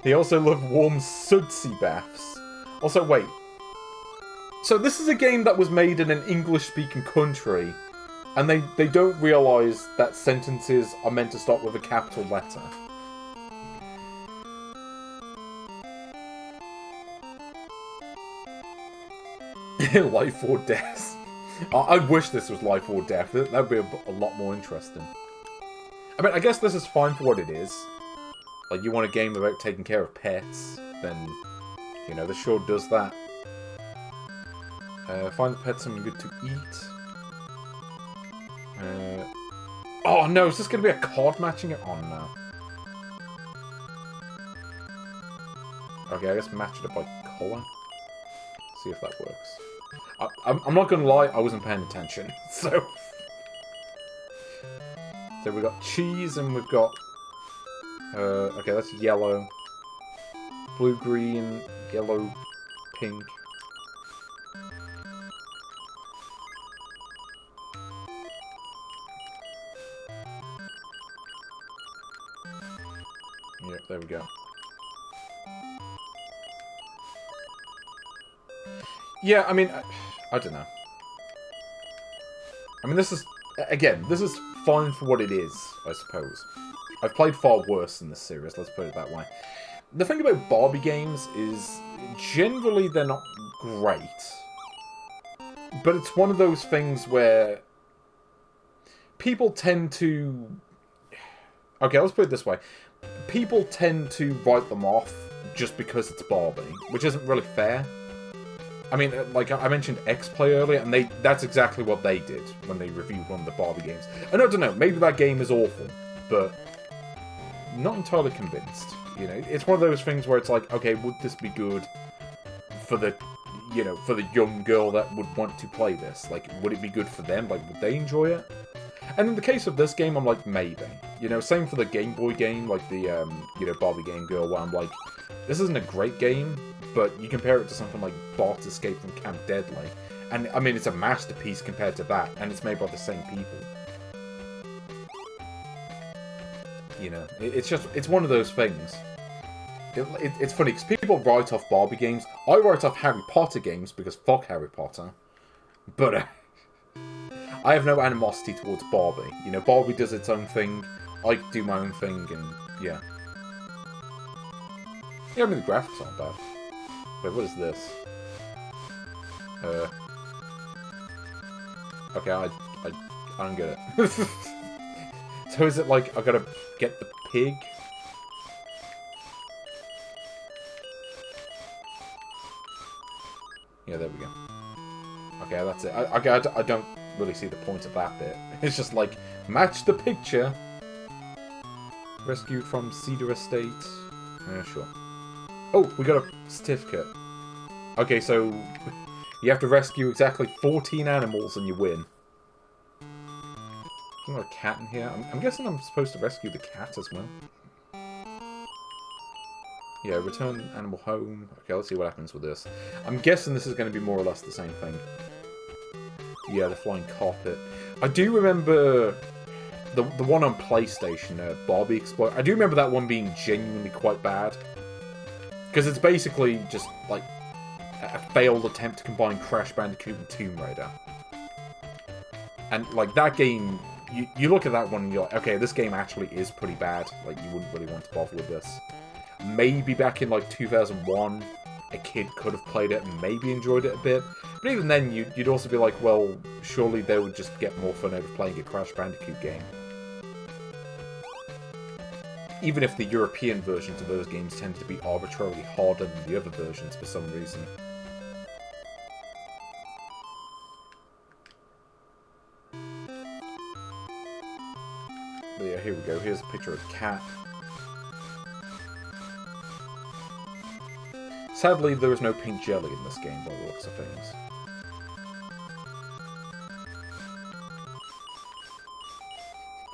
They also love warm sudsy baths. Also, wait. So this is a game that was made in an English-speaking country, and they don't realise that sentences are meant to start with a capital letter. Life or death. I wish this was life or death. That would be a lot more interesting. I mean, I guess this is fine for what it is. Like, you want a game about taking care of pets, then, you know, this sure does that. Find the pet something good to eat. Oh no, is this going to be a card matching it? Oh no. Okay, I guess match it up by colour. See if that works. I'm not gonna lie, I wasn't paying attention, so we've got cheese and we've got okay, that's yellow, blue, green, yellow, pink. Yep, there we go. Yeah, I mean, I don't know. I mean, this is, again, this is fine for what it is, I suppose. I've played far worse in this series, let's put it that way. The thing about Barbie games is, generally they're not great. But it's one of those things where people tend to... Okay, let's put it this way. People tend to write them off just because it's Barbie, which isn't really fair. I mean, like, I mentioned X-Play earlier, and that's exactly what they did when they reviewed one of the Barbie games. And I don't know, maybe that game is awful, but not entirely convinced, you know? It's one of those things where it's like, okay, would this be good for the, you know, for the young girl that would want to play this? Like, would it be good for them? Like, would they enjoy it? And in the case of this game, I'm like, maybe. You know, same for the Game Boy game, like the, you know, Barbie Game Girl, where I'm like, this isn't a great game, but you compare it to something like Bart's Escape from Camp Deadly, and, I mean, it's a masterpiece compared to that, and it's made by the same people. You know, it's just, it's one of those things. It's funny, because people write off Barbie games. I write off Harry Potter games, because fuck Harry Potter. But, I have no animosity towards Barbie. You know, Barbie does its own thing. I do my own thing, and yeah. Yeah, I mean, the graphics aren't bad. Wait, what is this? Okay, I don't get it. So is it like, I gotta get the pig? Yeah, there we go. Okay, that's it. I don't really see the point of that bit. It's just like, match the picture. Rescued from Cedar Estate. Yeah, sure. Oh, we got a certificate. Okay, so you have to rescue exactly 14 animals and you win. There's not a cat in here. I'm guessing I'm supposed to rescue the cat as well. Yeah, return animal home. Okay, let's see what happens with this. I'm guessing this is going to be more or less the same thing. Yeah, the flying carpet. I do remember the one on PlayStation, Barbie Explorer. I do remember that one being genuinely quite bad. Because it's basically just, like, a failed attempt to combine Crash Bandicoot and Tomb Raider. And, like, that game, you look at that one and you're like, okay, this game actually is pretty bad. Like, you wouldn't really want to bother with this. Maybe back in, like, 2001, a kid could have played it and maybe enjoyed it a bit. But even then, you'd also be like, well, surely they would just get more fun out of playing a Crash Bandicoot game. Even if the European versions of those games tend to be arbitrarily harder than the other versions for some reason. But yeah, here we go. Here's a picture of a cat. Sadly, there is no pink jelly in this game by the looks of things.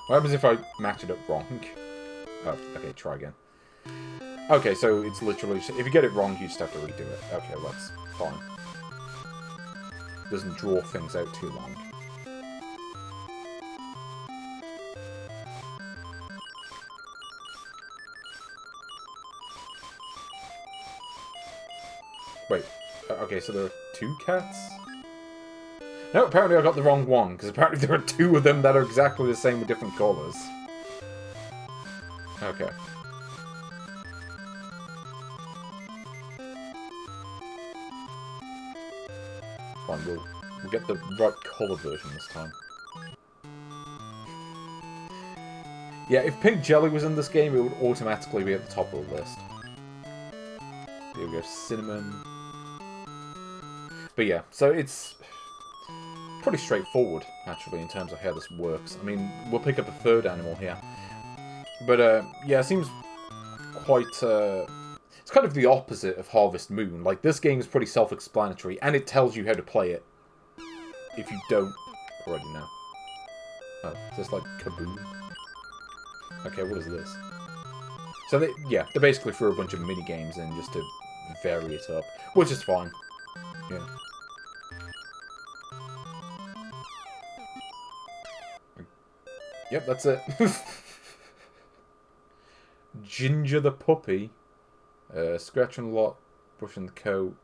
What happens if I match it up wrong? Oh, okay, try again. Okay, so it's literally... If you get it wrong, you just have to redo it. Okay, well, that's fine. Doesn't draw things out too long. Wait, okay, so there are 2 cats? No, apparently I got the wrong one, because apparently there are 2 of them that are exactly the same with different colours. Okay. Fine, we'll get the right colour version this time. Yeah, if pink jelly was in this game, it would automatically be at the top of the list. Here we go, cinnamon. But yeah, so it's pretty straightforward, actually, in terms of how this works. I mean, we'll pick up a 3rd animal here. But, yeah, it seems quite, it's kind of the opposite of Harvest Moon. Like, this game is pretty self-explanatory, and it tells you how to play it. If you don't already know. Oh, is this like Kaboom? Okay, what is this? So, they basically threw a bunch of mini-games in just to vary it up. Which is fine. Yeah. Yep, that's it. Ginger the puppy. Scratching a lot, brushing the coat.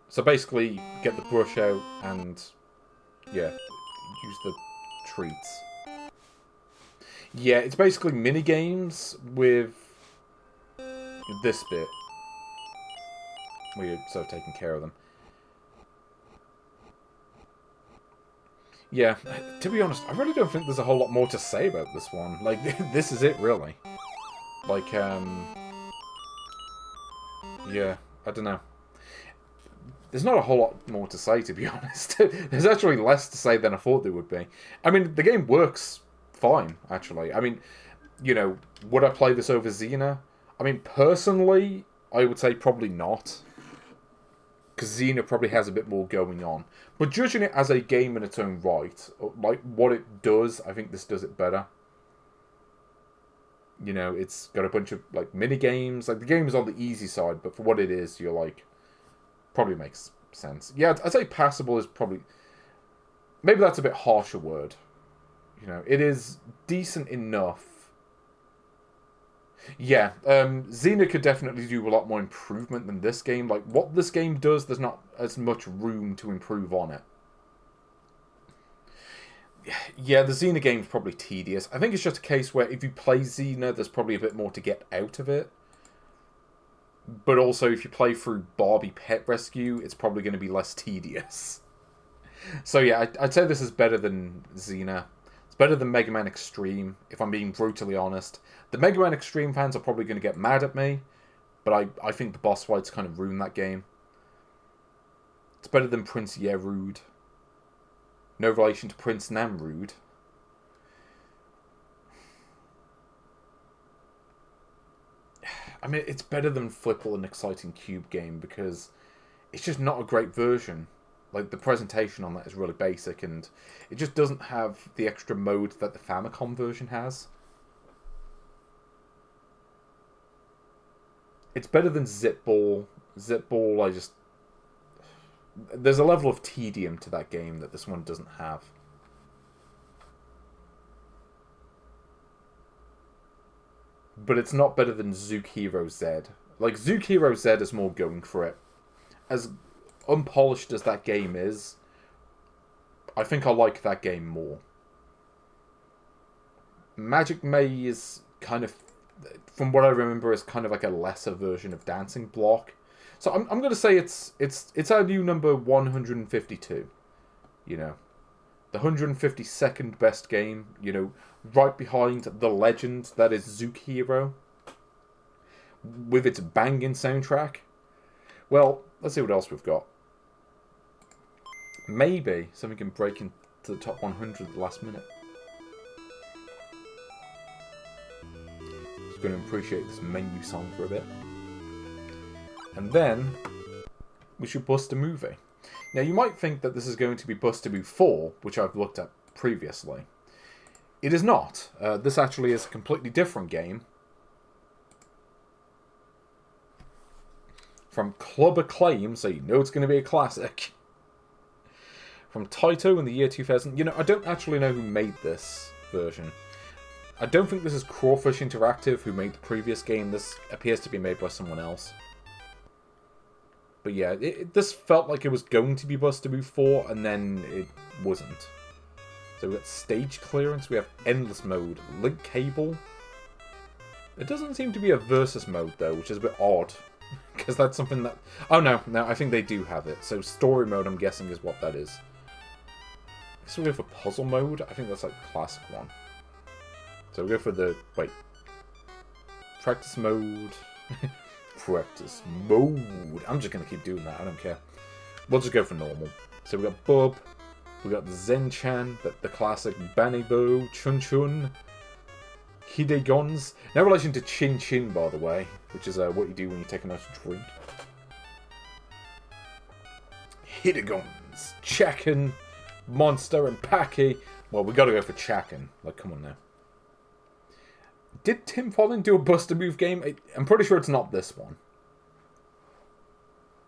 So basically, get the brush out and, yeah, use the treats. Yeah, it's basically mini-games with this bit. Where you're sort of taking care of them. Yeah, to be honest, I really don't think there's a whole lot more to say about this one. Like, this is it, really. Like, yeah, I don't know. There's not a whole lot more to say, to be honest. There's actually less to say than I thought there would be. I mean, the game works fine, actually. I mean, you know, would I play this over Xena? I mean, personally, I would say probably not. Because Xena probably has a bit more going on. But judging it as a game in its own right, like what it does, I think this does it better. You know, it's got a bunch of, like, mini-games. Like, the game is on the easy side, but for what it is, you're like... Probably makes sense. Yeah, I'd say passable is probably... Maybe that's a bit harsher word. You know, it is decent enough. Yeah, Xena could definitely do a lot more improvement than this game. Like, what this game does, there's not as much room to improve on it. Yeah, the Xena game's probably tedious. I think it's just a case where if you play Xena, there's probably a bit more to get out of it. But also, if you play through Barbie Pet Rescue, it's probably going to be less tedious. So yeah, I'd say this is better than Xena. It's better than Mega Man Extreme, if I'm being brutally honest. The Mega Man Extreme fans are probably going to get mad at me, but I think the boss fights kind of ruin that game. It's better than Prince Yerud. No relation to Prince Namrud. I mean, it's better than Flipple and Exciting Cube game because it's just not a great version. Like, the presentation on that is really basic, and it just doesn't have the extra mode that the Famicom version has. It's better than Zipball. Zipball, there's a level of tedium to that game that this one doesn't have. But it's not better than Zook Hero Z. Like, Zook Hero Z is more going for it. As unpolished as that game is, I think I like that game more. Magic Maze kind of, from what I remember, is kind of like a lesser version of Dancing Block. So I'm going to say it's our new number 152. You know, the 152nd best game. You know, right behind the legend that is Zook Hero, with its banging soundtrack. Well, let's see what else we've got. Maybe something can break into the top 100 at the last minute. Just going to appreciate this menu song for a bit. And then we should bust a movie. Now, you might think that this is going to be Bust-a-Move 4, which I've looked at previously. It is not. This actually is a completely different game. From Club Acclaim, so you know it's going to be a classic. From Taito in the year 2000. You know, I don't actually know who made this version. I don't think this is Crawfish Interactive, who made the previous game. This appears to be made by someone else. But yeah, this felt like it was going to be Bust-a-Move 4, and then it wasn't. So we've got Stage Clearance, we have Endless Mode, Link Cable. It doesn't seem to be a Versus Mode, though, which is a bit odd. Because that's something that... Oh, no, I think they do have it. So Story Mode, I'm guessing, is what that is. So we go for Puzzle Mode. I think that's like the classic one. So we'll go for the... Wait. Practice Mode... Practice Mode. I'm just going to keep doing that. I don't care. We'll just go for normal. So we got Bub. We got Zen-chan. The classic Banibo. Chun-chun. Hidegons. No relation to Chin-chin, by the way. Which is what you do when you take a nice drink. Hidegons. Chaken. Monster and Packy. Well, we got to go for Chaken. Like, come on now. Did Tim Follin do a Bust-a-Move game? I'm pretty sure it's not this one.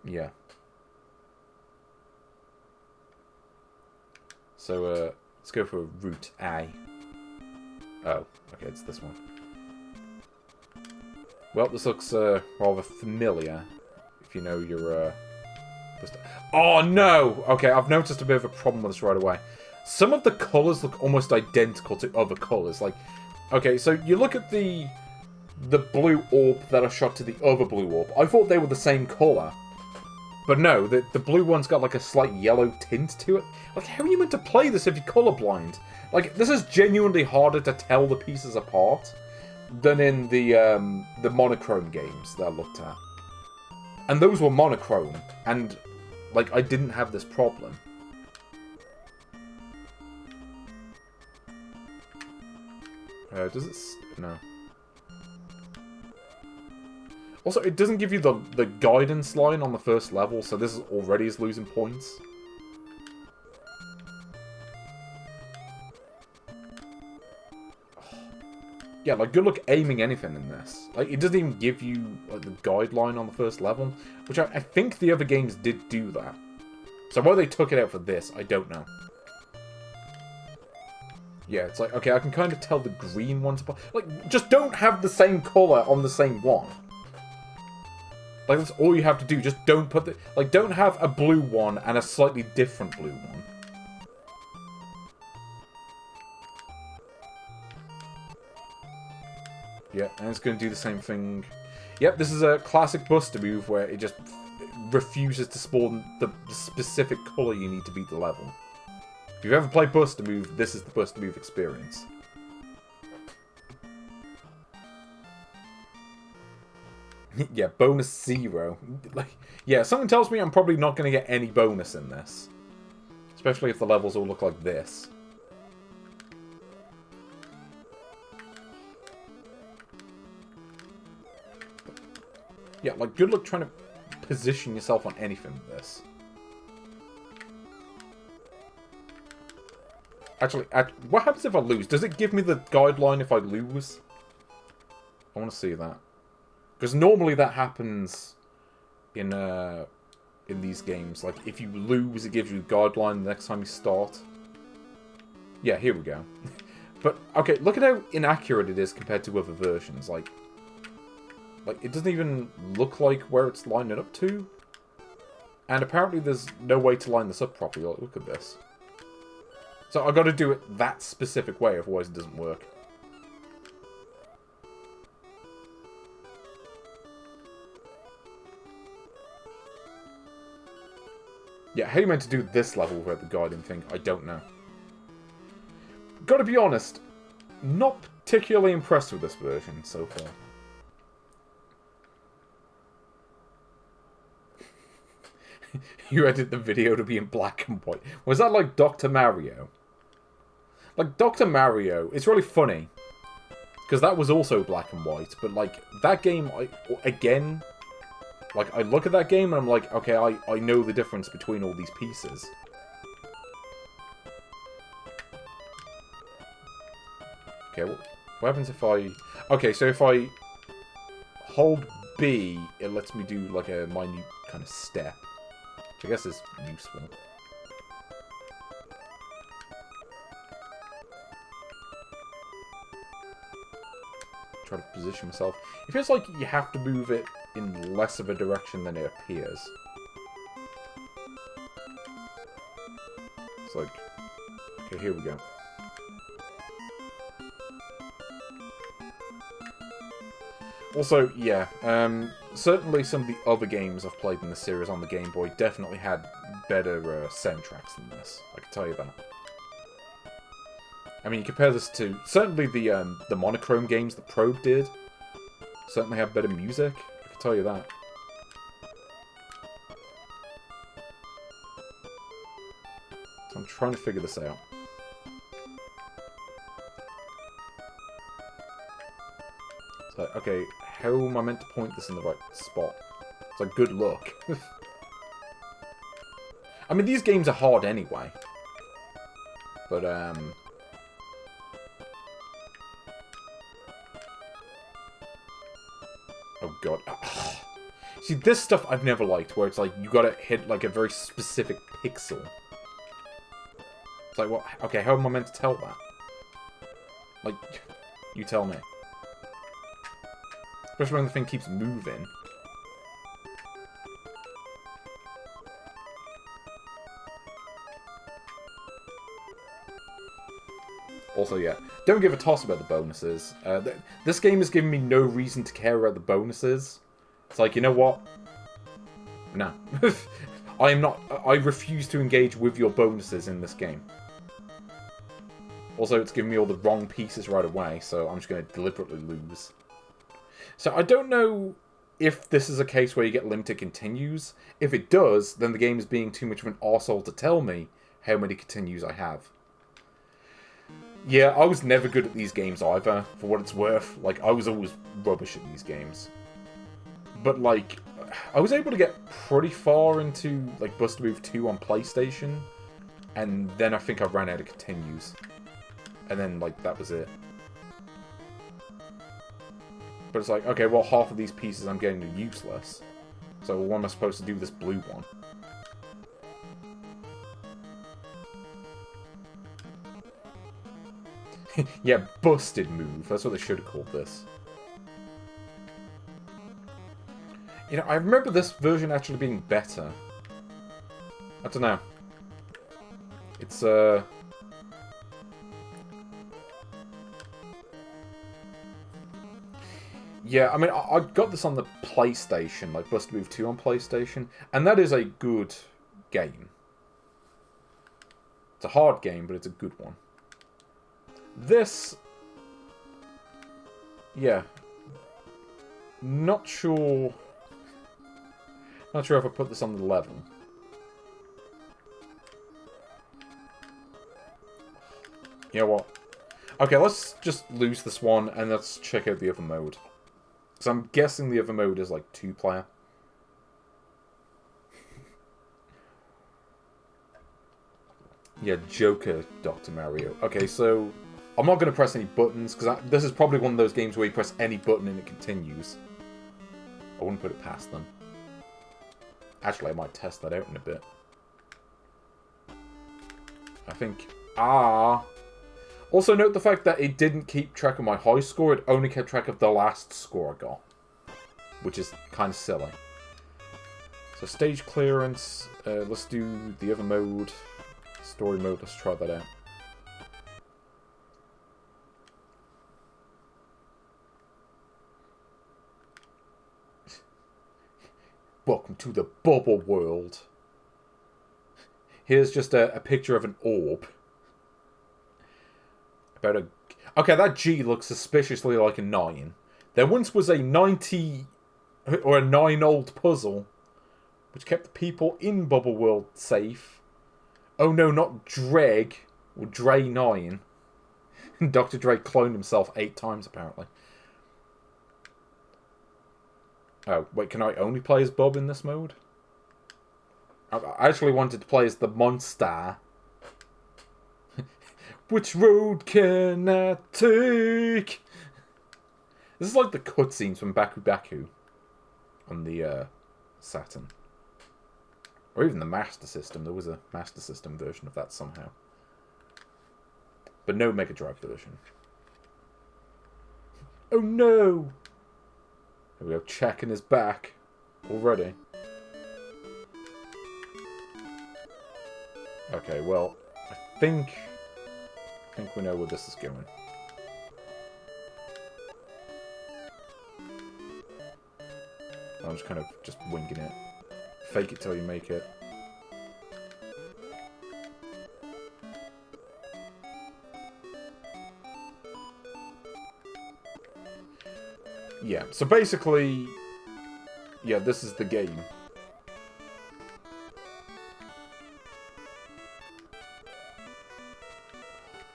Yeah. So, let's go for Route A. Oh, okay, it's this one. Well, this looks rather familiar. If you know your... Oh, no! Okay, I've noticed a bit of a problem with this right away. Some of the colours look almost identical to other colours. Like, okay, so you look at the blue orb that are shot to the other blue orb. I thought they were the same colour. But no, the blue one's got like a slight yellow tint to it. Like, how are you meant to play this if you're colourblind? Like, this is genuinely harder to tell the pieces apart than in the monochrome games that I looked at. And those were monochrome, and, like, I didn't have this problem. Does it... No. Also, it doesn't give you the guidance line on the first level, so this is already is losing points. Yeah, like, good luck aiming anything in this. Like, it doesn't even give you, like, the guideline on the first level, which I think the other games did do that. So why they took it out for this, I don't know. Yeah, it's like, okay, I can kind of tell the green one's... Like, just don't have the same colour on the same one. Like, that's all you have to do. Just don't put the... Like, don't have a blue one and a slightly different blue one. Yeah, and it's going to do the same thing. Yep, this is a classic Buster move where it just refuses to spawn the specific colour you need to beat the level. If you've ever played Buster move, this is the Buster move experience. Yeah, bonus 0. Like, yeah, something tells me I'm probably not going to get any bonus in this. Especially if the levels all look like this. Yeah, like, good luck trying to position yourself on anything with this. Actually, what happens if I lose? Does it give me the guideline if I lose? I want to see that. Because normally that happens in these games. Like, if you lose, it gives you a guideline the next time you start. Yeah, here we go. But, okay, look at how inaccurate it is compared to other versions. Like, it doesn't even look like where it's lining up to. And apparently there's no way to line this up properly. Like, look at this. So I've got to do it that specific way, otherwise it doesn't work. Yeah, how you meant to do this level where the guiding thing, I don't know. Gotta be honest, not particularly impressed with this version so far. You edit the video to be in black and white. Was that like Dr. Mario? Like, Dr. Mario, it's really funny. Because that was also black and white, but like, that game, again... Like, I look at that game and I'm like, okay, I know the difference between all these pieces. Okay, what happens if I... Okay, so if I hold B, it lets me do, like, a minute kind of step. Which I guess is useful. Try to position myself. It feels like you have to move it in less of a direction than it appears. It's like... Okay, here we go. Also, yeah, certainly some of the other games I've played in the series on the Game Boy definitely had better soundtracks than this. I can tell you that. I mean, you compare this to... Certainly the monochrome games that Probe did certainly have better music. I can tell you that. So I'm trying to figure this out. So, okay, how am I meant to point this in the right spot? It's like, good luck. I mean, these games are hard anyway. But, oh god. See, this stuff I've never liked, where it's like, you gotta hit, like, a very specific pixel. It's like, what? Okay, how am I meant to tell that? Like, you tell me. Especially when the thing keeps moving. Also, yeah, don't give a toss about the bonuses. This game has given me no reason to care about the bonuses. It's like, you know what? No. I am not... I refuse to engage with your bonuses in this game. Also, it's giving me all the wrong pieces right away, so I'm just going to deliberately lose. So I don't know if this is a case where you get limited continues. If it does, then the game is being too much of an arsehole to tell me how many continues I have. Yeah, I was never good at these games either, for what it's worth. Like, I was always rubbish at these games. But, like, I was able to get pretty far into, like, Buster Move 2 on PlayStation. And then I think I ran out of continues. And then, like, that was it. But it's like, okay, well, half of these pieces I'm getting are useless. So what am I supposed to do with this blue one? Yeah, busted move. That's what they should have called this. You know, I remember this version actually being better. I don't know. It's, Yeah, I mean, I got this on the PlayStation, like Bust a Move 2 on PlayStation, and that is a good game. It's a hard game, but it's a good one. This... Yeah. Not sure... Not sure if I put this on the level. You know what? Okay, let's just lose this one, and let's check out the other mode. Because I'm guessing the other mode is, like, 2-player. Yeah, Joker, Dr. Mario. Okay, so... I'm not going to press any buttons, because this is probably one of those games where you press any button and it continues. I wouldn't put it past them. Actually, I might test that out in a bit. I think... Also note the fact that it didn't keep track of my high score, it only kept track of the last score I got. Which is kind of silly. So stage clearance, let's do the other mode. Story mode, let's try that out. Welcome to the bubble world. Here's just a picture of an orb. Okay, that G looks suspiciously like a 9. There once was a 90 or a 9-old puzzle which kept the people in Bubble World safe. Oh no, not Dreg or Dre 9. Dr. Dre cloned himself 8 times apparently. Oh, wait, can I only play as Bob in this mode? I actually wanted to play as the monster. Which road can I take? This is like the cutscenes from Baku Baku on the Saturn. Or even the Master System. There was a Master System version of that somehow. But no Mega Drive version. Oh no! Here we go, checking his back already. Okay, well, I think we know where this is going. I'm just kind of just winging it. Fake it till you make it. Yeah, so basically, yeah, this is the game.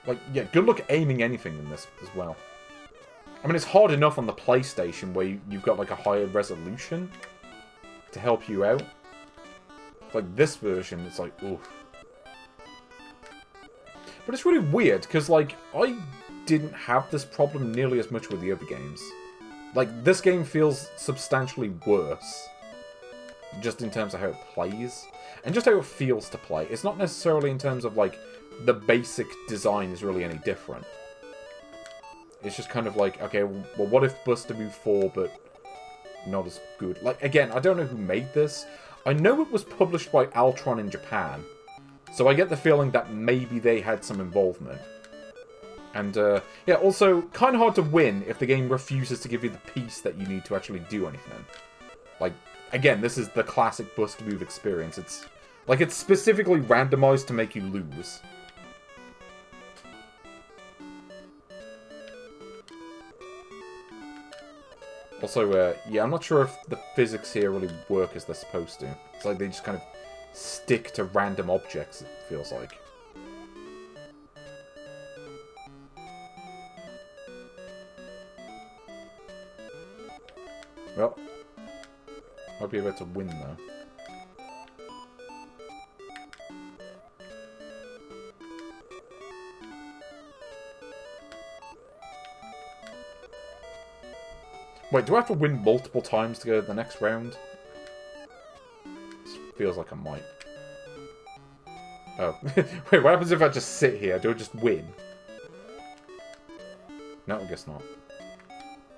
Like, yeah, good luck aiming anything in this as well. I mean, it's hard enough on the PlayStation where you've got, like, a higher resolution to help you out. Like, this version, it's like, oof. But it's really weird, because, like, I didn't have this problem nearly as much with the other games. Like, this game feels substantially worse. Just in terms of how it plays. And just how it feels to play. It's not necessarily in terms of, like, the basic design is really any different. It's just kind of like, okay, well, what if Bust a Move 4, but not as good? Like, again, I don't know who made this. I know it was published by Altron in Japan. So I get the feeling that maybe they had some involvement. And, yeah, also, kind of hard to win if the game refuses to give you the piece that you need to actually do anything. Like, again, this is the classic Bust a Move experience. It's, like, it's specifically randomized to make you lose. Also, yeah, I'm not sure if the physics here really work as they're supposed to. It's like they just kind of stick to random objects, it feels like. Well, I'll be able to win, though. Wait, do I have to win multiple times to go to the next round? This feels like I might. Oh. Wait, what happens if I just sit here? Do I just win? No, I guess not.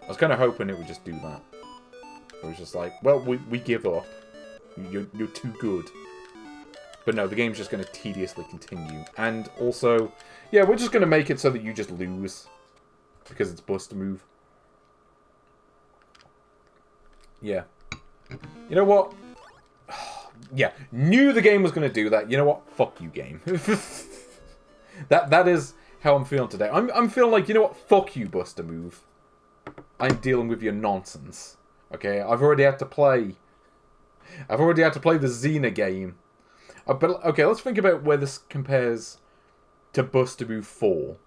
I was kind of hoping it would just do that. It was just like, well, we give up. You're too good. But no, the game's just going to tediously continue. And also, yeah, we're just going to make it so that you just lose. Because it's Bust a Move. Yeah. You know what? Yeah, knew the game was going to do that. You know what? Fuck you, game. That is how I'm feeling today. I'm feeling like, you know what? Fuck you, Buster Move. I'm dealing with your nonsense. Okay, I've already had to play the Xena game. But okay, let's think about where this compares to Buster Move 4.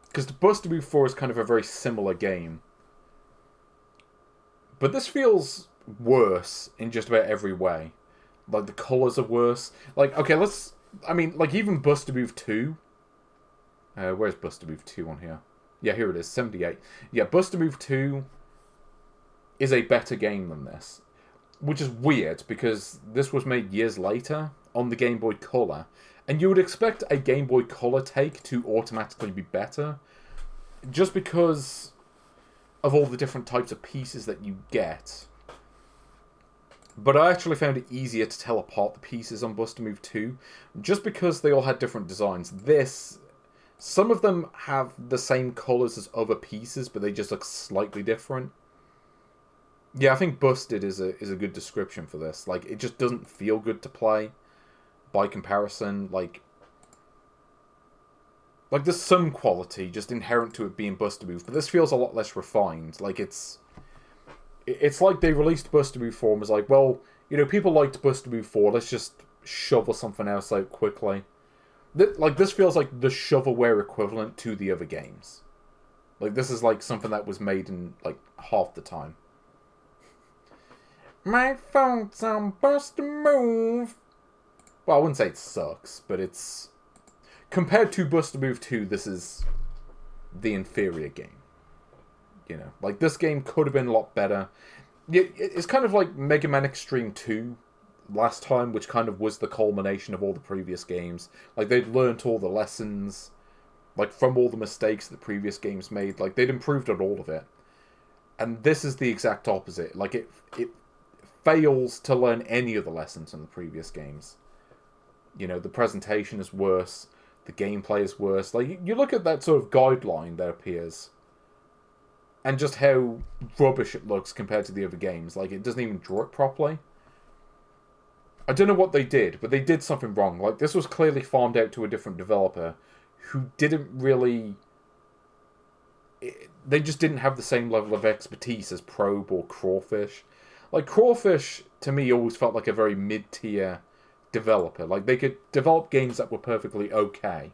Because Buster Move 4 is kind of a very similar game. But this feels worse in just about every way. Like, the colours are worse. Like, okay, even Buster Move 2. Where's Buster Move 2 on here? Yeah, here it is, 78. Yeah, Buster Move 2 is a better game than this. Which is weird, because this was made years later on the Game Boy Color. And you would expect a Game Boy Color take to automatically be better. Just because of all the different types of pieces that you get. But I actually found it easier to tell apart the pieces on Buster Move 2. Just because they all had different designs. Some of them have the same colours as other pieces, but they just look slightly different. Yeah, I think Busted is a good description for this. Like, it just doesn't feel good to play by comparison. Like there's some quality just inherent to it being Buster Move, but this feels a lot less refined. Like, it's like they released Buster Move 4 and was like, well, you know, people liked Buster Move 4, let's just shovel something else out quickly. This feels like the shovelware equivalent to the other games. Like, this is like something that was made in, like, half the time. My thoughts on Buster Move. Well, I wouldn't say it sucks, but it's... Compared to Buster Move 2, this is the inferior game. You know, like, this game could have been a lot better. It's kind of like Mega Man Extreme 2 last time, which kind of was the culmination of all the previous games. Like, they'd learnt all the lessons, like, from all the mistakes the previous games made. Like, they'd improved on all of it. And this is the exact opposite. Like, it fails to learn any of the lessons in the previous games. You know, the presentation is worse. The gameplay is worse. Like, you look at that sort of guideline that appears, and just how rubbish it looks compared to the other games. Like, it doesn't even draw it properly. I don't know what they did, but they did something wrong. Like, this was clearly farmed out to a different developer who didn't really... They just didn't have the same level of expertise as Probe or Crawfish. Like, Crawfish, to me, always felt like a very mid-tier developer. Like, they could develop games that were perfectly okay,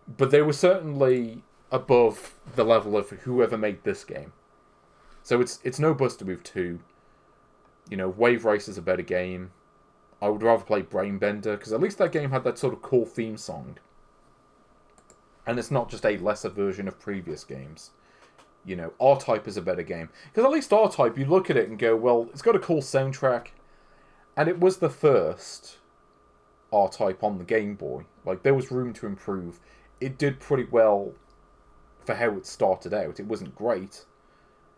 but they were certainly above the level of whoever made this game. So it's no Buster Move 2. You know, Wave Race is a better game. I would rather play Brainbender, because at least that game had that sort of cool theme song. And it's not just a lesser version of previous games. You know, R-Type is a better game. Because at least R-Type, you look at it and go, well, it's got a cool soundtrack. And it was the first R-Type on the Game Boy. Like, there was room to improve. It did pretty well for how it started out. It wasn't great,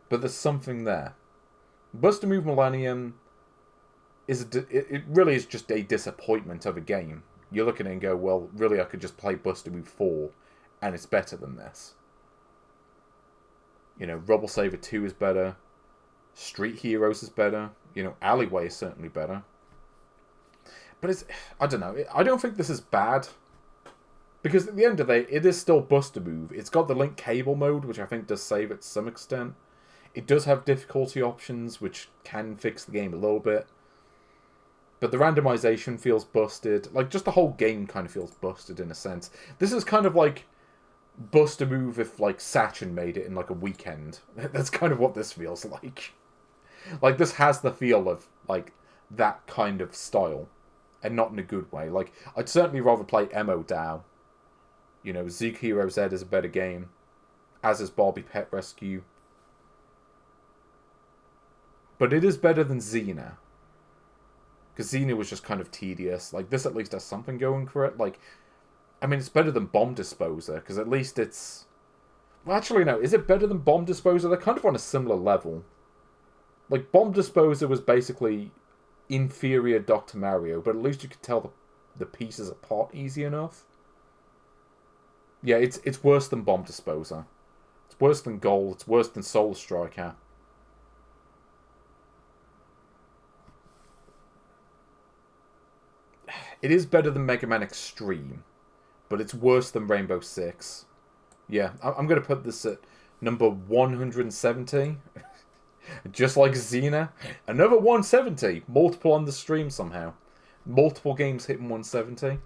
but there's something there. Buster Move Millennium it really is just a disappointment of a game. You look at it and go, well, really, I could just play Buster Move 4, and it's better than this. You know, Rubble Saver 2 is better. Street Heroes is better. You know, Alleyway is certainly better. But I don't know. I don't think this is bad. Because at the end of the day, it is still Buster Move. It's got the link cable mode, which I think does save it to some extent. It does have difficulty options, which can fix the game a little bit. But the randomization feels busted. Like, just the whole game kind of feels busted in a sense. This is kind of like Buster Move if, like, Saturn made it in, like, a weekend. That's kind of what this feels like. Like, this has the feel of, like, that kind of style. And not in a good way. Like, I'd certainly rather play Emo Dow. You know, Zook Hero Z is a better game. As is Barbie Pet Rescue. But it is better than Xena. Because Xena was just kind of tedious. Like, this at least has something going for it. Like, I mean, it's better than Bomb Disposer. Because at least it's... Well, actually, no. Is it better than Bomb Disposer? They're kind of on a similar level. Like, Bomb Disposer was basically inferior Dr. Mario. But at least you could tell the pieces apart easy enough. Yeah, it's worse than Bomb Disposer. It's worse than Goal. It's worse than Soul Striker. It is better than Mega Man Extreme, but it's worse than Rainbow Six. Yeah, I'm going to put this at number 170. Just like Xena. Another 170. Multiple on the stream somehow. Multiple games hitting 170.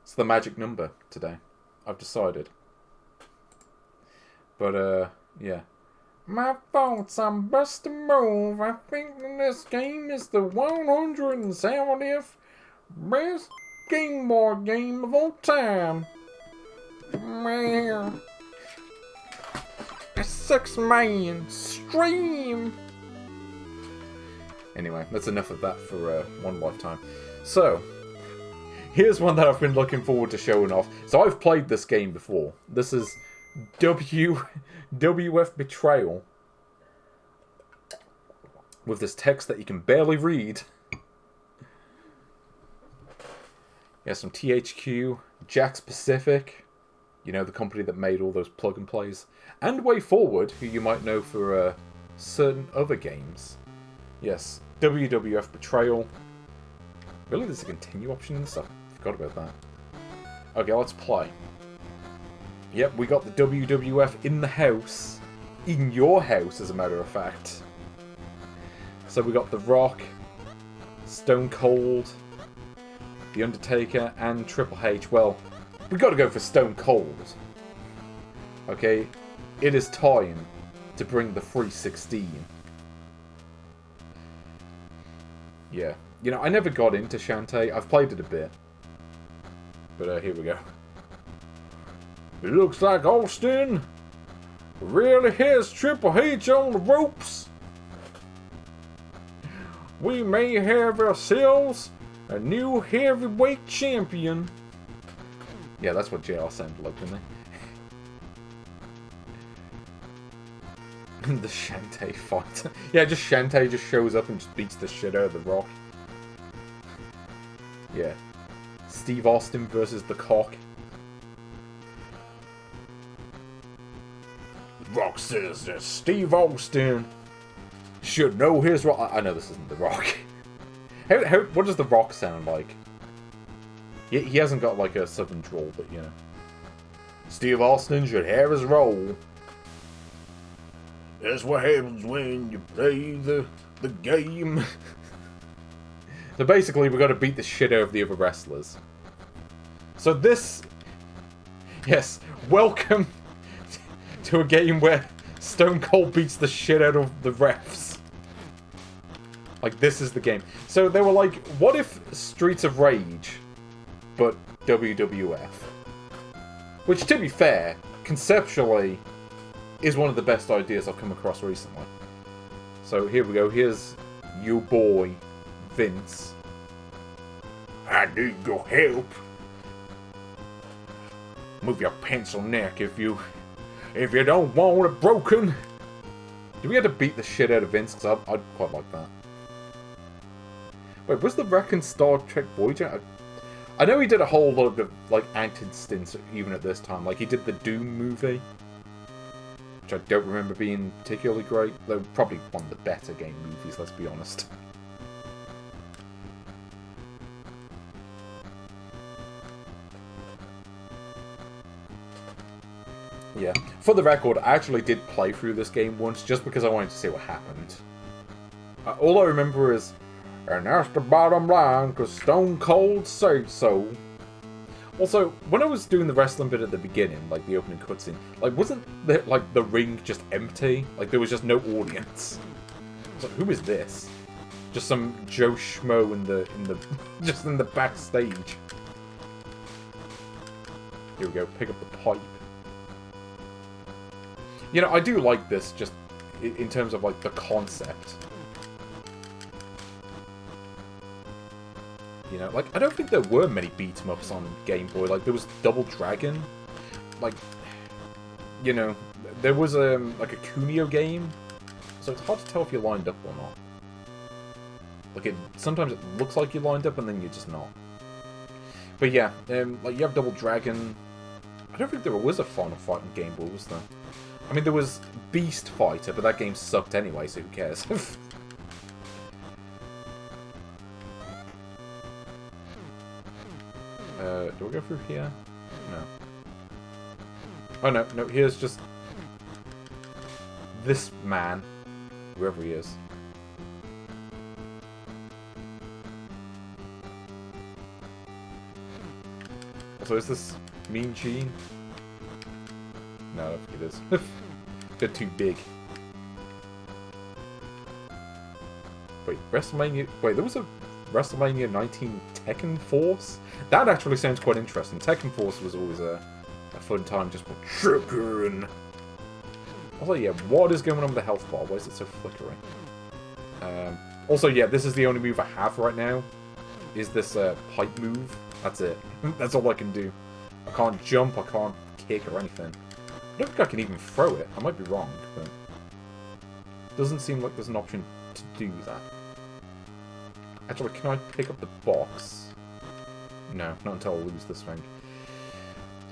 It's the magic number today. I've decided. But, yeah. My thoughts on best to move. I think this game is the 170th best Game Boy game of all time. Man. A 6-man stream. Anyway, that's enough of that for one lifetime. So, here's one that I've been looking forward to showing off. So I've played this game before. This is WWF Betrayal. With this text that you can barely read. Yeah, some THQ, Jack's Pacific. You know, the company that made all those plug and plays. And Way Forward, who you might know for certain other games. Yes, WWF Betrayal. Really, there's a continue option in this? I forgot about that. Okay, let's play. Yep, we got the WWF in the house. In your house, as a matter of fact. So we got The Rock, Stone Cold, The Undertaker, and Triple H. Well, we got to go for Stone Cold. Okay, it is time to bring the 316. Yeah, you know, I never got into Shantae. I've played it a bit. But here we go. It looks like Austin really has Triple H on the ropes. We may have ourselves a new heavyweight champion. Yeah, that's what JR sounded like, didn't they? The Shantae fight. Yeah, just Shantae just shows up and just beats the shit out of The Rock. Yeah. Steve Austin versus the Cock. The Rock says that Steve Austin should know his Rock. I know this isn't The Rock. What does The Rock sound like? He hasn't got like a southern drawl, but you know. Steve Austin should have his role. That's what happens when you play the game. So basically, we've got to beat the shit out of the other wrestlers. So this... Yes, welcome to a game where Stone Cold beats the shit out of the refs. Like, this is the game. So they were like, what if Streets of Rage, but WWF? Which, to be fair, conceptually, is one of the best ideas I've come across recently. So here we go. Here's your boy, Vince. I need your help. Move your pencil neck if you don't want it broken. Do we have to beat the shit out of Vince? Because I'd quite like that. Wait, was the Wreck Star Trek Voyager? I know he did a whole lot of like acted stints even at this time. Like he did the Doom movie, which I don't remember being particularly great. Though probably one of the better game movies, let's be honest. Yeah. For the record, I actually did play through this game once just because I wanted to see what happened. All I remember is, and that's the bottom line, because Stone Cold said so. Also, when I was doing the wrestling bit at the beginning, like the opening cutscene, like wasn't the ring just empty? Like there was just no audience. I was like, who is this? Just some Joe Schmo in the just in the backstage. Here we go, pick up the pipe. You know, I do like this just in terms of like the concept. You know, like, I don't think there were many beat-em-ups on Game Boy. Like, there was Double Dragon. Like, you know, there was, like, a Kunio game. So it's hard to tell if you're lined up or not. Like, sometimes it looks like you're lined up, and then you're just not. But yeah, like, you have Double Dragon. I don't think there was a Final Fight on Game Boy, was there? I mean, there was Beast Fighter, but that game sucked anyway, so who cares? Do I go through here? No. Oh, no. No, here's just... this man. Whoever he is. So is this Mean Gene? No, I don't think it is. They're too big. Wait, WrestleMania... Wait, there was a WrestleMania 19 Tekken Force? That actually sounds quite interesting. Tekken Force was always a fun time just for Tekken. Also, yeah, what is going on with the health bar? Why is it so flickery? Also, yeah, this is the only move I have right now. Is this pipe move. That's it. That's all I can do. I can't jump, I can't kick or anything. I don't think I can even throw it. I might be wrong, but... doesn't seem like there's an option to do that. Actually, can I pick up the box? No, not until I lose this thing.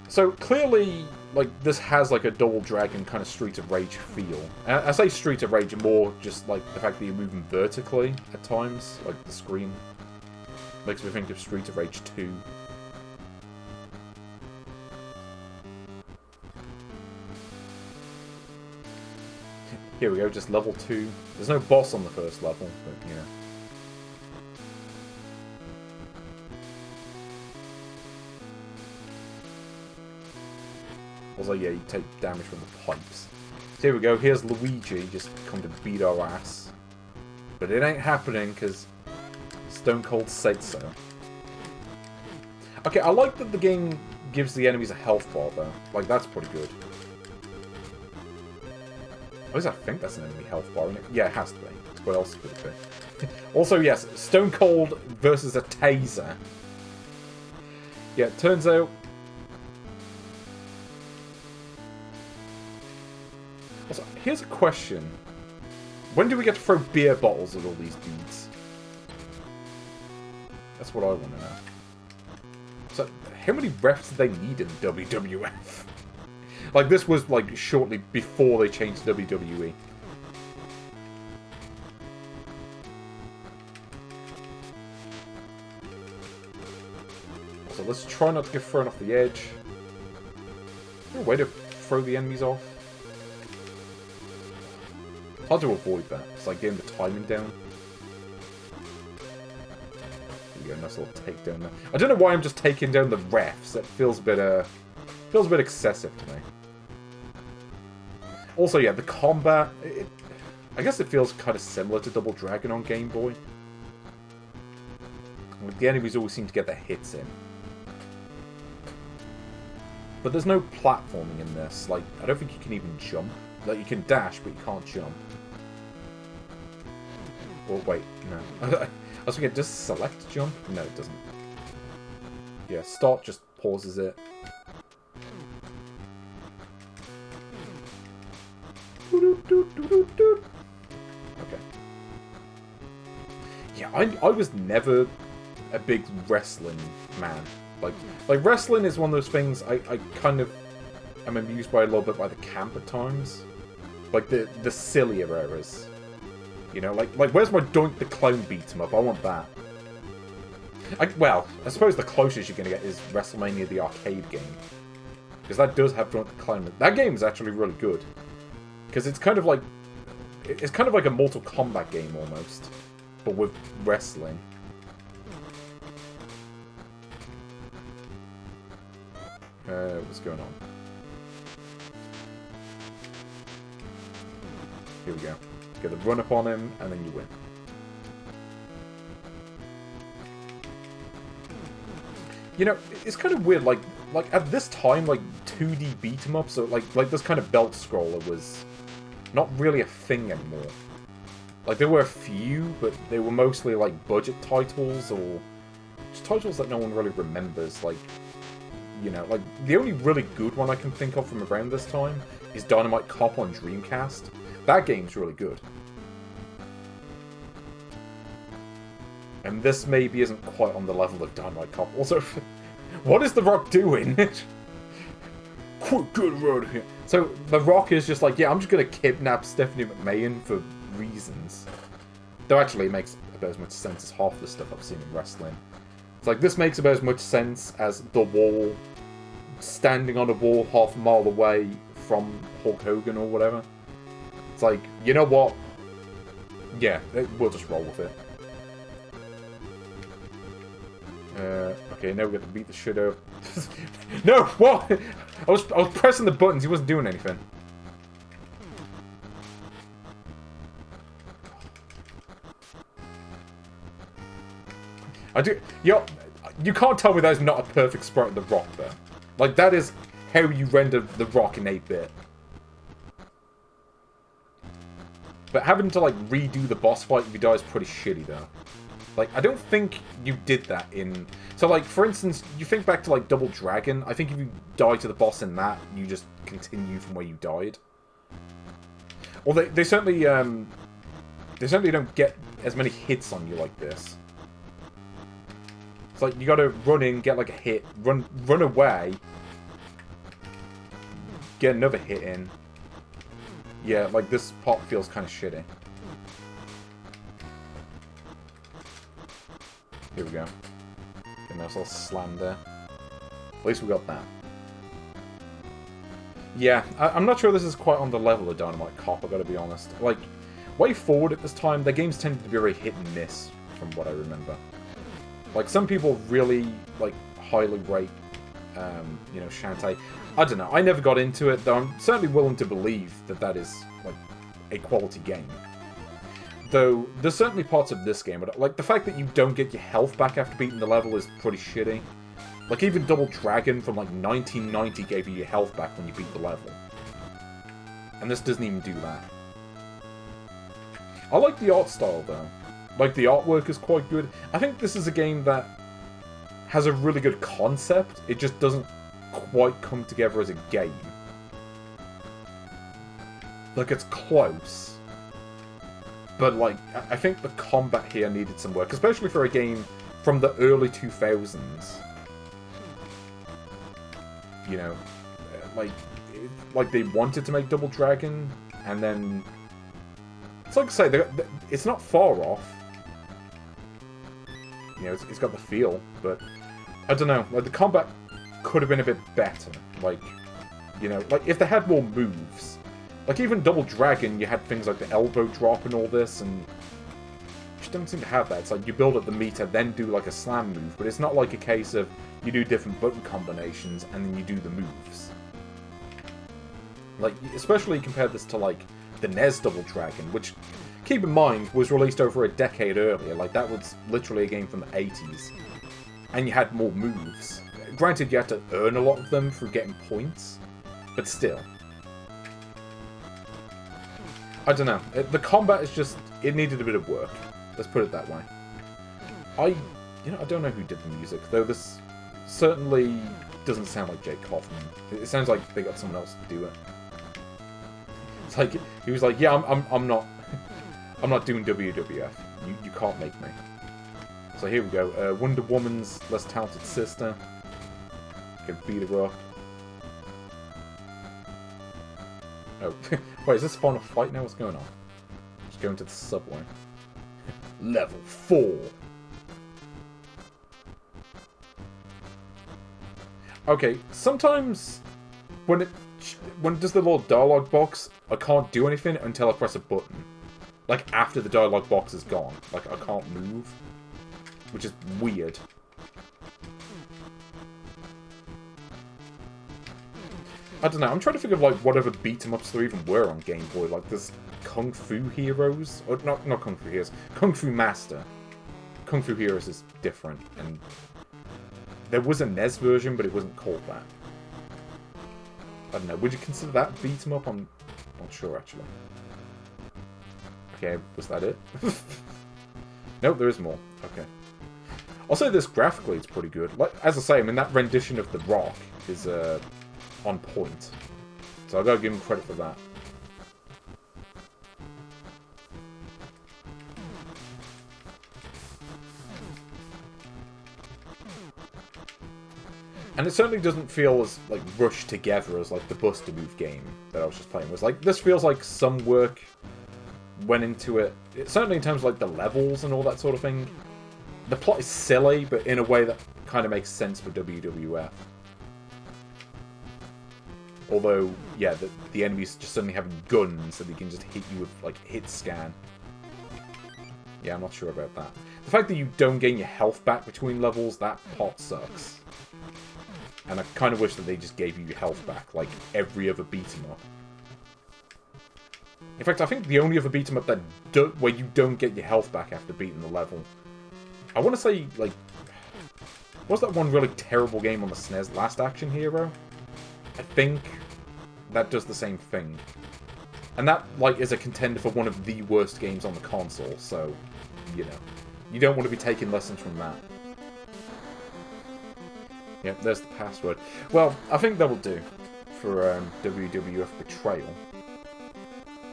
So, clearly, like, this has, like, a Double Dragon kind of Streets of Rage feel. I say Streets of Rage more just, like, the fact that you're moving vertically at times. Like, the screen makes me think of Streets of Rage 2. Here we go, just level 2. There's no boss on the first level, but, you know. Also, yeah, you take damage from the pipes. So here we go, here's Luigi, just come to beat our ass. But it ain't happening, because Stone Cold said so. Okay, I like that the game gives the enemies a health bar, though. Like, that's pretty good. At least I think that's an enemy health bar, isn't it? Yeah, it has to be. What else could it be? Also, yes, Stone Cold versus a taser. Yeah, it turns out... Also, here's a question. When do we get to throw beer bottles at all these dudes? That's what I want to know. So, how many refs do they need in WWF? Like, this was, like, shortly before they changed WWE. So let's try not to get thrown off the edge. Is there a way to throw the enemies off? It's hard to avoid that. It's like getting the timing down. There we go, nice little takedown there. I don't know why I'm just taking down the refs. That feels a bit excessive to me. Also, yeah, the combat, I guess it feels kind of similar to Double Dragon on Game Boy. The enemies always seem to get their hits in. But there's no platforming in this. Like, I don't think you can even jump. Like, you can dash, but you can't jump. Or, wait, no. I was thinking, does select jump? No, it doesn't. Yeah, start just pauses it. Okay. Yeah, I was never a big wrestling man. Like wrestling is one of those things I kind of am amused by a little bit by the camp at times. Like the sillier eras. You know, like where's my Doink the Clown beat 'em up? I want that. Well, I suppose the closest you're going to get is WrestleMania the arcade game. Because that does have Doink the Clown. That game is actually really good. Because it's kind of like a Mortal Kombat game almost, but with wrestling. What's going on? Here we go. Get the run up on him, and then you win. You know, it's kind of weird. Like at this time, like 2D beat 'em ups, so like this kind of belt scroller was not really a thing anymore. Like, there were a few, but they were mostly, like, budget titles, or just titles that no one really remembers, like, you know, like, the only really good one I can think of from around this time is Dynamite Cop on Dreamcast. That game's really good. And this maybe isn't quite on the level of Dynamite Cop. Also, what is The Rock doing? Quite good road here. So, The Rock is just like, yeah, I'm just going to kidnap Stephanie McMahon for reasons. Though actually it makes about as much sense as half the stuff I've seen in wrestling. It's like, this makes about as much sense as the wall, standing on a wall half a mile away from Hulk Hogan or whatever. It's like, you know what? Yeah, we'll just roll with it. Okay, now we got to beat the shit out. No, what? I was pressing the buttons. He wasn't doing anything. You can't tell me that is not a perfect sprite of the Rock, though. Like, that is how you render the Rock in 8-bit. But having to, like, redo the boss fight if you die is pretty shitty, though. Like, I don't think you did that in... So, like, for instance, you think back to, like, Double Dragon. I think if you die to the boss in that, you just continue from where you died. Or they certainly don't get as many hits on you like this. It's like, you gotta run in, get, like, a hit, run away, get another hit in. Yeah, like, this part feels kind of shitty. Here we go. A nice little slam there. At least we got that. Yeah, I'm not sure this is quite on the level of Dynamite Cop, I gotta be honest. Like, Way Forward at this time, their games tended to be very hit and miss, from what I remember. Like, some people really, like, highly rate, you know, Shantae. I don't know, I never got into it, though I'm certainly willing to believe that that is, like, a quality game. Though, there's certainly parts of this game, like, the fact that you don't get your health back after beating the level is pretty shitty. Like, even Double Dragon from, like, 1990 gave you your health back when you beat the level. And this doesn't even do that. I like the art style, though. Like, the artwork is quite good. I think this is a game that has a really good concept. It just doesn't quite come together as a game. Like, it's close. But, like, I think the combat here needed some work. Especially for a game from the early 2000s. You know, like they wanted to make Double Dragon, and then... It's like I say, it's not far off. You know, it's got the feel, but... I don't know, like, the combat could have been a bit better. Like, you know, like, if they had more moves. Like, even Double Dragon, you had things like the elbow drop and all this, and... You just don't seem to have that. It's like, you build up the meter, then do, like, a slam move, but it's not like a case of you do different button combinations, and then you do the moves. Like, especially compare this to, like, the NES Double Dragon, which, keep in mind, was released over a decade earlier. Like, that was literally a game from the 80s. And you had more moves. Granted, you had to earn a lot of them through getting points, but still. I don't know. The combat is just... It needed a bit of work. Let's put it that way. I don't know who did the music, though this certainly doesn't sound like Jake Kaufman. It sounds like they got someone else to do it. It's like, he was like, yeah, I'm not doing WWF. You can't make me. So here we go. Wonder Woman's less talented sister. Can beat her up. Oh, wait, is this the final fight now? What's going on? Just going to the subway. Level 4. Okay, sometimes when it does the little dialogue box, I can't do anything until I press a button. Like, after the dialogue box is gone. Like, I can't move. Which is weird. I don't know, I'm trying to think of, like, whatever beat-em-ups there even were on Game Boy. Like, there's Kung Fu Heroes? Or, not Kung Fu Heroes. Kung Fu Master. Kung Fu Heroes is different, and... There was a NES version, but it wasn't called that. I don't know, would you consider that beat-em-up? I'm not sure, actually. Okay, was that it? Nope, there is more. Okay. I'll say this graphically, it's pretty good. Like, as I say, I mean, that rendition of The Rock is on point. So I've got to give him credit for that. And it certainly doesn't feel as, like, rushed together as, like, the Buster Move game that I was just playing. It was like, this feels like some work went into it. Certainly in terms of, like, the levels and all that sort of thing. The plot is silly, but in a way that kind of makes sense for WWF. Although, yeah, the enemies just suddenly have guns, so they can just hit you with, like, hit scan. Yeah, I'm not sure about that. The fact that you don't gain your health back between levels, that part sucks. And I kind of wish that they just gave you your health back, like every other beat-em-up. In fact, I think the only other beat-em-up that where you don't get your health back after beating the level. I want to say, like, what's that one really terrible game on the SNES, Last Action Hero? I think that does the same thing. And that, like, is a contender for one of the worst games on the console, so, you know. You don't want to be taking lessons from that. Yep, there's the password. Well, I think that will do for WWF Betrayal.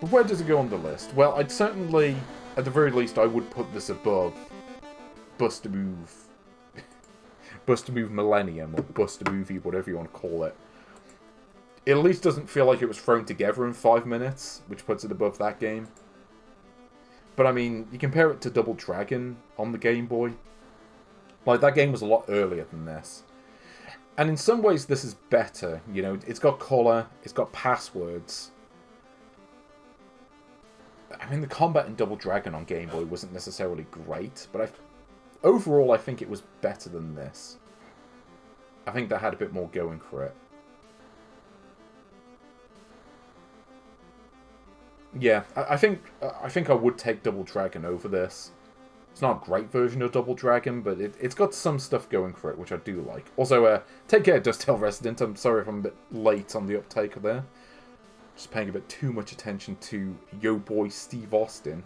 But where does it go on the list? Well, I'd certainly, at the very least, I would put this above Bust-A-Move Millennium, or Bust-A-Movie, whatever you want to call it. It at least doesn't feel like it was thrown together in 5 minutes, which puts it above that game. But I mean, you compare it to Double Dragon on the Game Boy. Like, that game was a lot earlier than this. And in some ways, this is better. You know, it's got colour, it's got passwords. I mean, the combat in Double Dragon on Game Boy wasn't necessarily great, but overall, I think it was better than this. I think that had a bit more going for it. Yeah, I think I would take Double Dragon over this. It's not a great version of Double Dragon, but it's got some stuff going for it, which I do like. Also, take care, Dustel Resident. I'm sorry if I'm a bit late on the uptake there. Just paying a bit too much attention to yo boy Steve Austin.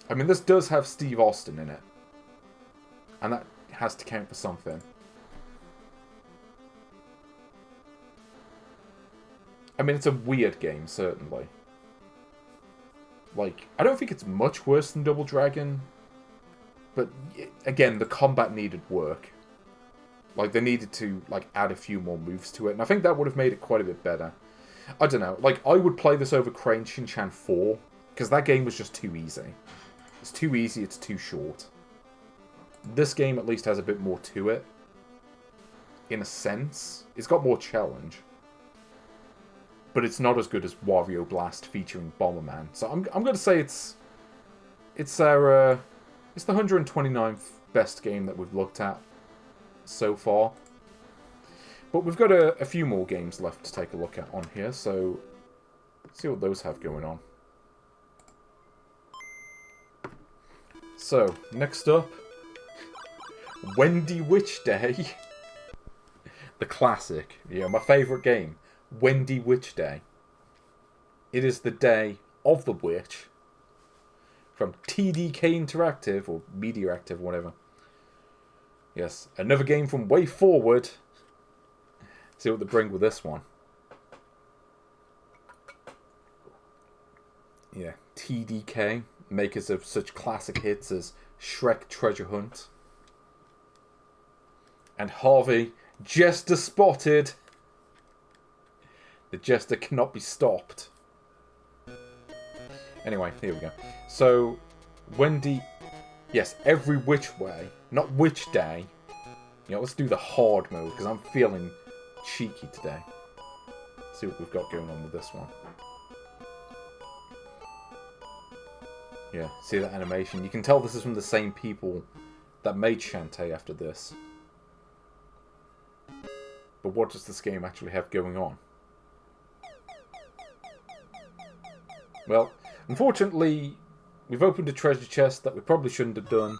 I mean, this does have Steve Austin in it. And that has to count for something. I mean, it's a weird game, certainly. Like, I don't think it's much worse than Double Dragon. But, again, the combat needed work. Like, they needed to, like, add a few more moves to it. And I think that would have made it quite a bit better. I don't know. Like, I would play this over Crane Shinchan 4. Because that game was just too easy. It's too easy, it's too short. This game at least has a bit more to it. In a sense. It's got more challenge. But it's not as good as Wario Blast featuring Bomberman. So I'm going to say it's the 129th best game that we've looked at so far. But we've got a few more games left to take a look at on here, so let's see what those have going on. So, next up, Wendy Witch Day. The classic, yeah, my favourite game. Wendy Witch Day. It is the day of the witch from TDK Interactive, or Mediaactive, whatever. Yes, another game from Way Forward. See what they bring with this one. Yeah, TDK, makers of such classic hits as Shrek Treasure Hunt and Harvey Jester Spotted. The Jester cannot be stopped. Anyway, here we go. So, Wendy... Yes, every which way. Not which day. You know, let's do the hard mode, because I'm feeling cheeky today. Let's see what we've got going on with this one. Yeah, see that animation? You can tell this is from the same people that made Shantae after this. But what does this game actually have going on? Well, unfortunately, we've opened a treasure chest that we probably shouldn't have done.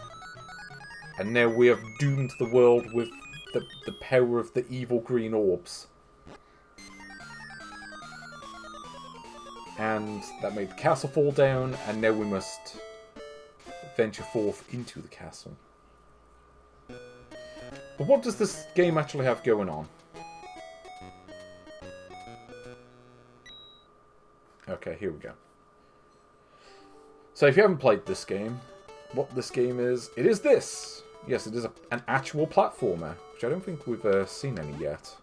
And now we have doomed the world with the power of the evil green orbs. And that made the castle fall down, and now we must venture forth into the castle. But what does this game actually have going on? Okay, here we go. So if you haven't played this game, what this game is, it is this! Yes, it is an actual platformer, which I don't think we've seen any yet.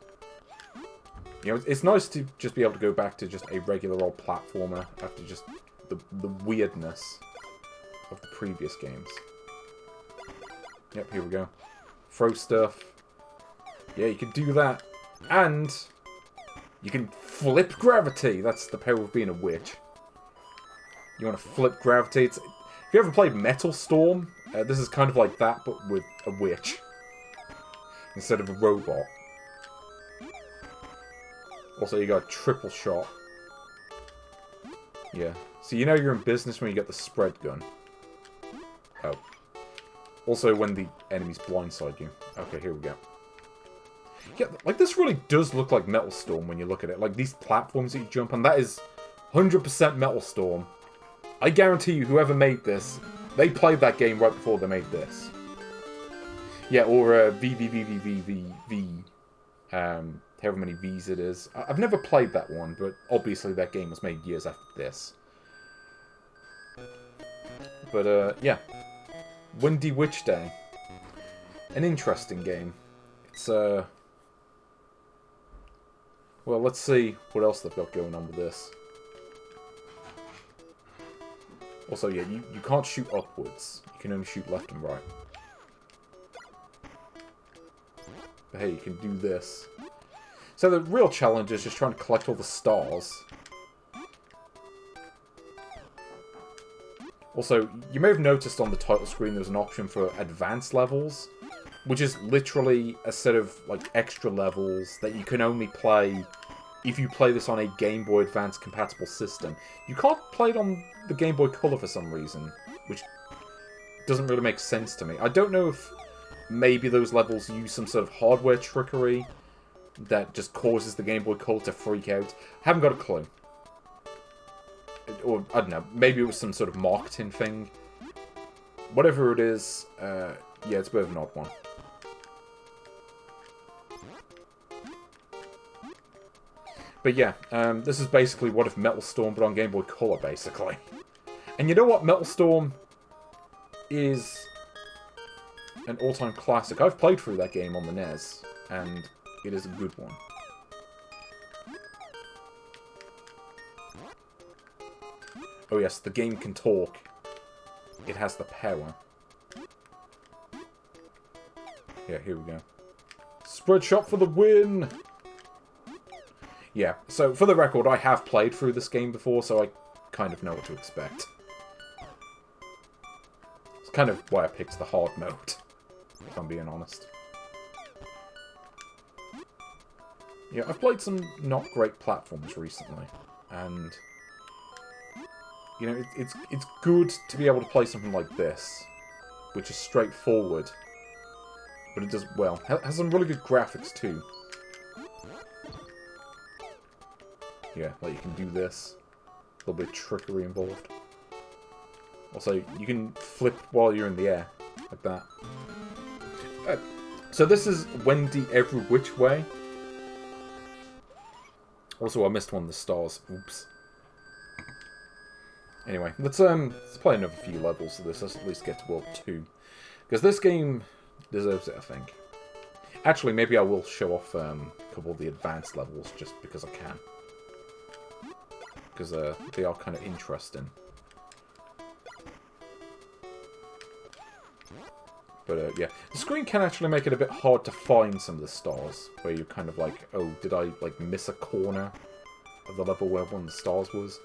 You know, it's nice to just be able to go back to just a regular old platformer after just the weirdness of the previous games. Yep, here we go. Throw stuff. Yeah, you can do that. And you can flip gravity. That's the power of being a witch. You want to flip gravity. If you ever played Metal Storm, this is kind of like that, but with a witch. Instead of a robot. Also, you got triple shot. Yeah. So you know you're in business when you get the spread gun. Oh. Also when the enemies blindside you. Okay, here we go. Yeah, like this really does look like Metal Storm when you look at it. Like these platforms that you jump on, that is 100% Metal Storm. I guarantee you, whoever made this, they played that game right before they made this. Yeah, or VVVVVV, however many V's it is. I've never played that one, but obviously that game was made years after this. But, yeah. Wendy Witch Day. An interesting game. It's, well, let's see what else they've got going on with this. Also, yeah, you can't shoot upwards. You can only shoot left and right. But hey, you can do this. So the real challenge is just trying to collect all the stars. Also, you may have noticed on the title screen there's an option for advanced levels, which is literally a set of like extra levels that you can only play if you play this on a Game Boy Advance compatible system. You can't play it on the Game Boy Color for some reason, which doesn't really make sense to me. I don't know if maybe those levels use some sort of hardware trickery that just causes the Game Boy Color to freak out. Haven't got a clue. Or, I don't know, maybe it was some sort of marketing thing. Whatever it is, yeah, it's a bit of an odd one. But yeah, this is basically what if Metal Storm but on Game Boy Color, basically. And you know what? Metal Storm is an all-time classic. I've played through that game on the NES, and it is a good one. Oh yes, the game can talk. It has the power. Yeah, here we go. Spread shot for the win! Yeah, so for the record, I have played through this game before, so I kind of know what to expect. It's kind of why I picked the hard mode, if I'm being honest. Yeah, I've played some not great platforms recently, and you know, it's good to be able to play something like this, which is straightforward, but it does well. It has some really good graphics too. Yeah, like you can do this. A little bit of trickery involved. Also, you can flip while you're in the air, like that. So this is Wendy Every Which Way. Also, I missed one of the stars. Oops. Anyway, let's play another few levels of this. Let's at least get to World 2. Because this game deserves it, I think. Actually, maybe I will show off a couple of the advanced levels, just because I can. Because they are kind of interesting. But, yeah. The screen can actually make it a bit hard to find some of the stars. Where you're kind of like, oh, did I, like, miss a corner of the level where one of the stars was?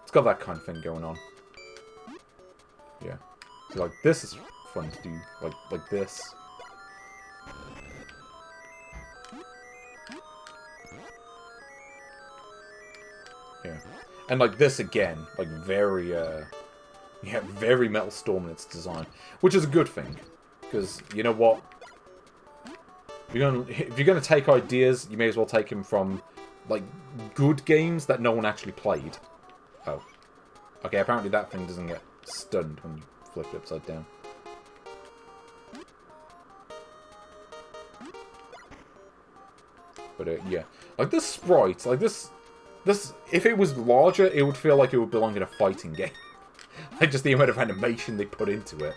It's got that kind of thing going on. Yeah. So, like, this is fun to do. Like this. Yeah. And, like, this again. Like, very, yeah, very Metal Storm in its design. Which is a good thing. Because, you know what? If you're gonna take ideas, you may as well take them from, like, good games that no one actually played. Oh. Okay, apparently that thing doesn't get stunned when you flip it upside down. But, yeah. Like, this sprite, like, this... If it was larger, it would feel like it would belong in a fighting game. Like, just the amount of animation they put into it.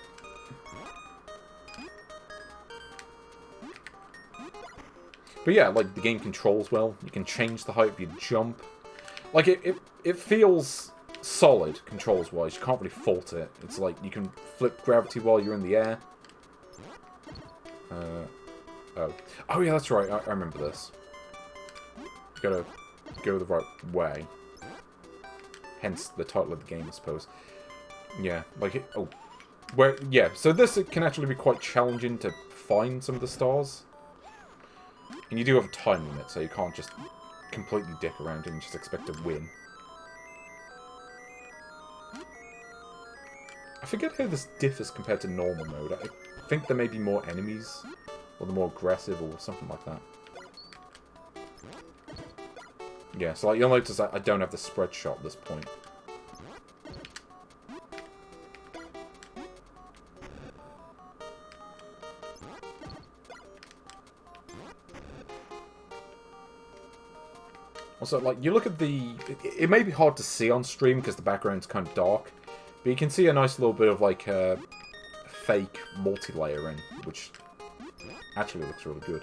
But yeah, like, the game controls well. You can change the height of your jump. Like, it feels solid, controls-wise. You can't really fault it. It's like, you can flip gravity while you're in the air. Oh. Oh, yeah, that's right. I remember this. You gotta go the right way. Hence the title of the game, I suppose. Yeah, like it... Oh. Where... Yeah, so this can actually be quite challenging to find some of the stars. And you do have a time limit, so you can't just completely dick around and just expect to win. I forget how this differs compared to normal mode. I think there may be more enemies, or they're more aggressive, or something like that. Yeah, so like you'll notice I don't have the spread shot at this point. Also, like, you look at the... It may be hard to see on stream because the background's kind of dark, but you can see a nice little bit of, like, fake multi-layering, which actually looks really good.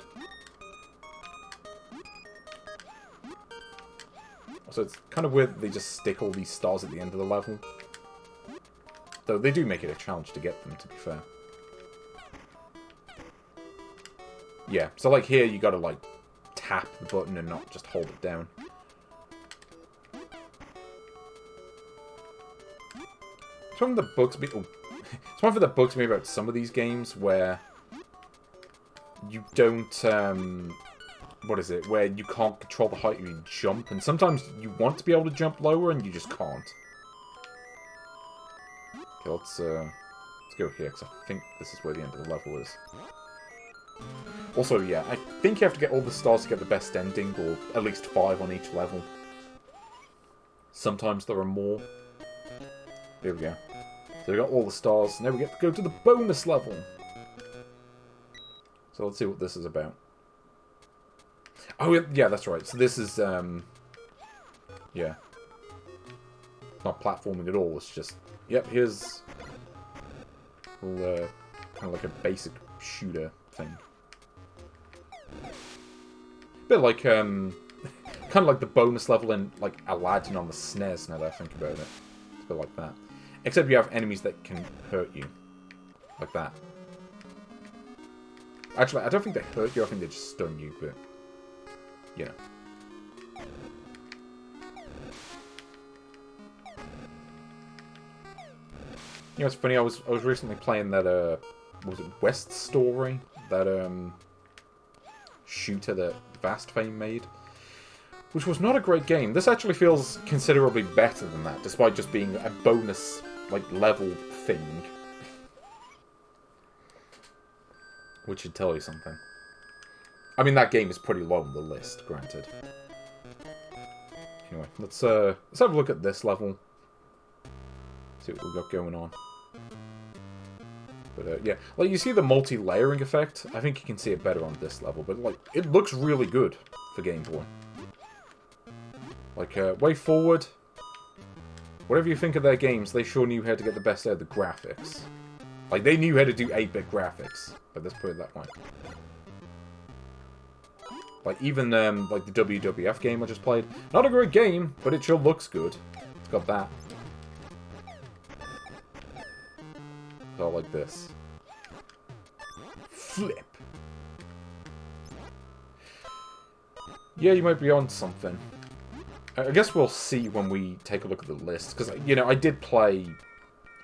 Also, it's kind of weird that they just stick all these stars at the end of the level. Though they do make it a challenge to get them, to be fair. Yeah, so, like, here you gotta, like, tap the button and not just hold it down. It's one of the bugs me. Oh, it's one of the bugs me about some of these games where you don't. What is it? Where you can't control the height you jump, and sometimes you want to be able to jump lower and you just can't. Okay, let's go here because I think this is where the end of the level is. Also, yeah, I think you have to get all the stars to get the best ending, or at least 5 on each level. Sometimes there are more. Here we go. So we got all the stars. Now we get to go to the bonus level. So let's see what this is about. Oh, yeah, that's right. So this is, yeah. Not platforming at all. It's just, yep, here's a little, kind of like a basic shooter thing. Bit like, kind of like the bonus level in, like, Aladdin on the SNES, now that I think about it. It's a bit like that. Except you have enemies that can hurt you. Like that. Actually, I don't think they hurt you, I think they just stun you, but... You know. You know, it's funny, I was recently playing that, what was it, West Story? That, shooter that Vast Fame made. Which was not a great game. This actually feels considerably better than that, despite just being a bonus, like, level thing. Which should tell you something. I mean, that game is pretty low on the list, granted. Anyway, let's have a look at this level. See what we've got going on. But, yeah. Like, you see the multi-layering effect? I think you can see it better on this level. But, like, it looks really good for Game Boy. Like, Way Forward, whatever you think of their games, they sure knew how to get the best out of the graphics. Like, they knew how to do 8-bit graphics, but let's put it that way. Like, even, like, the WWF game I just played, not a great game, but it sure looks good. It's got that. So, like this. Flip. Yeah, you might be on something. I guess we'll see when we take a look at the list, because, you know, I did play,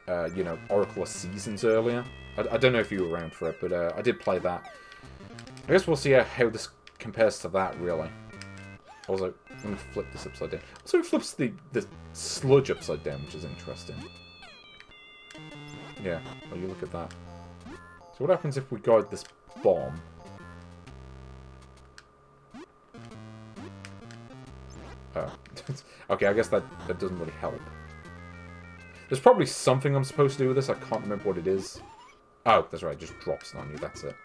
you know, Oracle of Seasons earlier. I don't know if you were around for it, but I did play that. I guess we'll see how this compares to that, really. Also, let me flip this upside down. Also, it flips the sludge upside down, which is interesting. Yeah, well, you look at that. So what happens if we guide this bomb? Oh. Okay, I guess that doesn't really help. There's probably something I'm supposed to do with this. I can't remember what it is. Oh, that's right. It just drops it on you. That's it.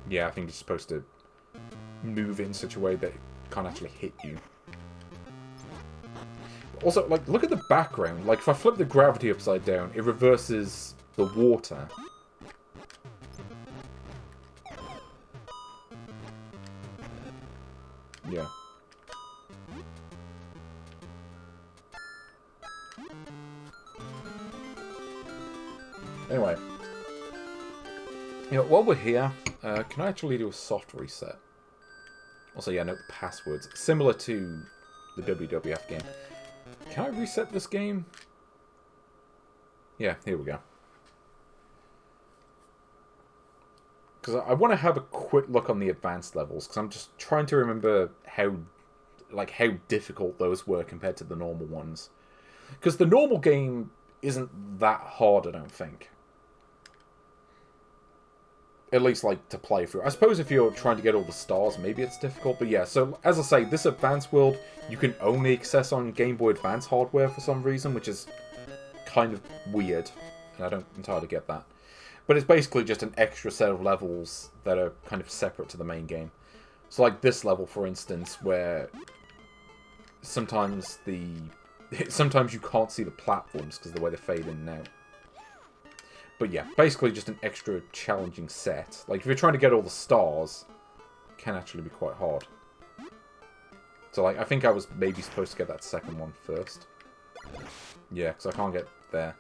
Yeah, I think it's supposed to move in such a way that it can't actually hit you. Also, like, look at the background. Like, if I flip the gravity upside down, it reverses the water. Yeah. Anyway. You know, while we're here, can I actually do a soft reset? Also, yeah, note the passwords. Similar to the WWF game. Can I reset this game? Yeah, here we go. Because I want to have a quick look on the advanced levels, because I'm just trying to remember how difficult those were compared to the normal ones. Because the normal game isn't that hard, I don't think. At least, like, to play through. I suppose if you're trying to get all the stars, maybe it's difficult. But yeah, so, as I say, this advanced world, you can only access on Game Boy Advance hardware for some reason, which is kind of weird. And I don't entirely get that. But it's basically just an extra set of levels that are kind of separate to the main game. So, like, this level, for instance, where sometimes you can't see the platforms because of the way they fade in and out. But yeah, basically just an extra challenging set. Like, if you're trying to get all the stars, it can actually be quite hard. So, like, I think I was maybe supposed to get that second one first. Yeah, because I can't get there.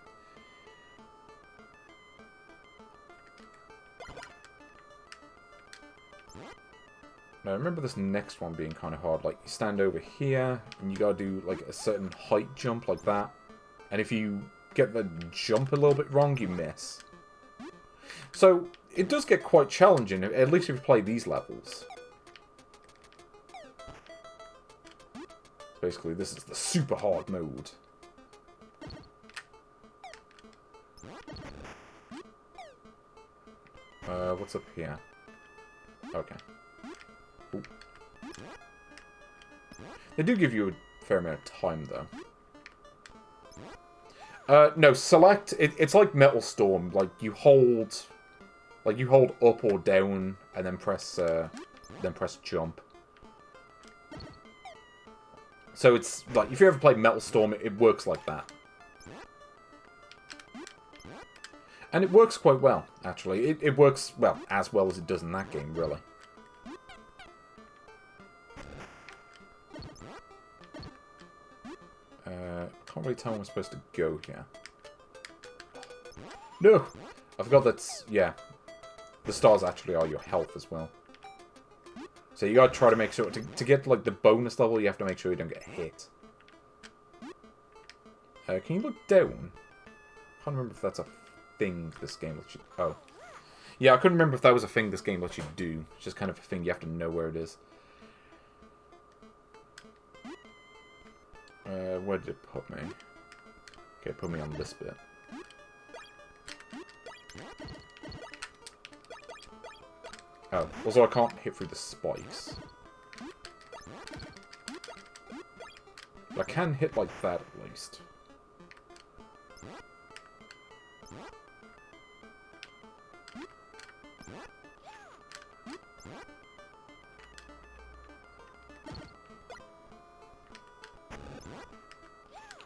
Now, I remember this next one being kind of hard. Like, you stand over here, and you gotta do, like, a certain height jump like that. And if you get the jump a little bit wrong, you miss. So, it does get quite challenging, at least if you play these levels. Basically, this is the super hard mode. What's up here? Okay. Ooh. They do give you a fair amount of time, though. No, select... It's like Metal Storm. Like, you hold up or down, and then press jump. So it's, like, if you ever play Metal Storm, it works like that. And it works quite well, actually. It works, well, as well as it does in that game, really. Can't really tell where I'm supposed to go here. No! I forgot that, yeah. The stars actually are your health as well. So you gotta try to make sure, to get, like, the bonus level, you have to make sure you don't get hit. Can you look down? I can't remember if that's a thing this game lets you... Oh. Yeah, I couldn't remember if that was a thing this game lets you do. It's just kind of a thing you have to know where it is. Where did it put me? Okay, put me on this bit. Oh, also I can't hit through the spikes. But I can hit like that at least.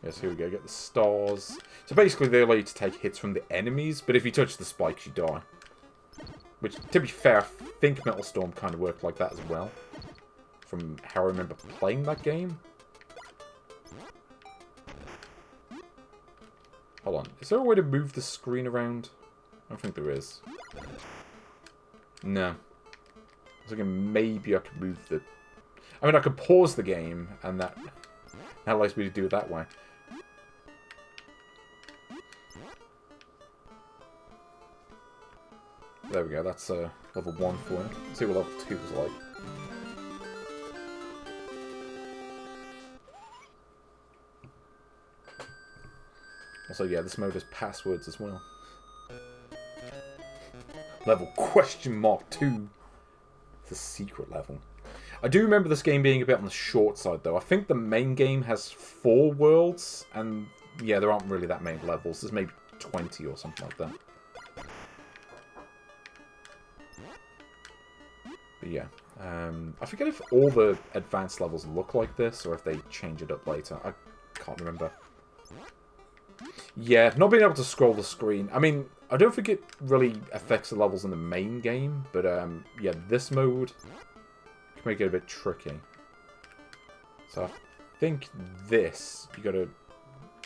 Yes, here we go, get the stars. So basically they allow you to take hits from the enemies, but if you touch the spikes you die. Which, to be fair, I think Metal Storm kind of worked like that as well. From how I remember playing that game. Hold on, is there a way to move the screen around? I don't think there is. No. I was thinking maybe I could move the... I mean, I could pause the game, and that allows me to do it that way. There we go, that's level 1 for you. Let's see what level 2 is like. Also, yeah, this mode has passwords as well. Level question mark 2. It's a secret level. I do remember this game being a bit on the short side, though. I think the main game has 4 worlds, and yeah, there aren't really that many levels. There's maybe 20 or something like that. But yeah, I forget if all the advanced levels look like this, or if they change it up later. I can't remember. Yeah, not being able to scroll the screen. I mean, I don't think it really affects the levels in the main game, but yeah, this mode can make it a bit tricky. So I think this, you gotta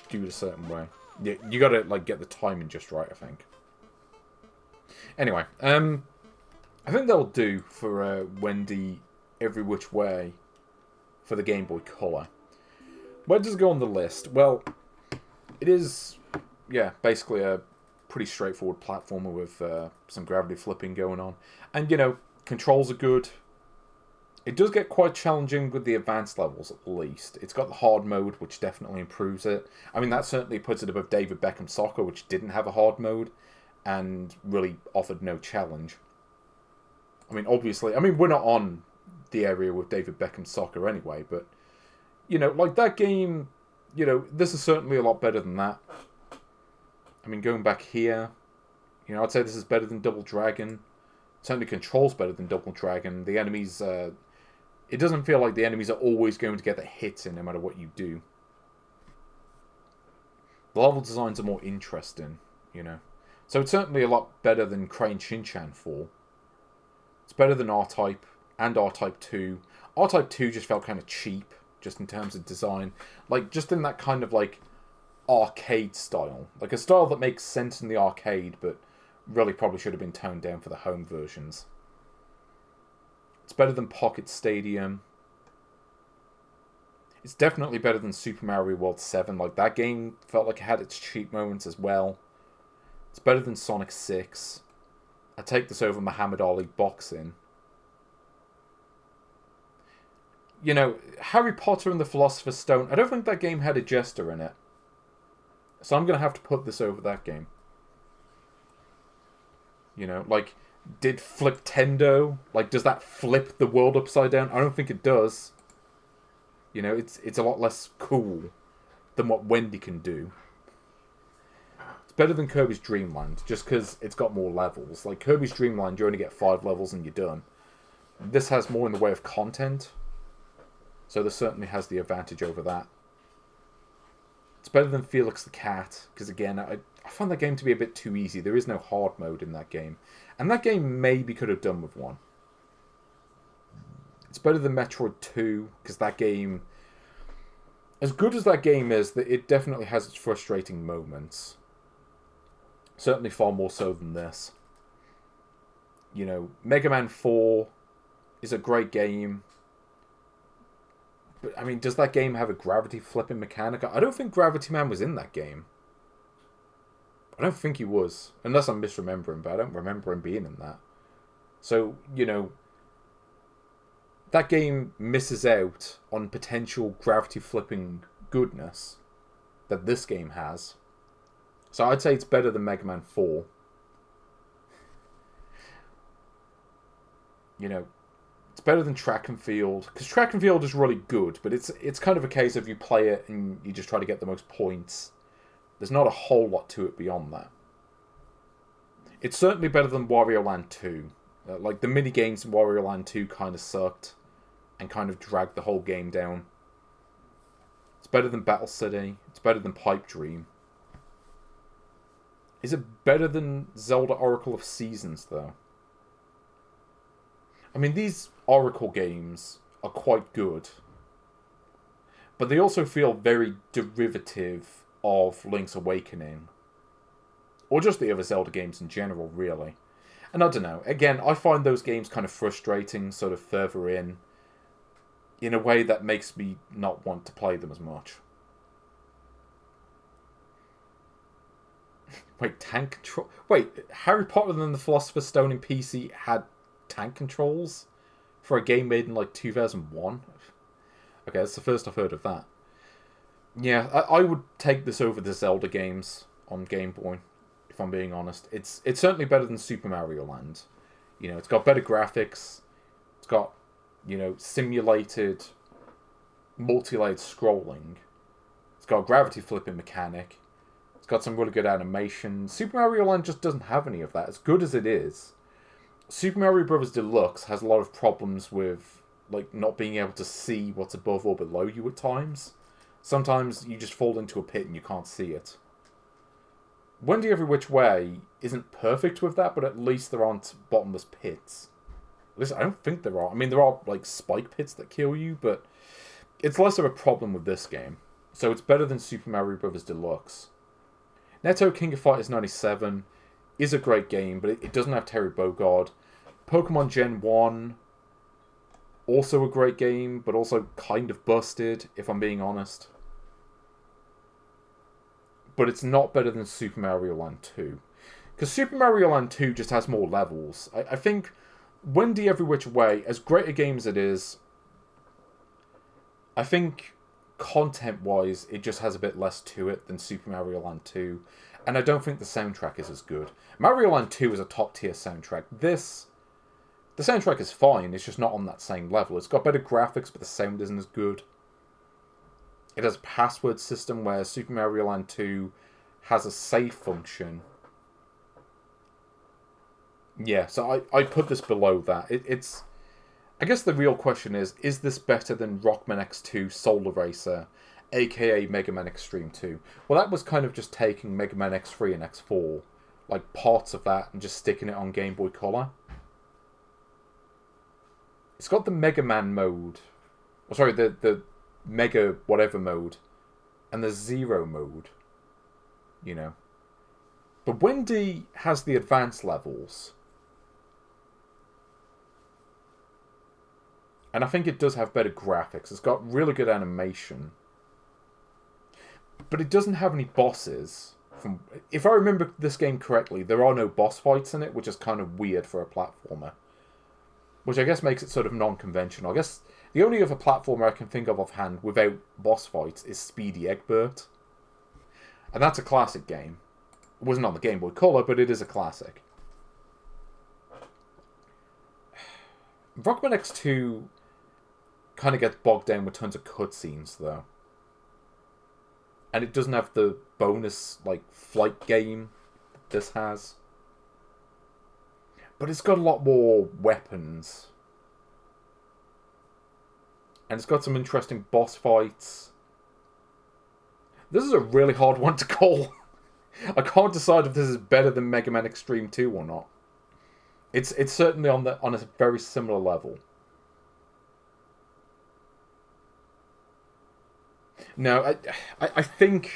do it a certain way. You gotta, like, get the timing just right, I think. Anyway, I think they'll do for Wendy Every Which Way for the Game Boy Color. Where does it go on the list? Well, it is, yeah, basically a pretty straightforward platformer with some gravity flipping going on. And, you know, controls are good. It does get quite challenging with the advanced levels, at least. It's got the hard mode, which definitely improves it. I mean, that certainly puts it above David Beckham Soccer, which didn't have a hard mode and really offered no challenge. I mean, obviously, we're not on the area with David Beckham Soccer anyway, but, you know, like that game, you know, this is certainly a lot better than that. I mean, going back here, you know, I'd say this is better than Double Dragon. Certainly controls better than Double Dragon. The enemies, it doesn't feel like the enemies are always going to get the hits in no matter what you do. The level designs are more interesting, you know. So it's certainly a lot better than Crane Shin-Chan 4. It's better than R-Type and R-Type 2. R-Type 2 just felt kind of cheap, just in terms of design. Like, just in that kind of, like, arcade style. Like, a style that makes sense in the arcade, but really probably should have been toned down for the home versions. It's better than Pocket Stadium. It's definitely better than Super Mario World 7. Like, that game felt like it had its cheap moments as well. It's better than Sonic 6. I take this over Muhammad Ali Boxing. You know, Harry Potter and the Philosopher's Stone, I don't think that game had a jester in it. So I'm going to have to put this over that game. You know, like, did Fliptendo, like, does that flip the world upside down? I don't think it does. You know, it's a lot less cool than what Wendy can do. It's better than Kirby's Dream Land, just because it's got more levels. Like, Kirby's Dream Land, you only get 5 levels and you're done. This has more in the way of content, so this certainly has the advantage over that. It's better than Felix the Cat, because again, I found that game to be a bit too easy. There is no hard mode in that game. And that game maybe could have done with one. It's better than Metroid 2, because that game, as good as that game is, it definitely has its frustrating moments. Certainly far more so than this. You know, Mega Man 4 is a great game. But, I mean, does that game have a gravity flipping mechanic? I don't think Gravity Man was in that game. I don't think he was. Unless I'm misremembering, but I don't remember him being in that. So, you know, that game misses out on potential gravity flipping goodness that this game has. So I'd say it's better than Mega Man 4. You know, it's better than Track and Field, because Track and Field is really good, but it's kind of a case of you play it and you just try to get the most points. There's not a whole lot to it beyond that. It's certainly better than Wario Land 2. Like, the mini-games in Wario Land 2 kind of sucked and kind of dragged the whole game down. It's better than Battle City. It's better than Pipe Dream. Is it better than Zelda Oracle of Seasons, though? I mean, these Oracle games are quite good, but they also feel very derivative of Link's Awakening. Or just the other Zelda games in general, really. And I don't know, again, I find those games kind of frustrating, sort of further in a way that makes me not want to play them as much. Wait, tank control? Wait, Harry Potter and the Philosopher's Stone in PC had tank controls? For a game made in, like, 2001? Okay, that's the first I've heard of that. Yeah, I would take this over the Zelda games on Game Boy, if I'm being honest. It's certainly better than Super Mario Land. You know, it's got better graphics. It's got, you know, simulated, multi-layered scrolling. It's got a gravity flipping mechanic. It's got some really good animation. Super Mario Land just doesn't have any of that. As good as it is, Super Mario Bros. Deluxe has a lot of problems with, like, not being able to see what's above or below you at times. Sometimes you just fall into a pit and you can't see it. Wendy Every Which Way isn't perfect with that, but at least there aren't bottomless pits. At least I don't think there are. I mean, there are, like, spike pits that kill you, but it's less of a problem with this game. So it's better than Super Mario Bros. Deluxe. Netto King of Fighters 97 is a great game, but it doesn't have Terry Bogard. Pokemon Gen 1, also a great game, but also kind of busted, if I'm being honest. But it's not better than Super Mario Land 2. Because Super Mario Land 2 just has more levels. I think Wendy Every Which Way, as great a game as it is, I think content-wise, it just has a bit less to it than Super Mario Land 2. And I don't think the soundtrack is as good. Mario Land 2 is a top-tier soundtrack. The soundtrack is fine, it's just not on that same level. It's got better graphics, but the sound isn't as good. It has a password system where Super Mario Land 2 has a save function. Yeah, so I put this below that. It's... I guess the real question is this better than Rockman X2 Solar Racer, aka Mega Man Extreme 2? Well, that was kind of just taking Mega Man X3 and X4, like parts of that, and just sticking it on Game Boy Color. It's got the Mega Man mode. Oh, sorry, the Mega whatever mode. And the Zero mode. You know. But Wendy has the advanced levels. And I think it does have better graphics. It's got really good animation. But it doesn't have any bosses. If I remember this game correctly, there are no boss fights in it, which is kind of weird for a platformer. Which I guess makes it sort of non-conventional. I guess the only other platformer I can think of offhand without boss fights is Speedy Egbert. And that's a classic game. It wasn't on the Game Boy Color, but it is a classic. Rockman X2 kind of gets bogged down with tons of cutscenes, though. And it doesn't have the bonus, like, flight game that this has. But it's got a lot more weapons. And it's got some interesting boss fights. This is a really hard one to call. I can't decide if this is better than Mega Man Extreme 2 or not. It's certainly on a very similar level. No, I think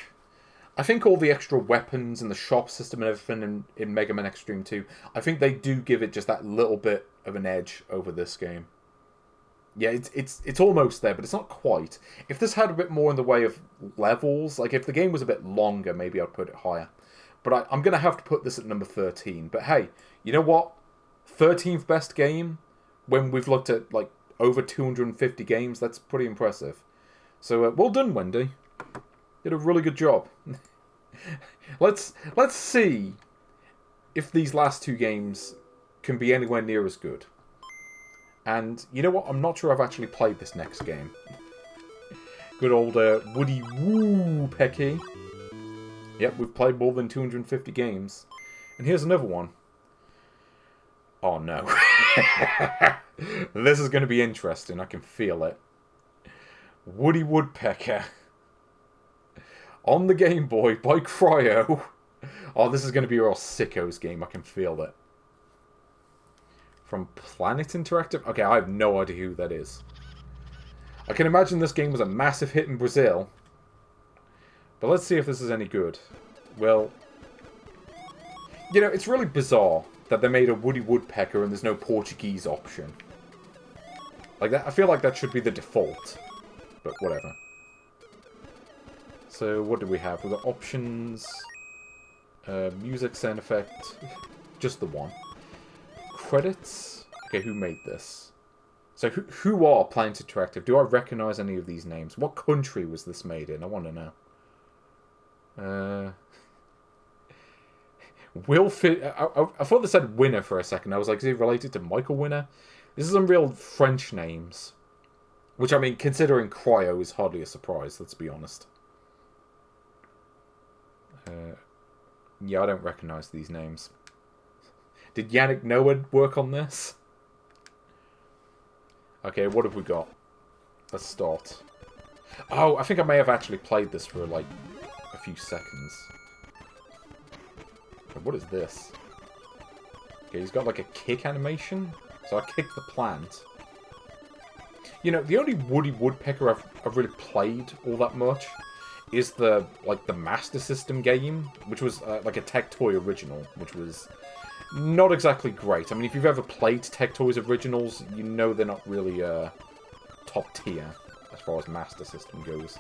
all the extra weapons and the shop system and everything in Mega Man Extreme 2, I think they do give it just that little bit of an edge over this game. Yeah, it's almost there, but it's not quite. If this had a bit more in the way of levels, like if the game was a bit longer, maybe I'd put it higher. But I'm going to have to put this at number 13. But hey, you know what? 13th best game, when we've looked at like over 250 games, that's pretty impressive. So well done, Wendy. Did a really good job. Let's see if these last two games can be anywhere near as good. And you know what? I'm not sure I've actually played this next game. Good old Woodpecker. Yep, we've played more than 250 games. And here's another one. Oh no. This is going to be interesting. I can feel it. Woody Woodpecker. On the Game Boy by Cryo. Oh, this is going to be a real sicko's game. I can feel it. From Planet Interactive? Okay, I have no idea who that is. I can imagine this game was a massive hit in Brazil. But let's see if this is any good. Well, you know, it's really bizarre that they made a Woody Woodpecker and there's no Portuguese option. Like that, I feel like that should be the default. But whatever. So, what do we have? We've got options. Music, sound effect. Just the one. Credits. Okay, who made this? So, who are Planet Interactive? Do I recognise any of these names? What country was this made in? I want to know. Will Fit. I thought they said Winner for a second. I was like, is he related to Michael Winner? This is some real French names. Which, I mean, considering Cryo is hardly a surprise, let's be honest. Yeah, I don't recognise these names. Did Yannick Noah work on this? Okay, what have we got? Let's start. Oh, I think I may have actually played this for, like, a few seconds. What is this? Okay, he's got, like, a kick animation. So I kicked the plant. You know, the only Woody Woodpecker I've really played all that much is the Master System game, which was like a Tech Toy original, which was not exactly great. I mean, if you've ever played Tech Toys originals, you know they're not really top tier as far as Master System goes.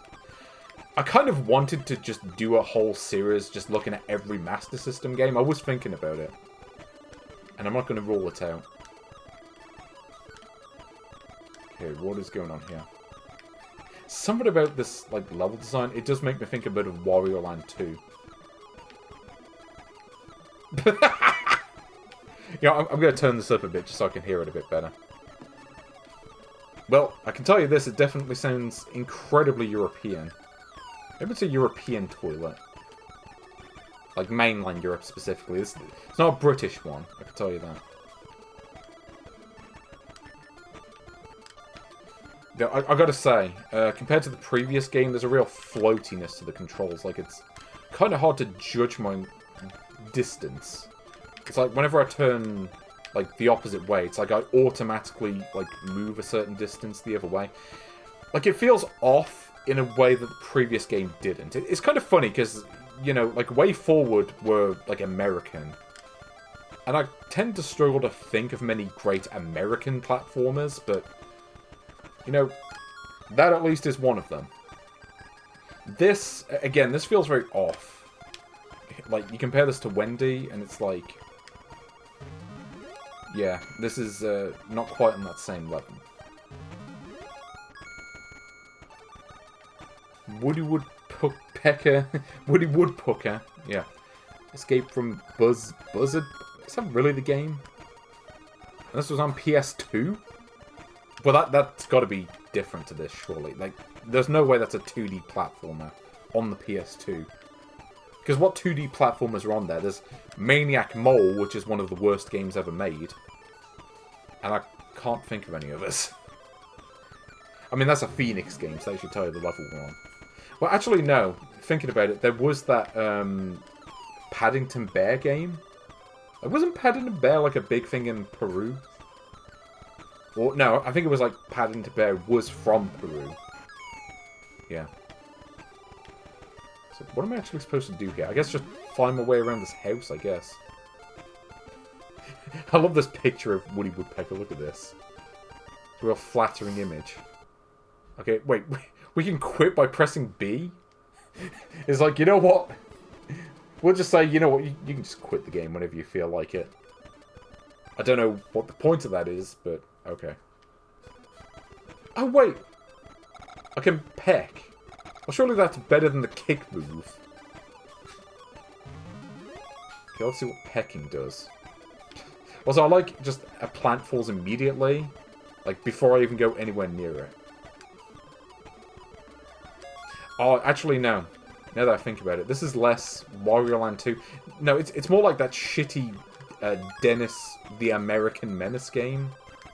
I kind of wanted to just do a whole series just looking at every Master System game. I was thinking about it. And I'm not going to rule it out. Okay, what is going on here? Something about this, like, level design, it does make me think a bit of Wario Land 2. Yeah, I'm going to turn this up a bit just so I can hear it a bit better. Well, I can tell you this, it definitely sounds incredibly European. Maybe it's a European toilet. Like, mainland Europe specifically. It's not a British one, I can tell you that. Yeah, I gotta say, compared to the previous game, there's a real floatiness to the controls. Like, it's kind of hard to judge my distance. It's like, whenever I turn, like, the opposite way, it's like I automatically, like, move a certain distance the other way. Like, it feels off in a way that the previous game didn't. It's kind of funny, because, you know, like, Way Forward were, like, American. And I tend to struggle to think of many great American platformers, but, you know, that at least is one of them. This, again, this feels very off. Like, you compare this to Wendy, and it's like... yeah, this is not quite on that same level. Woodpecker, yeah. Escape from Buzzard. Is that really the game? And this was on PS2? Well, that's got to be different to this, surely. Like, there's no way that's a 2D platformer on the PS2. Because what 2D platformers are on there? There's Maniac Mole, which is one of the worst games ever made. And I can't think of any others. I mean, that's a Phoenix game, so they should tell you the level we're on. Well, actually, no. Thinking about it, there was that Paddington Bear game. Wasn't Paddington Bear like a big thing in Peru? Or, no, I think it was like Paddington Bear was from Peru. Yeah. So, what am I actually supposed to do here? I guess just find my way around this house, I guess. I love this picture of Woody Woodpecker. Look at this. It's a real flattering image. Okay, wait. We can quit by pressing B? It's like, you know what? We'll just say, you know what? You can just quit the game whenever you feel like it. I don't know what the point of that is, but okay. Oh, wait. I can peck. Well, surely that's better than the kick move. Okay, let's see what pecking does. Also, I like just a plant falls immediately. Like, before I even go anywhere near it. Oh, actually, no. Now that I think about it, this is less Wario Land 2. No, it's more like that shitty Dennis the American Menace game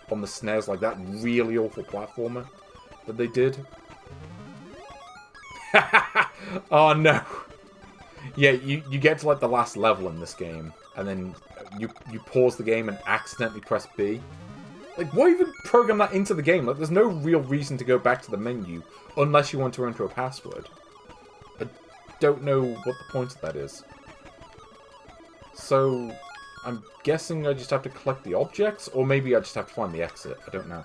on the SNES. Like, that really awful platformer that they did. Oh, no. Yeah, you get to, like, the last level in this game, and then you pause the game and accidentally press B. Like, why even program that into the game? Like, there's no real reason to go back to the menu unless you want to enter a password. I don't know what the point of that is. So, I'm guessing I just have to collect the objects, or maybe I just have to find the exit. I don't know.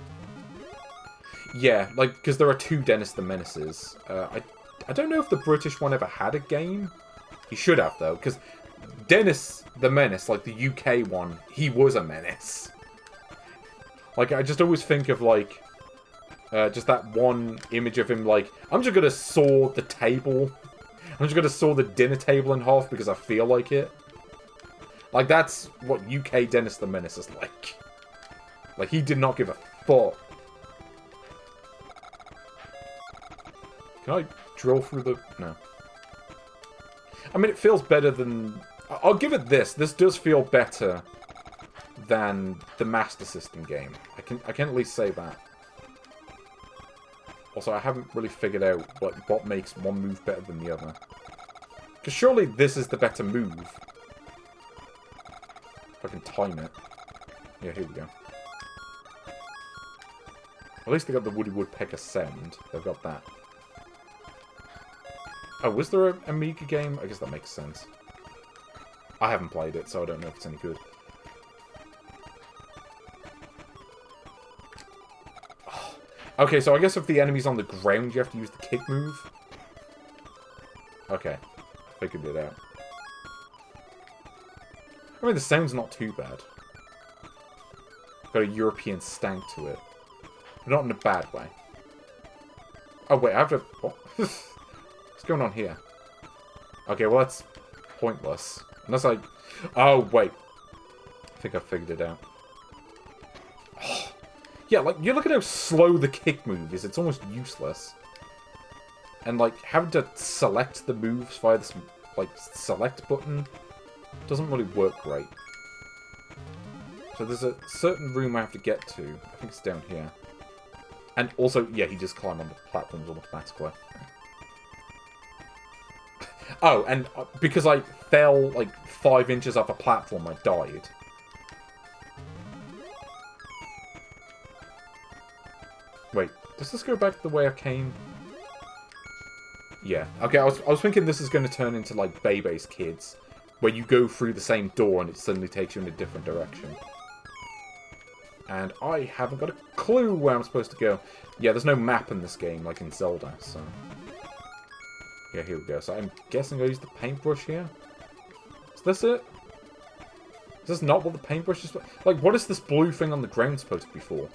Yeah, like, because there are two Dennis the Menaces. I don't know if the British one ever had a game. He should have, though, because Dennis the Menace, like the UK one, he was a menace. Like, I just always think of, like, just that one image of him, like, I'm just gonna saw the table. I'm just gonna saw the dinner table in half because I feel like it. Like, that's what UK Dennis the Menace is like. Like, he did not give a fuck. Can I drill through the... no. I mean, it feels better than... I'll give it this. This does feel better than the Master System game. I can at least say that. Also, I haven't really figured out what makes one move better than the other. Because surely this is the better move. If I can time it. Yeah, here we go. At least they got the Woody Woodpecker sound. They've got that. Oh, was there a Amiga game? I guess that makes sense. I haven't played it, so I don't know if it's any good. Okay, so I guess if the enemy's on the ground, you have to use the kick move. Okay, I figured it out. I mean, the sound's not too bad. Got a European stank to it. But not in a bad way. Oh, wait, I have to... What? What's going on here? Okay, well, that's pointless. Unless I... Oh, wait. I think I figured it out. Oh. Yeah, like, you look at how slow the kick move is. It's almost useless. And, like, having to select the moves via this, like, select button doesn't really work great. So there's a certain room I have to get to. I think it's down here. And also, yeah, he just climbed on the platforms automatically. Oh, and because I fell, like, 5 inches off a platform, I died. Wait, does this go back the way I came? Yeah. Okay, I was thinking this is going to turn into, like, Bebe's Kids, where you go through the same door and it suddenly takes you in a different direction. And I haven't got a clue where I'm supposed to go. Yeah, there's no map in this game, like in Zelda, so... Yeah, here we go. So I'm guessing I'll use the paintbrush here? Is this it? Is this not what the paintbrush is for? Like, what is this blue thing on the ground supposed to be for?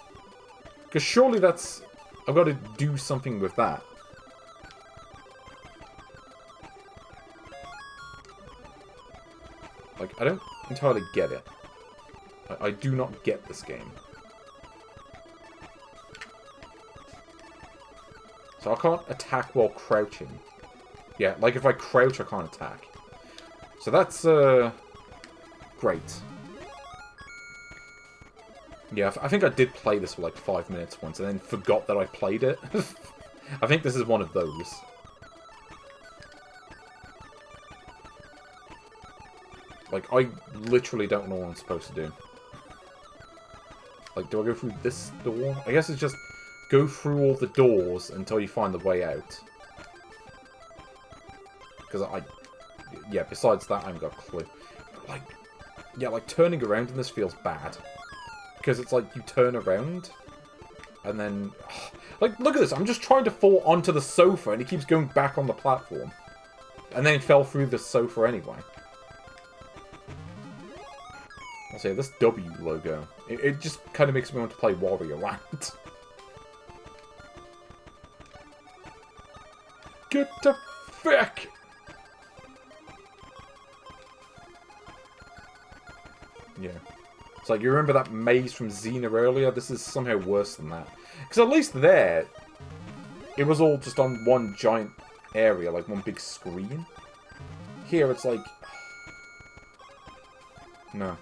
Because surely that's... I've got to do something with that. Like, I don't entirely get it. I do not get this game. So I can't attack while crouching. Yeah, like if I crouch, I can't attack. So that's, great. Yeah, I think I did play this for like 5 minutes once and then forgot that I played it. I think this is one of those. Like, I literally don't know what I'm supposed to do. Like, do I go through this door? I guess it's just go through all the doors until you find the way out. Because yeah, besides that, I haven't got a clue. Like, yeah, like, turning around in this feels bad. Because it's like, you turn around, and then... Like, look at this, I'm just trying to fall onto the sofa, and he keeps going back on the platform. And then he fell through the sofa anyway. I'll say, this W logo, it just kind of makes me want to play Wario Land. Get the feck! Yeah. It's like, you remember that maze from Xena earlier? This is somehow worse than that. Because at least there, it was all just on one giant area, like one big screen. Here, it's like... No.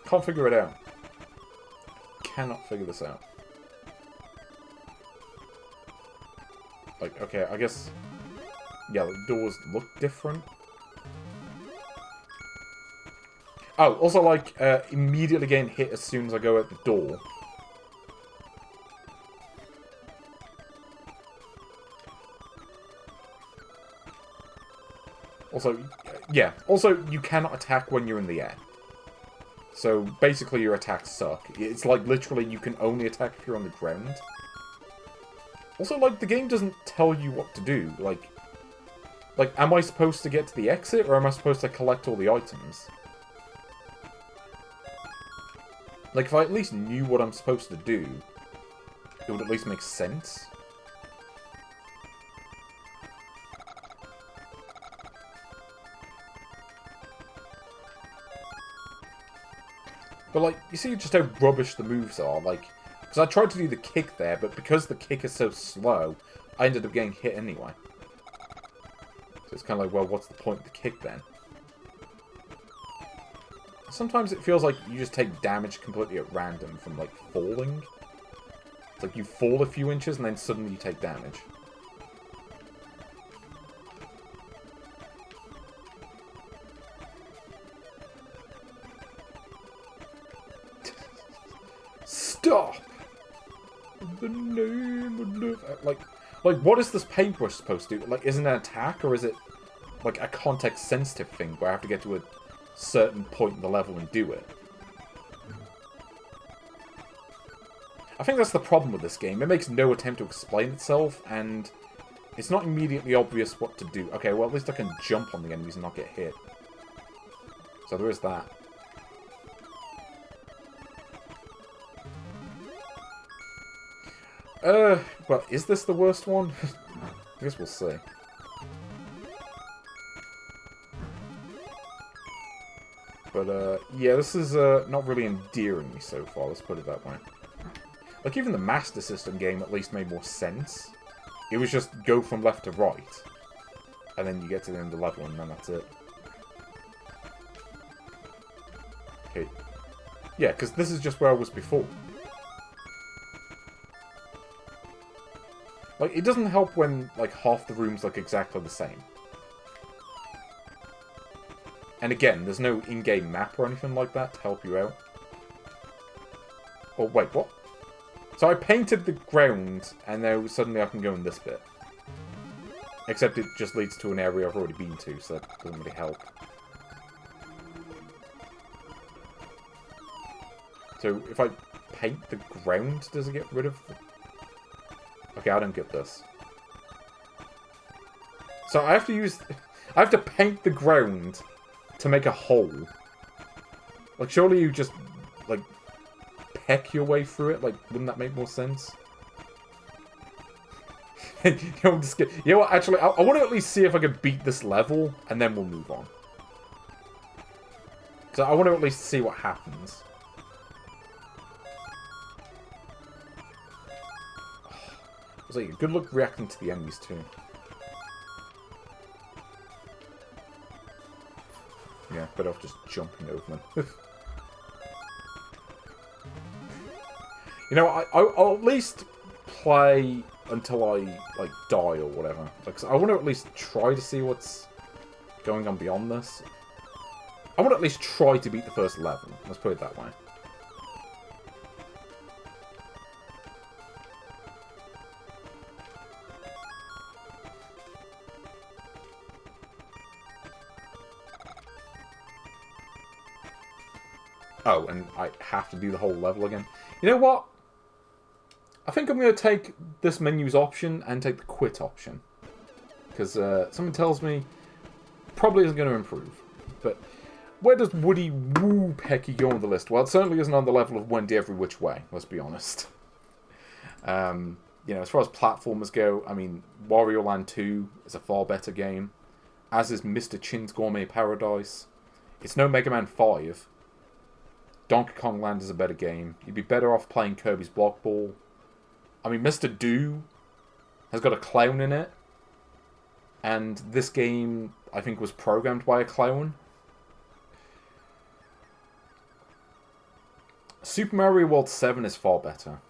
Can't figure it out. Cannot figure this out. Like, okay, I guess... Yeah, the doors look different. Oh, also, like, immediately getting hit as soon as I go out the door. Also, yeah. Also, you cannot attack when you're in the air. So, basically, your attacks suck. It's like, literally, you can only attack if you're on the ground. Also, like, the game doesn't tell you what to do. Like, am I supposed to get to the exit, or am I supposed to collect all the items? Like, if I at least knew what I'm supposed to do, it would at least make sense. But, like, you see just how rubbish the moves are, like... Because I tried to do the kick there, but because the kick is so slow, I ended up getting hit anyway. So it's kind of like, well, what's the point of the kick then? Sometimes it feels like you just take damage completely at random from, like, falling. It's like you fall a few inches and then suddenly you take damage. Stop! In the name of love. Like, what is this paintbrush supposed to do? Like, isn't it an attack, or is it, like, a context-sensitive thing where I have to get to a certain point in the level and do it? I think that's the problem with this game. It makes no attempt to explain itself, and it's not immediately obvious what to do. Okay, well, at least I can jump on the enemies and not get hit. So there is that. Well, is this the worst one? I guess we'll see. But, yeah, this is, not really endearing me so far, let's put it that way. Like, even the Master System game at least made more sense. It was just go from left to right. And then you get to the end of the level, and then that's it. Okay. Yeah, because this is just where I was before. Like, it doesn't help when, like, half the rooms look exactly the same. And again, there's no in-game map or anything like that to help you out. Oh, wait, what? So I painted the ground, and now suddenly I can go in this bit. Except it just leads to an area I've already been to, so that doesn't really help. So if I paint the ground, does it get rid of the... Okay, I don't get this. So I have to use... I have to paint the ground to make a hole. Like, surely you just, like, peck your way through it? Like, wouldn't that make more sense? You know what, actually, I want to at least see if I can beat this level, and then we'll move on. So I want to at least see what happens. It's like, good luck reacting to the enemies, too. Yeah, better off just jumping over them. You know, I'll at least play until I, like, die or whatever. Like, so I want to at least try to see what's going on beyond this. I want to at least try to beat the first level. Let's put it that way. Oh, and I have to do the whole level again. You know what? I think I'm going to take this menu's option and take the quit option. Because someone tells me probably isn't going to improve. But where does Woody Woodpecker go on the list? Well, it certainly isn't on the level of Wendy every which way, let's be honest. You know, as far as platformers go, I mean, Wario Land 2 is a far better game. As is Mr. Chin's Gourmet Paradise. It's no Mega Man 5. Donkey Kong Land is a better game. You'd be better off playing Kirby's Block Ball. I mean, Mr. Do has got a clown in it. And this game, I think, was programmed by a clown. Super Mario World 7 is far better.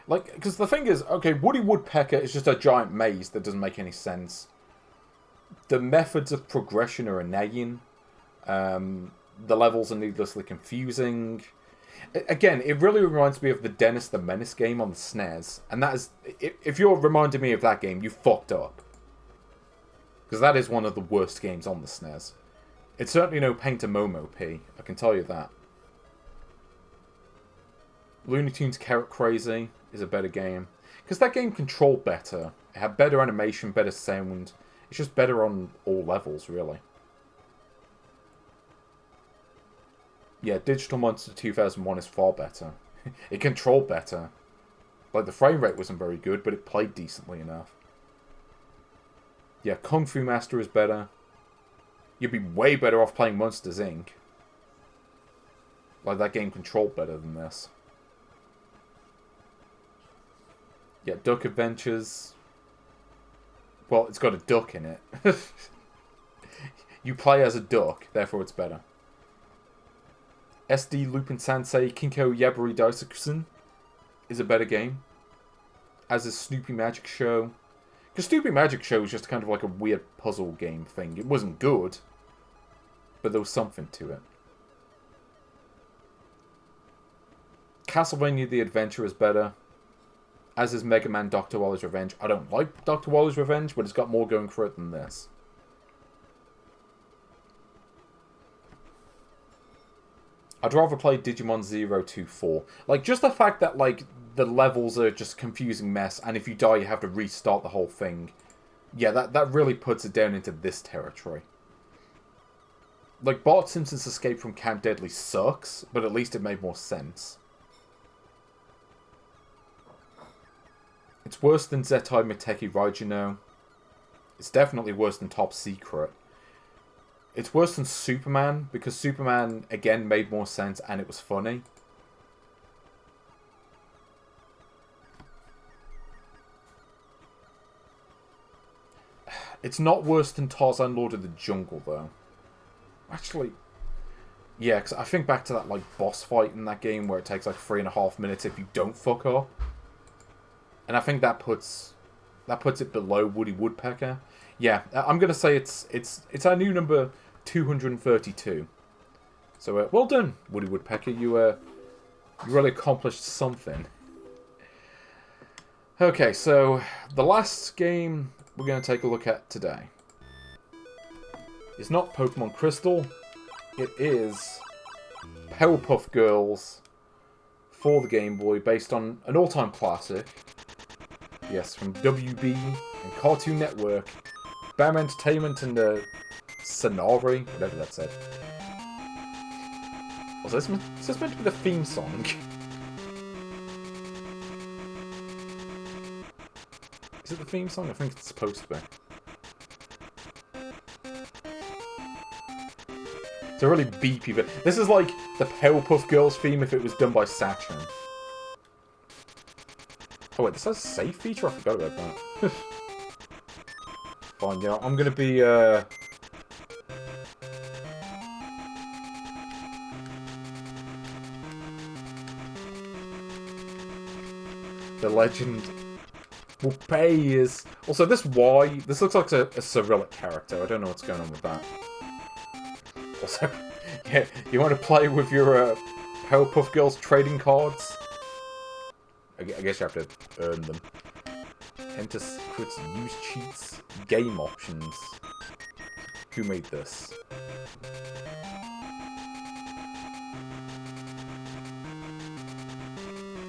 Like, because the thing is, okay, Woody Woodpecker is just a giant maze that doesn't make any sense. The methods of progression are inane. The levels are needlessly confusing. Again, it really reminds me of the Dennis the Menace game on the SNES. And that is... If you're reminding me of that game, you fucked up. Because that is one of the worst games on the SNES. It's certainly no Paint a Momo P, I can tell you that. Looney Tunes Carrot Crazy is a better game. Because that game controlled better. It had better animation, better sound. It's just better on all levels, really. Yeah, Digital Monster 2001 is far better. It controlled better. Like, the frame rate wasn't very good, but it played decently enough. Yeah, Kung Fu Master is better. You'd be way better off playing Monsters, Inc. Like, that game controlled better than this. Yeah, Duck Adventures. Well, it's got a duck in it. You play as a duck, therefore it's better. SD Lupin Sansei Kinko Yaburi Daisukusen is a better game. As is Snoopy Magic Show. Because Snoopy Magic Show was just kind of like a weird puzzle game thing. It wasn't good, but there was something to it. Castlevania The Adventure is better. As is Mega Man Dr. Wally's Revenge. I don't like Dr. Wally's Revenge, but it's got more going for it than this. I'd rather play Digimon 024. Like, just the fact that, like, the levels are just a confusing mess, and if you die, you have to restart the whole thing. Yeah, that really puts it down into this territory. Like, Bart Simpson's Escape from Camp Deadly sucks, but at least it made more sense. It's worse than Zettai Miteki Raijino. It's definitely worse than Top Secret. It's worse than Superman, because Superman, again, made more sense and it was funny. It's not worse than Tarzan Lord of the Jungle, though. Actually, yeah, because I think back to that, like, boss fight in that game where it takes, like, 3.5 minutes if you don't fuck up. And I think that puts it below Woody Woodpecker. Yeah, I'm going to say it's our new number 232. So, well done, Woody Woodpecker. You really accomplished something. Okay, so the last game we're going to take a look at today is not Pokemon Crystal. It is Powerpuff Girls for the Game Boy, based on an all-time classic. Yes, from WB and Cartoon Network, BAM Entertainment and Sonari, whatever that said. Was this meant to be the theme song? Is it the theme song? I think it's supposed to be. It's a really beepy bit. This is like the Powerpuff Girls theme if it was done by Saturn. Oh wait, this has a save feature? I forgot about that. Fine, yeah, I'm gonna be, the legend will pay is... Also, this Y, this looks like a Cyrillic character. I don't know what's going on with that. Also, yeah, you want to play with your Powerpuff Girls trading cards? I guess you have to earn them. Enter secrets, use cheats, game options. Who made this?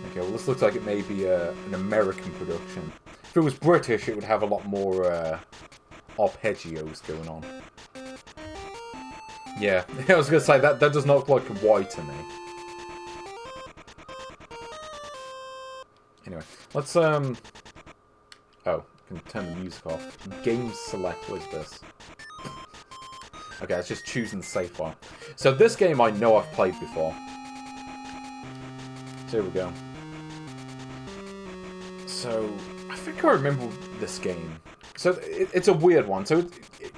Okay, well this looks like it may be an American production. If it was British, it would have a lot more arpeggios going on. Yeah, I was going to say, that does not look like a Y to me. Anyway, let's, oh, can turn the music off. Game select, what is this? Okay, it's just choosing the safe one. So this game I know I've played before. So here we go. So, I think I remember this game. So, it's a weird one. So,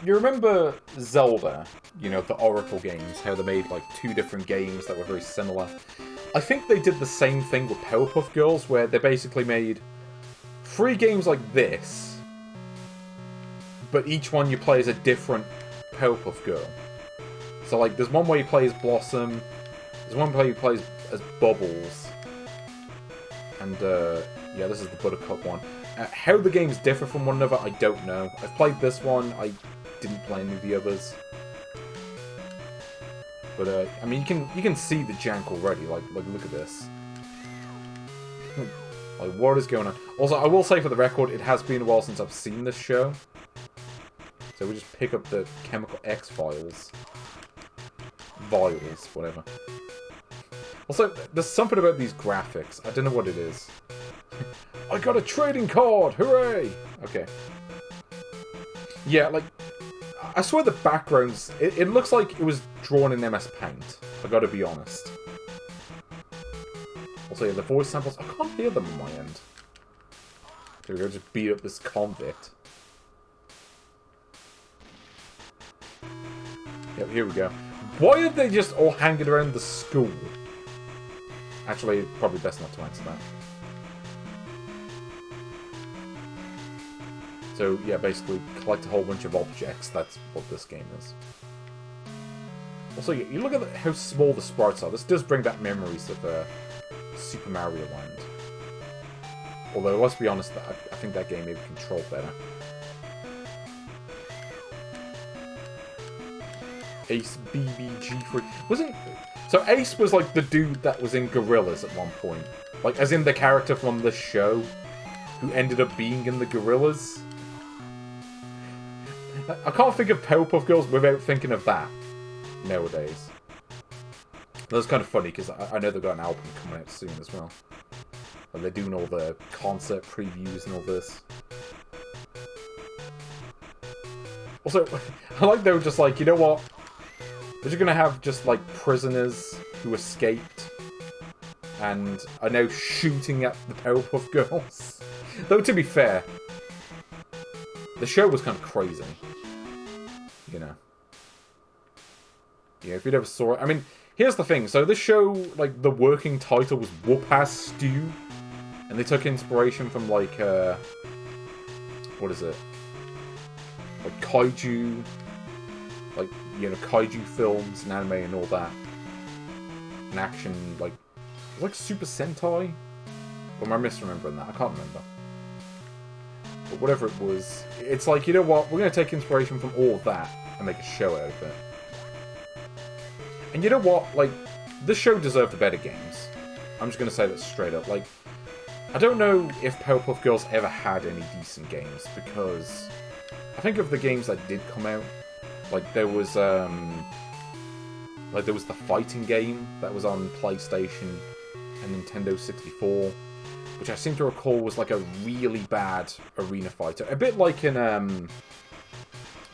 you remember Zelda, you know, the Oracle games, how they made, like, 2 different games that were very similar. I think they did the same thing with Powerpuff Girls, where they basically made 3 games like this, but each one you play as a different Powerpuff Girl. So, like, there's one where you play as Blossom, there's one where you play as Bubbles, and, yeah, this is the Buttercup one. How the games differ from one another, I don't know. I've played this one, I didn't play any of the others. But, I mean, you can see the jank already, like look at this. Like, what is going on? Also, I will say for the record, it has been a while since I've seen this show. So we'll just pick up the Chemical X files. Vials, whatever. Also, there's something about these graphics. I don't know what it is. I got a trading card! Hooray! Okay. Yeah, like, I swear the backgrounds, it looks like it was drawn in MS Paint. I gotta be honest. Also, yeah, the voice samples, I can't hear them on my end. Here we go, just beat up this convict. Yep, here we go. Why are they just all hanging around the school? Actually, probably best not to answer that. So, yeah, basically, collect a whole bunch of objects. That's what this game is. Also, you look at how small the sprites are. This does bring back memories of Super Mario Land. Although, let's be honest, I think that game maybe controlled better. Ace BBG3. Wasn't... So Ace was like the dude that was in Gorillaz at one point. Like, as in the character from the show who ended up being in the Gorillaz. I can't think of Powerpuff Girls without thinking of that nowadays. That's kind of funny because I know they've got an album coming out soon as well. And they're doing all the concert previews and all this. Also, I like they were just like, you know what? They're just gonna have just like prisoners who escaped and are now shooting at the Powerpuff Girls. Though to be fair, the show was kind of crazy. You know. Yeah, if you never saw it. I mean, here's the thing. So this show, like, the working title was Whoop Ass Stew. And they took inspiration from, like, what is it? Like, kaiju. Like, you know, kaiju films and anime and all that. And action, like, it was like Super Sentai? Or am I misremembering that? I can't remember. But whatever it was, it's like, you know what? We're going to take inspiration from all of that and make a show out of it. And you know what? Like, this show deserved better games. I'm just going to say that straight up. Like, I don't know if Powerpuff Girls ever had any decent games, because I think of the games that did come out, like, there was the fighting game that was on PlayStation and Nintendo 64, which I seem to recall was like a really bad arena fighter. A bit like in, a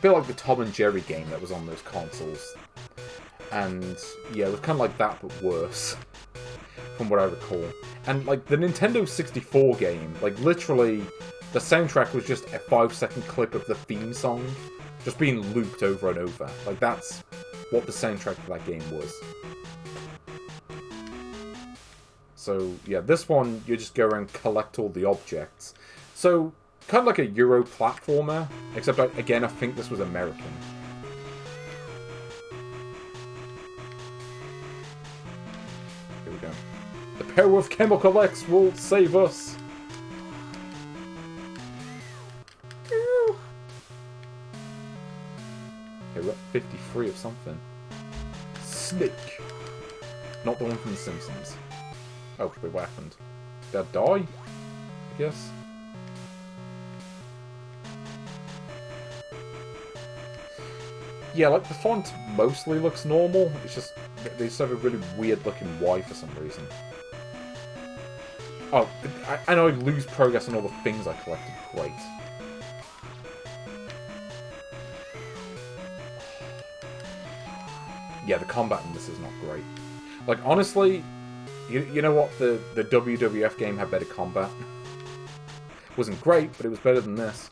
bit like the Tom and Jerry game that was on those consoles. And, yeah, it was kind of like that, but worse, from what I recall. And, like, the Nintendo 64 game, like, literally, the soundtrack was just a 5-second clip of the theme song, just being looped over and over. Like, that's what the soundtrack for that game was. So, yeah, this one, you just go around and collect all the objects. So, kind of like a Euro platformer, except, again, I think this was American. Here we go. The power of Chemical X will save us! Okay, we're at 53 of something. Snake! Not the one from The Simpsons. Oh, wait, what happened? Did I die? I guess. Yeah, like, the font mostly looks normal. It's just, they just have a really weird looking Y for some reason. Oh, I know I lose progress on all the things I collected. Great. Yeah, the combat in this is not great. Like, honestly, you know what? The WWF game had better combat. Wasn't great, but it was better than this.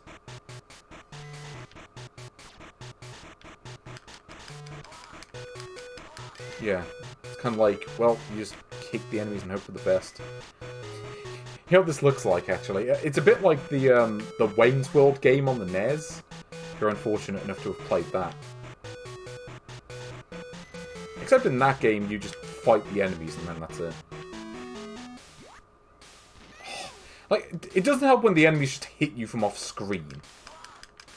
Yeah, it's kind of like, well, you just kick the enemies and hope for the best. You know what this looks like, actually? It's a bit like the Wayne's World game on the NES. If you're unfortunate enough to have played that. Except in that game, you just fight the enemies and then that's it. Like, it doesn't help when the enemies just hit you from off screen.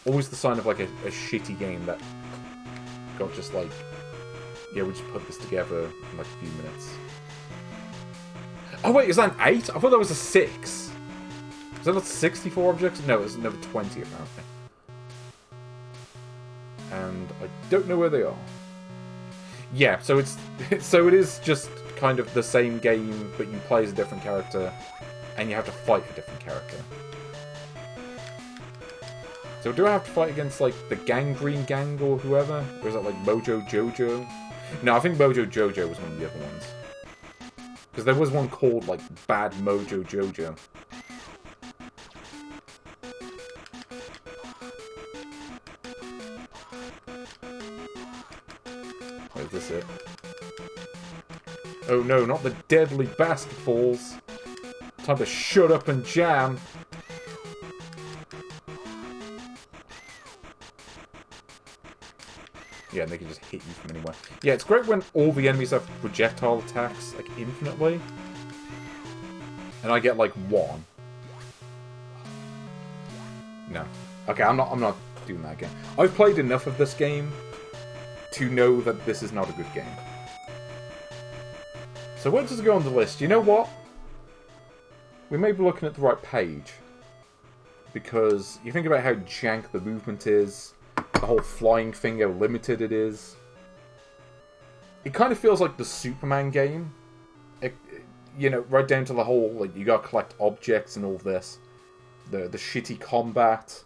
Always the sign of, like, a shitty game that got just, like... Yeah, we just put this together in, like, a few minutes. Oh, wait, is that an 8? I thought that was a 6. Is that not 64 objects? No, it's another 20, apparently. And I don't know where they are. Yeah, so it is just kind of the same game, but you play as a different character, and you have to fight a different character. So do I have to fight against, like, the Gangrene Gang or whoever? Or is that, like, Mojo Jojo? No, I think Mojo Jojo was one of the other ones. Because there was one called, like, Bad Mojo Jojo. Wait, is this it? Oh no, not the deadly basketballs! Time to shut up and jam! Yeah, and they can just hit you from anywhere. Yeah, it's great when all the enemies have projectile attacks, like, infinitely. and I get like 1. No. Okay, I'm not doing that again. I've played enough of this game to know that this is not a good game. So where does it go on the list? You know what? We may be looking at the right page. Because you think about how jank the movement is, the whole flying thing, how limited it is. It kind of feels like the Superman game. You know, right down to the whole, like, you gotta collect objects and all this. The shitty combat.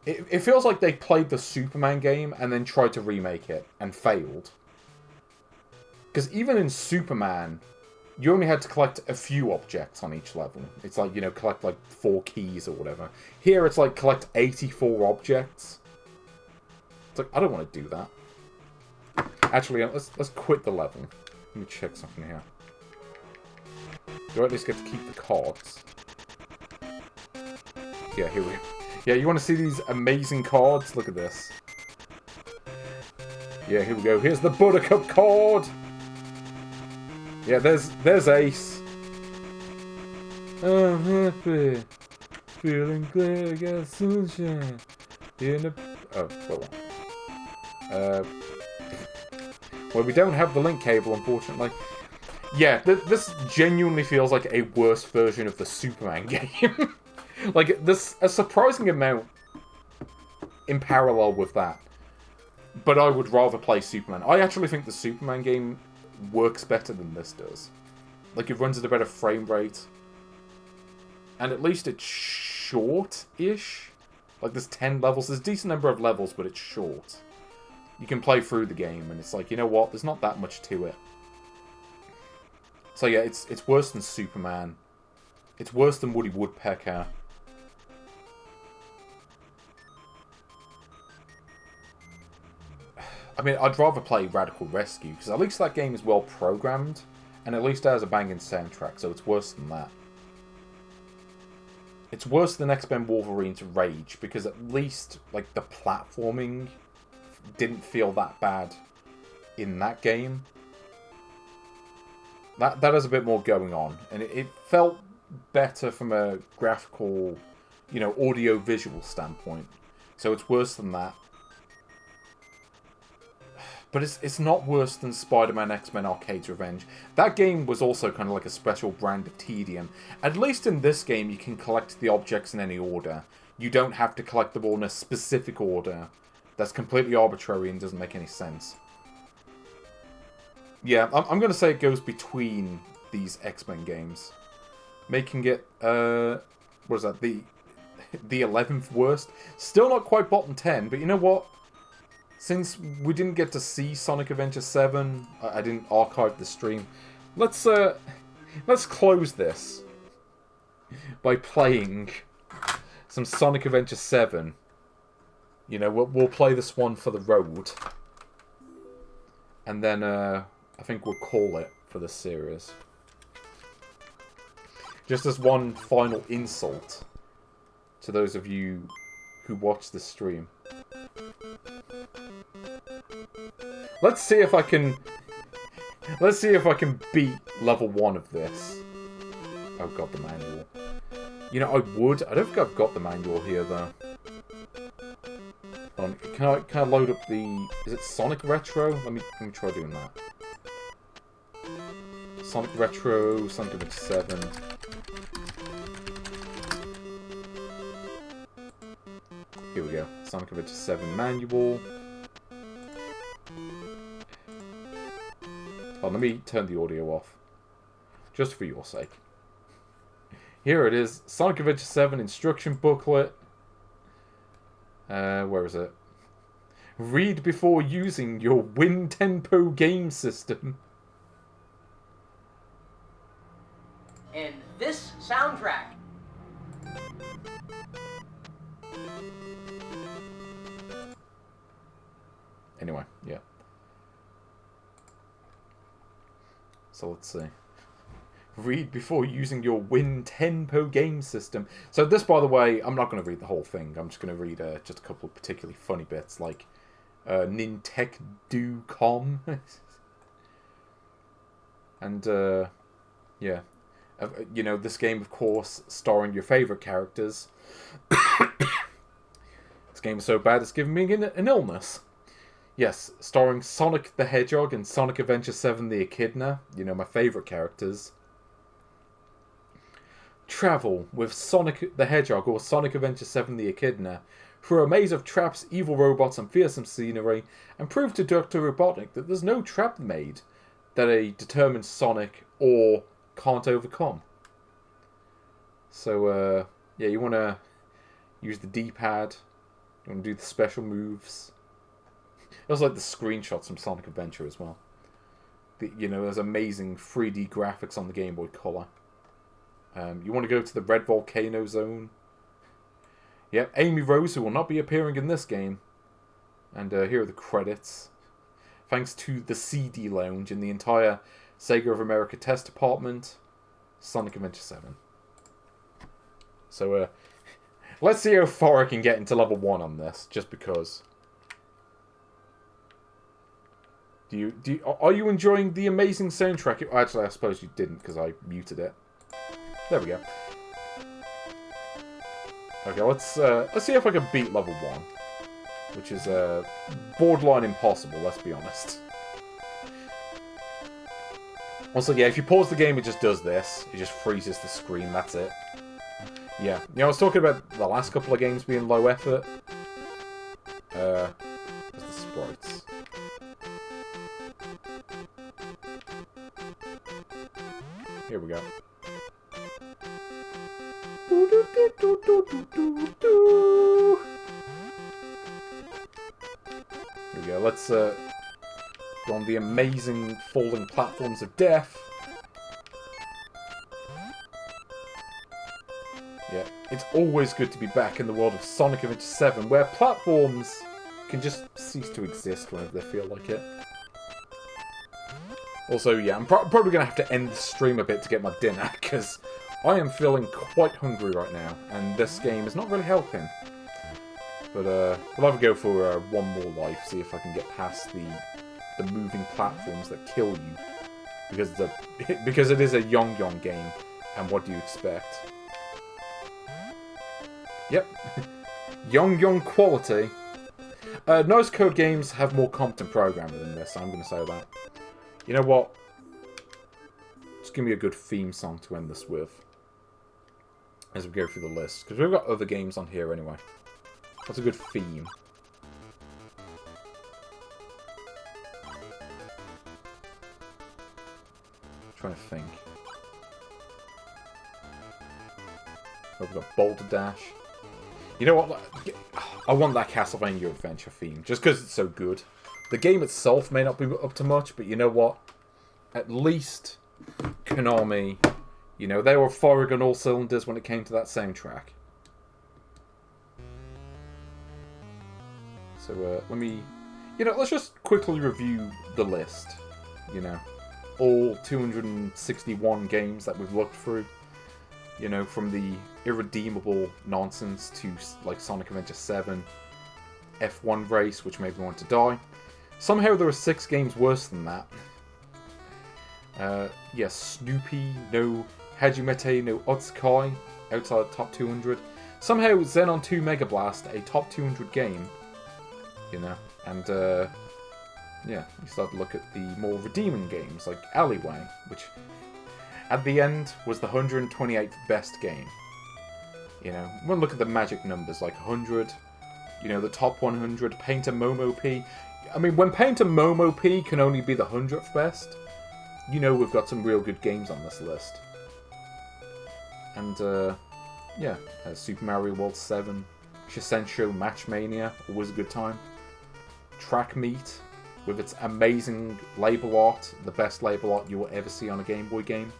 It feels like they played the Superman game and then tried to remake it and failed. Because even in Superman, you only had to collect a few objects on each level. It's like, you know, collect like 4 keys or whatever. Here it's like collect 84 objects. It's like, I don't want to do that. Actually, let's quit the level. Let me check something here. Do I at least get to keep the cards? Yeah, here we go. Yeah, you want to see these amazing cards? Look at this. Yeah, here we go. Here's the Buttercup card! Yeah, there's Ace. I'm happy. Feeling clear, got sunshine. In a... Oh, well, we don't have the link cable, unfortunately. Yeah, this genuinely feels like a worse version of the Superman game. Like, there's a surprising amount in parallel with that. But I would rather play Superman. I actually think the Superman game works better than this does. Like, it runs at a better frame rate. And at least it's short-ish. Like, there's 10 levels. There's a decent number of levels, but it's short. You can play through the game, and it's like, you know what? There's not that much to it. So yeah, it's worse than Superman. It's worse than Woody Woodpecker. I mean, I'd rather play Radical Rescue, because at least that game is well programmed, and at least it has a banging soundtrack, so it's worse than that. It's worse than X-Men Wolverine's Rage, because at least, like, the platforming didn't feel that bad in that game. That has a bit more going on, and it felt better from a graphical, you know, audio-visual standpoint. So it's worse than that. But it's not worse than Spider-Man X-Men Arcade's Revenge. That game was also kind of like a special brand of tedium. At least in this game, you can collect the objects in any order. You don't have to collect them all in a specific order. That's completely arbitrary and doesn't make any sense. Yeah, I'm going to say it goes between these X-Men games. Making it, what is that, the 11th worst? Still not quite bottom 10, but you know what? Since we didn't get to see Sonic Adventure 7, I didn't archive the stream, let's close this by playing some Sonic Adventure 7. You know, we'll play this one for the road. And then, I think we'll call it for this series. Just as one final insult to those of you who watch the stream. Let's see if I can beat level 1 of this. Oh god, the manual. You know, I would. I don't think I've got the manual here though. Hold on, can I load up the... Is it Sonic Retro? Let me try doing that. Sonic Retro, Sonic Adventure 7. Here we go. Sonic Adventure 7 manual. Oh, let me turn the audio off. Just for your sake. Here it is. Sonic Adventure 7 instruction booklet. Where is it? Read before using your WinTempo game system. And this soundtrack. Anyway, yeah. So let's see. Read before using your WinTempo game system. So this, by the way, I'm not going to read the whole thing. I'm just going to read just a couple of particularly funny bits, like Nintech.com. And, yeah. You know, this game, of course, starring your favourite characters. This game is so bad it's giving me an illness. Yes, starring Sonic the Hedgehog and Sonic Adventure 7 the Echidna. You know, my favourite characters. Travel with Sonic the Hedgehog or Sonic Adventure 7 the Echidna through a maze of traps, evil robots, and fearsome scenery, and prove to Dr. Robotnik that there's no trap made that a determined Sonic or can't overcome. So, yeah, you want to use the D-pad. You want to do the special moves. I also like the screenshots from Sonic Adventure as well. You know, there's amazing 3D graphics on the Game Boy Color. You want to go to the Red Volcano Zone. Yep, Amy Rose, who will not be appearing in this game. And here are the credits. Thanks to the CD Lounge and the entire Sega of America test department, Sonic Adventure 7. So, let's see how far I can get into level 1 on this, just because. Are you enjoying the amazing soundtrack? Actually, I suppose you didn't, because I muted it. There we go. Okay, let's see if I can beat level 1. Which is borderline impossible, let's be honest. Also, yeah, if you pause the game, it just does this. It just freezes the screen, that's it. Yeah, you know, I was talking about the last couple of games being low effort. There's the sprites. Here we go. Here we go, let's go on the amazing falling platforms of death. Yeah, it's always good to be back in the world of Sonic Adventure 7, where platforms can just cease to exist whenever they feel like it. Also, yeah, I'm probably going to have to end the stream a bit to get my dinner, because I am feeling quite hungry right now, and this game is not really helping. But we'll have a go for one more life, see if I can get past the moving platforms that kill you. Because it is a Yong game, and what do you expect? Yep. Yong quality. Nose Code games have more competent programming than this, I'm going to say that. You know what? Just give me a good theme song to end this with. As we go through the list. Because we've got other games on here anyway. What's a good theme? I'm trying to think. Oh, we've got Boulder Dash. You know what? I want that Castlevania Adventure theme, just because it's so good. The game itself may not be up to much, but you know what? At least Konami, you know, they were firing on all cylinders when it came to that soundtrack. So, let's just quickly review the list. You know, all 261 games that we've looked through. You know, from the irredeemable nonsense to, like, Sonic Adventure 7, F1 Race, which made me want to die. Somehow there are 6 games worse than that. Yes, Snoopy, no Hajimete, no Otsukai, outside the top 200. Somehow Xenon 2 Mega Blast, a top 200 game. You know, and, yeah, you start to look at the more redeeming games, like Alleyway, which, at the end, was the 128th best game. You know, we'll look at the magic numbers, like 100, you know, the top 100, Painter Momo P. I mean, when Painter Momo P can only be the 100th best, you know we've got some real good games on this list. And, yeah, Super Mario World 7, Shisensho Matchmania, always a good time. Track Meet, with its amazing label art, the best label art you will ever see on a Game Boy game.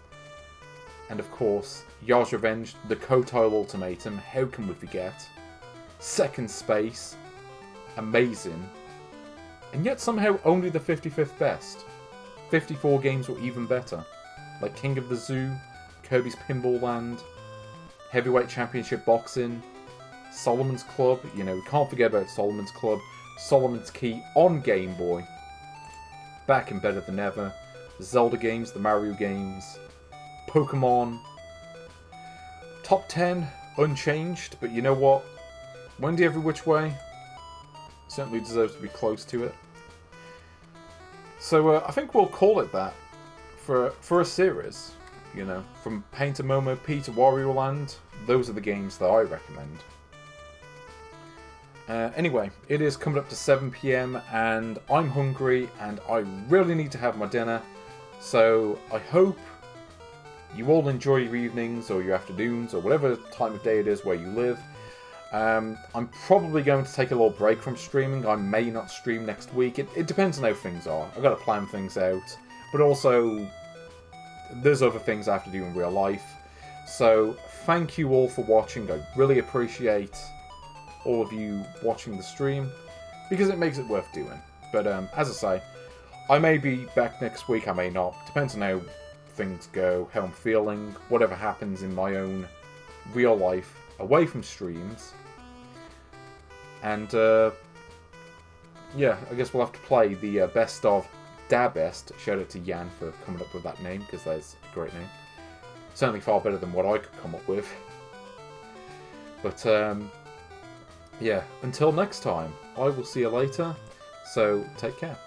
And of course, Yars' Revenge, the Kotile Ultimatum, how can we forget? Second Space, amazing. And yet somehow only the 55th best. 54 games were even better. Like King of the Zoo, Kirby's Pinball Land, Heavyweight Championship Boxing, Solomon's Club, you know, we can't forget about Solomon's Club, Solomon's Key on Game Boy, back and better than ever, the Zelda games, the Mario games, Pokemon, top 10 unchanged, but you know what? Wendy Every Which Way certainly deserves to be close to it. So I think we'll call it that for a series. You know, from Paint to Momo P to Wario Land, those are the games that I recommend. Anyway, it is coming up to 7 PM and I'm hungry and I really need to have my dinner. So I hope you all enjoy your evenings or your afternoons or whatever time of day it is where you live. I'm probably going to take a little break from streaming. I may not stream next week. It depends on how things are. I've got to plan things out. But also, there's other things I have to do in real life. So, thank you all for watching. I really appreciate all of you watching the stream, because it makes it worth doing. But as I say, I may be back next week, I may not. Depends on how things go, how I'm feeling, whatever happens in my own real life, away from streams. And, yeah, I guess we'll have to play the best of Da Best. Shout out to Jan for coming up with that name, because that's a great name. Certainly far better than what I could come up with. But, yeah, until next time, I will see you later, so take care.